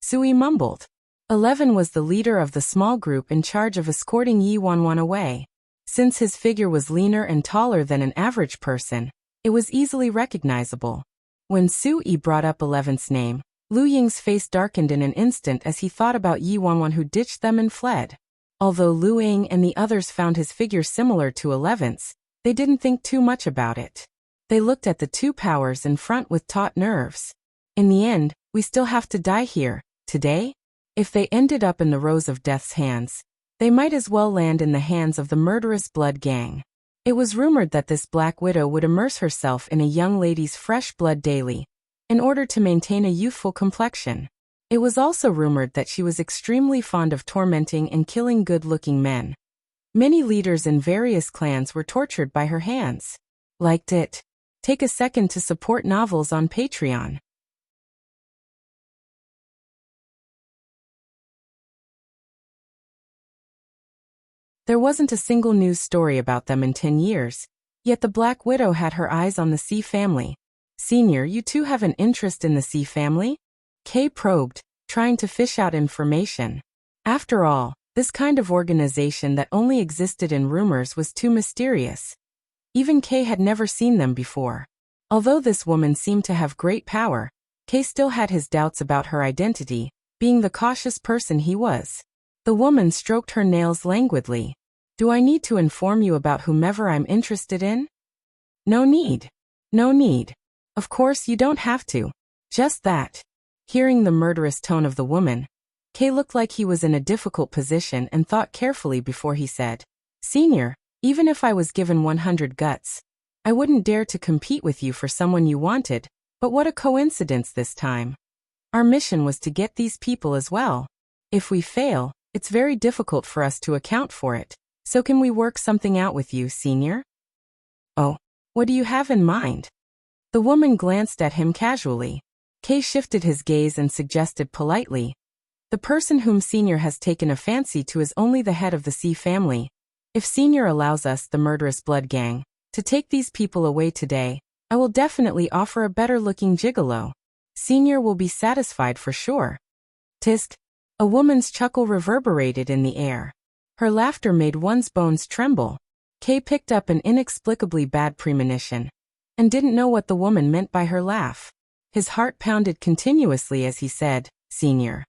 Sui mumbled. 11 was the leader of the small group in charge of escorting Yi Wanwan away. Since his figure was leaner and taller than an average person, it was easily recognizable. When Sui brought up 11's name, Lu Ying's face darkened in an instant as he thought about Yi Wanwan, who ditched them and fled. Although Lu Ying and the others found his figure similar to 11's, they didn't think too much about it. They looked at the two powers in front with taut nerves. In the end, we still have to die here, today? If they ended up in the Rose of Death's hands, they might as well land in the hands of the murderous blood gang. It was rumored that this Black Widow would immerse herself in a young lady's fresh blood daily, in order to maintain a youthful complexion. It was also rumored that she was extremely fond of tormenting and killing good-looking men. Many leaders in various clans were tortured by her hands. Liked it? Take a second to support novels on Patreon. There wasn't a single news story about them in 10 years, yet the Black Widow had her eyes on the C family. Senior, you too have an interest in the C family? Kay probed, trying to fish out information. After all, this kind of organization that only existed in rumors was too mysterious. Even Kay had never seen them before. Although this woman seemed to have great power, Kay still had his doubts about her identity, being the cautious person he was. The woman stroked her nails languidly. Do I need to inform you about whomever I'm interested in? No need. No need. Of course you don't have to. Just that. Hearing the murderous tone of the woman, Kay looked like he was in a difficult position and thought carefully before he said, Senior, even if I was given 100 guts, I wouldn't dare to compete with you for someone you wanted, but what a coincidence this time. Our mission was to get these people as well. If we fail, it's very difficult for us to account for it. So can we work something out with you, Senior? Oh, what do you have in mind? The woman glanced at him casually. Kay shifted his gaze and suggested politely, the person whom Senior has taken a fancy to is only the head of the C family. If Senior allows us, the murderous blood gang, to take these people away today, I will definitely offer a better-looking gigolo. Senior will be satisfied for sure. Tisk! A woman's chuckle reverberated in the air. Her laughter made one's bones tremble. Kay picked up an inexplicably bad premonition, and didn't know what the woman meant by her laugh. His heart pounded continuously as he said, Senior.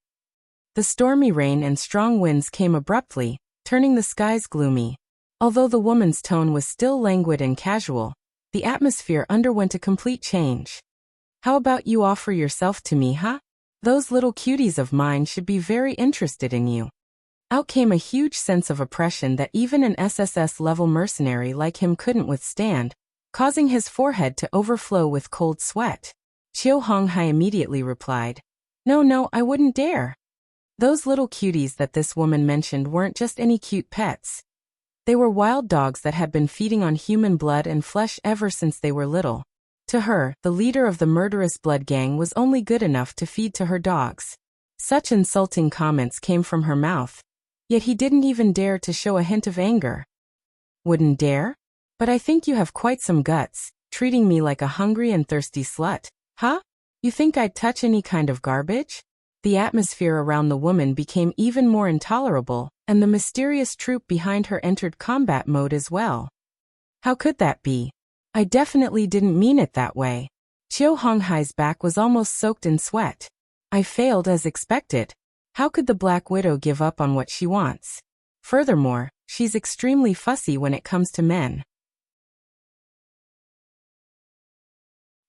The stormy rain and strong winds came abruptly, turning the skies gloomy. Although the woman's tone was still languid and casual, the atmosphere underwent a complete change. How about you offer yourself to me, huh? Those little cuties of mine should be very interested in you. Out came a huge sense of oppression that even an SSS-level mercenary like him couldn't withstand, causing his forehead to overflow with cold sweat. Chiu Honghai immediately replied, No, I wouldn't dare. Those little cuties that this woman mentioned weren't just any cute pets. They were wild dogs that had been feeding on human blood and flesh ever since they were little. To her, the leader of the murderous blood gang was only good enough to feed to her dogs. Such insulting comments came from her mouth, yet he didn't even dare to show a hint of anger. Wouldn't dare? But I think you have quite some guts, treating me like a hungry and thirsty slut, huh? You think I'd touch any kind of garbage? The atmosphere around the woman became even more intolerable, and the mysterious troop behind her entered combat mode as well. How could that be? I definitely didn't mean it that way. Chiu Honghai's back was almost soaked in sweat. I failed as expected. How could the Black Widow give up on what she wants? Furthermore, she's extremely fussy when it comes to men.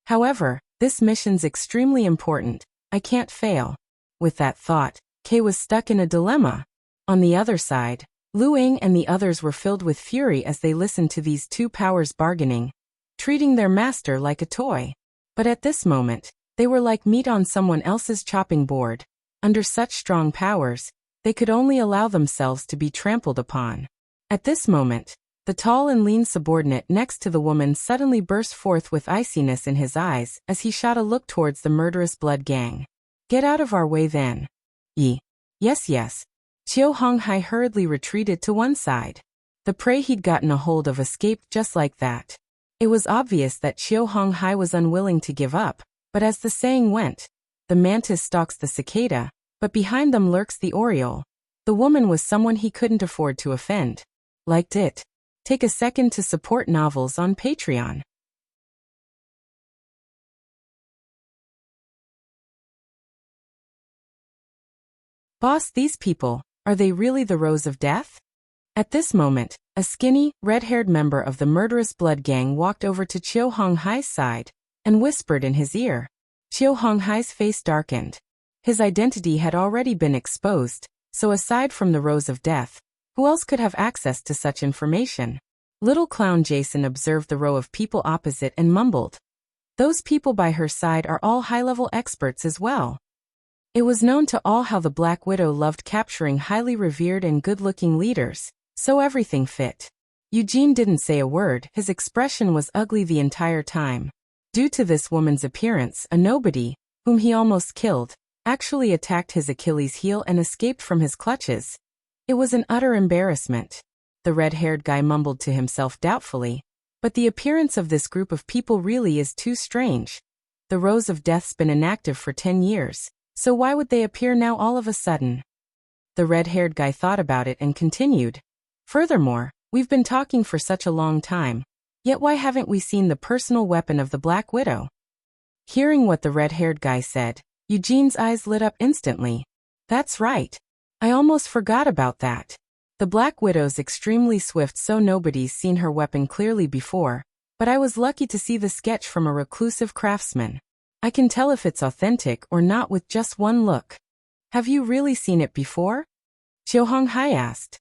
However, this mission's extremely important. I can't fail. With that thought, Kay was stuck in a dilemma. On the other side, Lu Ying and the others were filled with fury as they listened to these two powers bargaining, treating their master like a toy. But at this moment, they were like meat on someone else's chopping board. Under such strong powers, they could only allow themselves to be trampled upon. At this moment, the tall and lean subordinate next to the woman suddenly burst forth with iciness in his eyes as he shot a look towards the murderous blood gang. Get out of our way then. Yes. Chiu Honghai hurriedly retreated to one side. The prey he'd gotten a hold of escaped just like that. It was obvious that Chiu Honghai was unwilling to give up, but as the saying went, the mantis stalks the cicada, but behind them lurks the oriole. The woman was someone he couldn't afford to offend. Liked it? Take a second to support novels on Patreon. Boss, these people, are they really the Rose of Death? At this moment, a skinny, red-haired member of the murderous blood gang walked over to Chiu Honghai's side and whispered in his ear. Chiu Honghai's face darkened. His identity had already been exposed, so aside from the Rose of Death, who else could have access to such information? Little clown Jason observed the row of people opposite and mumbled. Those people by her side are all high-level experts as well. It was known to all how the Black Widow loved capturing highly revered and good-looking leaders, so everything fit. Eugene didn't say a word, his expression was ugly the entire time. Due to this woman's appearance, a nobody, whom he almost killed, actually attacked his Achilles heel and escaped from his clutches. It was an utter embarrassment. The red-haired guy mumbled to himself doubtfully, but the appearance of this group of people really is too strange. The Rose of Death's been inactive for 10 years. So why would they appear now all of a sudden? The red-haired guy thought about it and continued. Furthermore, we've been talking for such a long time. Yet why haven't we seen the personal weapon of the Black Widow? Hearing what the red-haired guy said, Eugene's eyes lit up instantly. That's right. I almost forgot about that. The Black Widow's extremely swift, so nobody's seen her weapon clearly before, but I was lucky to see the sketch from a reclusive craftsman. I can tell if it's authentic or not with just one look. Have you really seen it before? Chiu Honghai asked.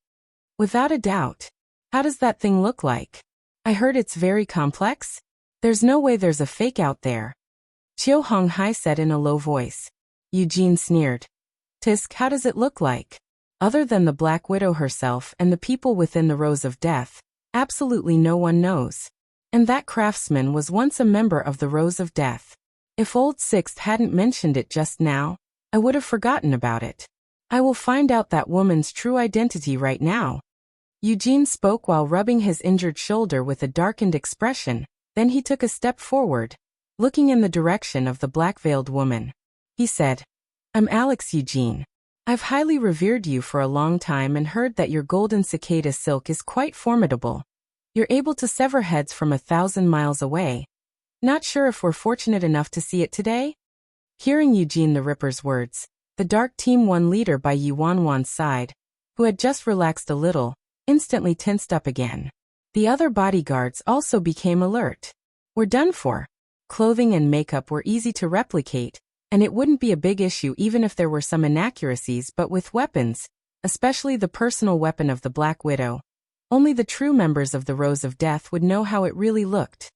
Without a doubt. How does that thing look like? I heard it's very complex. There's no way there's a fake out there. Chiu Honghai said in a low voice. Eugene sneered. Tisk, how does it look like? Other than the Black Widow herself and the people within the Rose of Death, absolutely no one knows. And that craftsman was once a member of the Rose of Death. If Old Sixth hadn't mentioned it just now, I would have forgotten about it. I will find out that woman's true identity right now. Eugene spoke while rubbing his injured shoulder with a darkened expression, then he took a step forward, looking in the direction of the black-veiled woman. He said, I'm Alex Eugene. I've highly revered you for a long time and heard that your golden cicada silk is quite formidable. You're able to sever heads from 1,000 miles away. Not sure if we're fortunate enough to see it today? Hearing Eugene the Ripper's words, the Dark Team 1 leader by Yi Wanwan's side, who had just relaxed a little, instantly tensed up again. The other bodyguards also became alert. We're done for. Clothing and makeup were easy to replicate, and it wouldn't be a big issue even if there were some inaccuracies, but with weapons, especially the personal weapon of the Black Widow, only the true members of the Rose of Death would know how it really looked.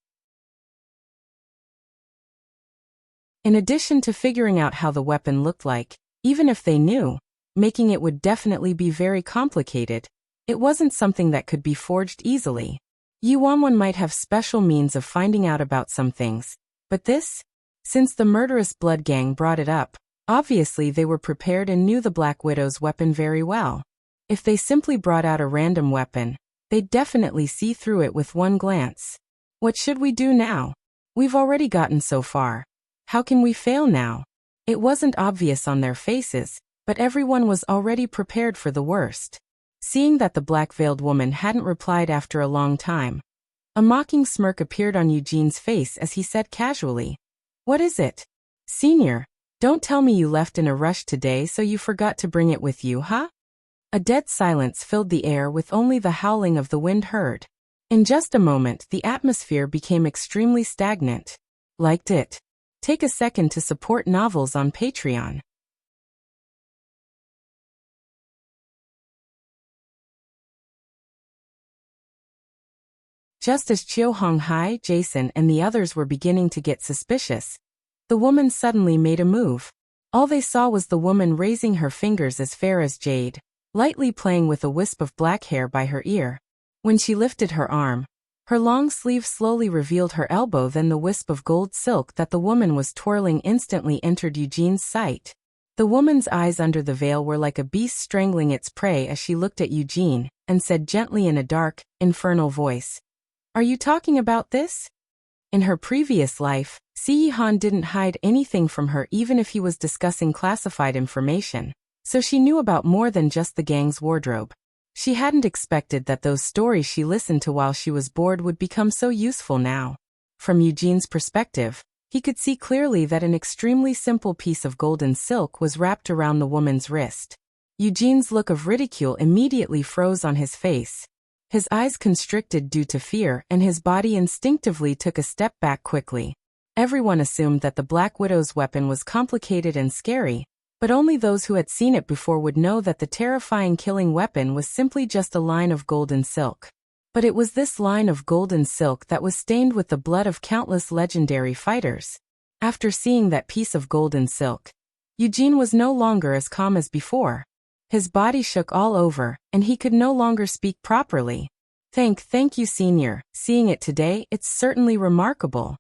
In addition to figuring out how the weapon looked like, even if they knew, making it would definitely be very complicated. It wasn't something that could be forged easily. Yuanwan might have special means of finding out about some things, but this? Since the murderous blood gang brought it up, obviously they were prepared and knew the Black Widow's weapon very well. If they simply brought out a random weapon, they'd definitely see through it with one glance. What should we do now? We've already gotten so far. How can we fail now? It wasn't obvious on their faces, but everyone was already prepared for the worst. Seeing that the black-veiled woman hadn't replied after a long time, a mocking smirk appeared on Eugene's face as he said casually, "What is it? Senior, don't tell me you left in a rush today so you forgot to bring it with you, huh?" A dead silence filled the air with only the howling of the wind heard. In just a moment, the atmosphere became extremely stagnant. Liked it? Take a second to support novels on Patreon. Just as Chiu Honghai, Jason, and the others were beginning to get suspicious, the woman suddenly made a move. All they saw was the woman raising her fingers as fair as jade, lightly playing with a wisp of black hair by her ear. When she lifted her arm, her long sleeve slowly revealed her elbow, then the wisp of gold silk that the woman was twirling instantly entered Eugene's sight. The woman's eyes under the veil were like a beast strangling its prey as she looked at Eugene, and said gently in a dark, infernal voice, "Are you talking about this?" In her previous life, Siyihan didn't hide anything from her even if he was discussing classified information, so she knew about more than just the gang's wardrobe. She hadn't expected that those stories she listened to while she was bored would become so useful now. From Eugene's perspective, he could see clearly that an extremely simple piece of golden silk was wrapped around the woman's wrist. Eugene's look of ridicule immediately froze on his face. His eyes constricted due to fear, and his body instinctively took a step back quickly. Everyone assumed that the Black Widow's weapon was complicated and scary, but only those who had seen it before would know that the terrifying killing weapon was simply just a line of golden silk. But it was this line of golden silk that was stained with the blood of countless legendary fighters. After seeing that piece of golden silk, Eugene was no longer as calm as before. His body shook all over, and he could no longer speak properly. Thank you, Senior. Seeing it today, it's certainly remarkable."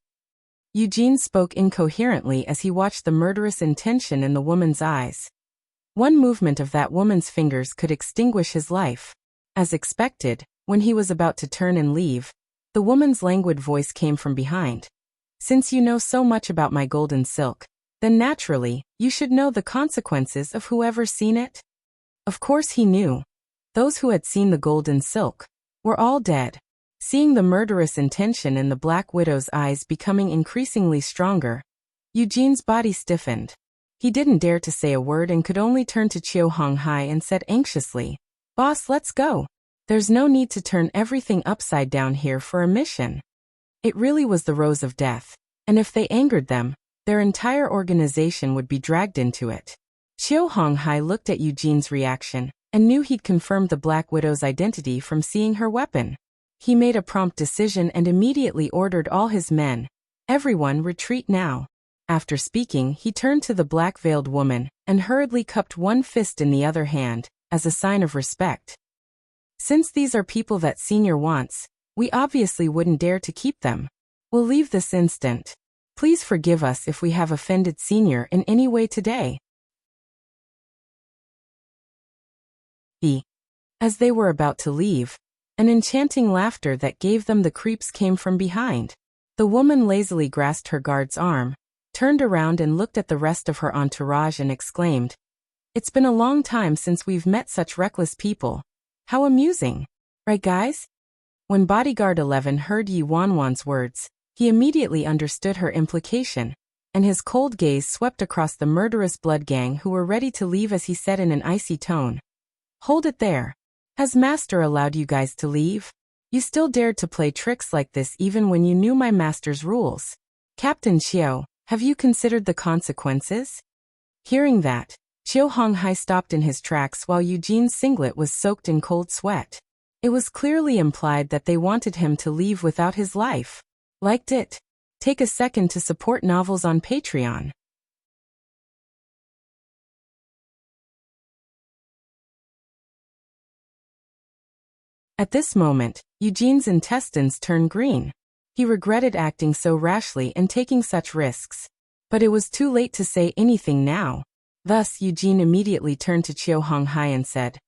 Eugene spoke incoherently as he watched the murderous intention in the woman's eyes. One movement of that woman's fingers could extinguish his life. As expected, when he was about to turn and leave, the woman's languid voice came from behind. "Since you know so much about my golden silk, then naturally, you should know the consequences of whoever's seen it." Of course he knew. Those who had seen the golden silk were all dead. Seeing the murderous intention in the Black Widow's eyes becoming increasingly stronger, Eugene's body stiffened. He didn't dare to say a word and could only turn to Chiu Honghai and said anxiously, "Boss, let's go. There's no need to turn everything upside down here for a mission." It really was the Rose of Death, and if they angered them, their entire organization would be dragged into it. Chiu Honghai looked at Eugene's reaction and knew he'd confirmed the Black Widow's identity from seeing her weapon. He made a prompt decision and immediately ordered all his men, "Everyone retreat now." After speaking, he turned to the black-veiled woman and hurriedly cupped one fist in the other hand, as a sign of respect. "Since these are people that Senior wants, we obviously wouldn't dare to keep them. We'll leave this instant. Please forgive us if we have offended Senior in any way today." As they were about to leave, an enchanting laughter that gave them the creeps came from behind. The woman lazily grasped her guard's arm, turned around and looked at the rest of her entourage and exclaimed, "It's been a long time since we've met such reckless people. How amusing. Right, guys?" When Bodyguard 11 heard Yi Wanwan's words, he immediately understood her implication, and his cold gaze swept across the murderous blood gang who were ready to leave as he said in an icy tone, "Hold it there. Has master allowed you guys to leave? You still dared to play tricks like this even when you knew my master's rules. Captain Xiao, have you considered the consequences? Hearing that, Qiu Honghai stopped in his tracks while Eugene's singlet was soaked in cold sweat. It was clearly implied that they wanted him to leave without his life. Liked it? Take a second to support novels on Patreon. At this moment, Eugene's intestines turned green. He regretted acting so rashly and taking such risks. But it was too late to say anything now. Thus, Eugene immediately turned to Qiu Honghai and said,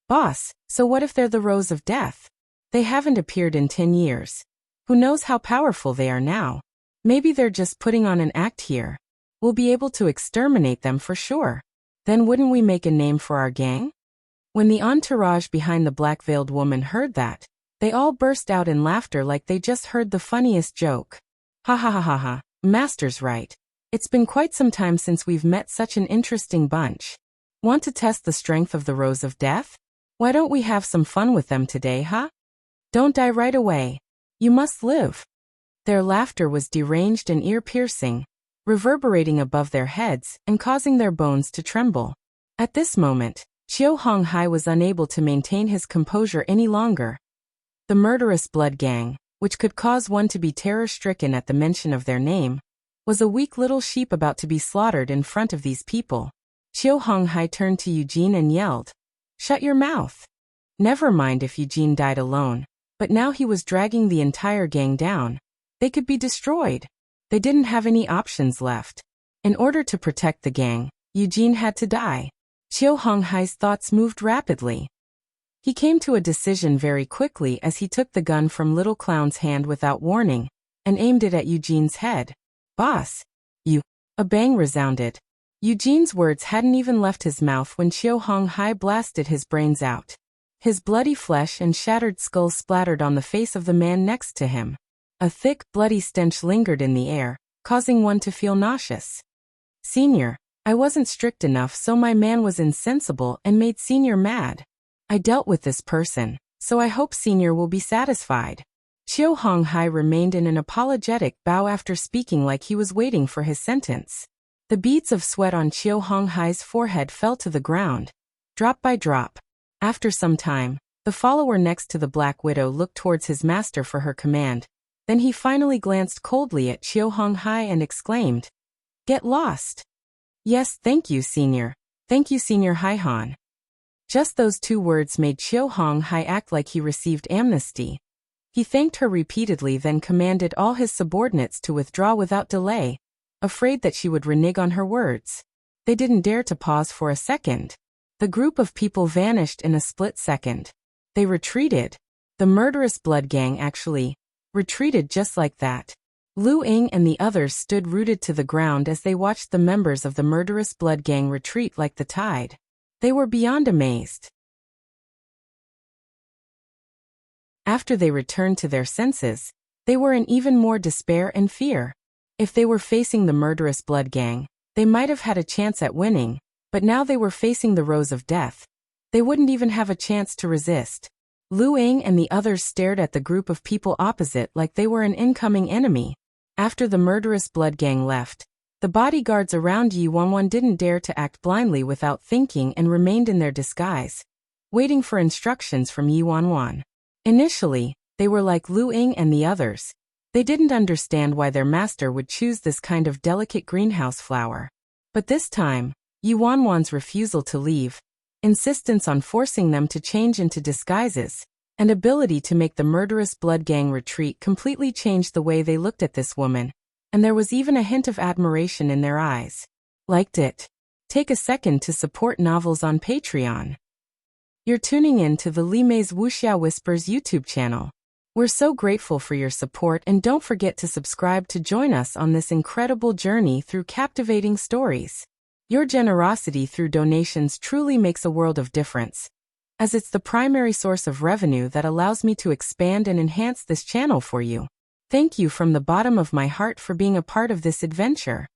Boss, so what if they're the Rose of Death? They haven't appeared in 10 years. Who knows how powerful they are now? Maybe they're just putting on an act here. We'll be able to exterminate them for sure. Then wouldn't we make a name for our gang? When the entourage behind the black-veiled woman heard that, they all burst out in laughter like they just heard the funniest joke. Ha ha ha ha ha, master's right. It's been quite some time since we've met such an interesting bunch. Want to test the strength of the Rose of Death? Why don't we have some fun with them today, huh? Don't die right away. You must live. Their laughter was deranged and ear-piercing, reverberating above their heads and causing their bones to tremble. At this moment, Qiu Honghai was unable to maintain his composure any longer. The murderous blood gang, which could cause one to be terror-stricken at the mention of their name, was a weak little sheep about to be slaughtered in front of these people. Qiu Honghai turned to Eugene and yelled, Shut your mouth. Never mind if Eugene died alone, but now he was dragging the entire gang down. They could be destroyed. They didn't have any options left. In order to protect the gang, Eugene had to die. Qiu Honghai's thoughts moved rapidly. He came to a decision very quickly as he took the gun from Little Clown's hand without warning and aimed it at Eugene's head. Boss, you. A bang resounded. Eugene's words hadn't even left his mouth when Qiu Honghai blasted his brains out. His bloody flesh and shattered skull splattered on the face of the man next to him. A thick, bloody stench lingered in the air, causing one to feel nauseous. Senior, I wasn't strict enough, so my man was insensible and made Senior mad. I dealt with this person, so I hope Senior will be satisfied. Qiu Honghai remained in an apologetic bow after speaking like he was waiting for his sentence. The beads of sweat on Qiu Honghai's forehead fell to the ground, drop by drop. After some time, the follower next to the Black Widow looked towards his master for her command. Then he finally glanced coldly at Qiu Honghai and exclaimed, Get lost. Yes, thank you, Senior. Thank you, Senior Haihan. Just those 2 words made Qiu Honghai act like he received amnesty. He thanked her repeatedly, then commanded all his subordinates to withdraw without delay, afraid that she would renege on her words. They didn't dare to pause for a second. The group of people vanished in a split second. They retreated. The murderous blood gang actually retreated just like that. Lu Ying and the others stood rooted to the ground as they watched the members of the murderous blood gang retreat like the tide. They were beyond amazed. After they returned to their senses, they were in even more despair and fear. If they were facing the murderous blood gang, they might have had a chance at winning, but now they were facing the Rose of Death. They wouldn't even have a chance to resist. Lu Ying and the others stared at the group of people opposite like they were an incoming enemy. After the murderous blood gang left, the bodyguards around Yi Wanwan didn't dare to act blindly without thinking and remained in their disguise, waiting for instructions from Yi Wanwan. Initially, they were like Lu Ying and the others. They didn't understand why their master would choose this kind of delicate greenhouse flower. But this time, Yi Wanwan's refusal to leave, insistence on forcing them to change into disguises, and ability to make the murderous blood gang retreat completely changed the way they looked at this woman, and there was even a hint of admiration in their eyes. Liked it? Take a second to support novels on Patreon. You're tuning in to the Li Mei's Wuxia Whispers YouTube channel. We're so grateful for your support, and don't forget to subscribe to join us on this incredible journey through captivating stories. Your generosity through donations truly makes a world of difference, as it's the primary source of revenue that allows me to expand and enhance this channel for you. Thank you from the bottom of my heart for being a part of this adventure.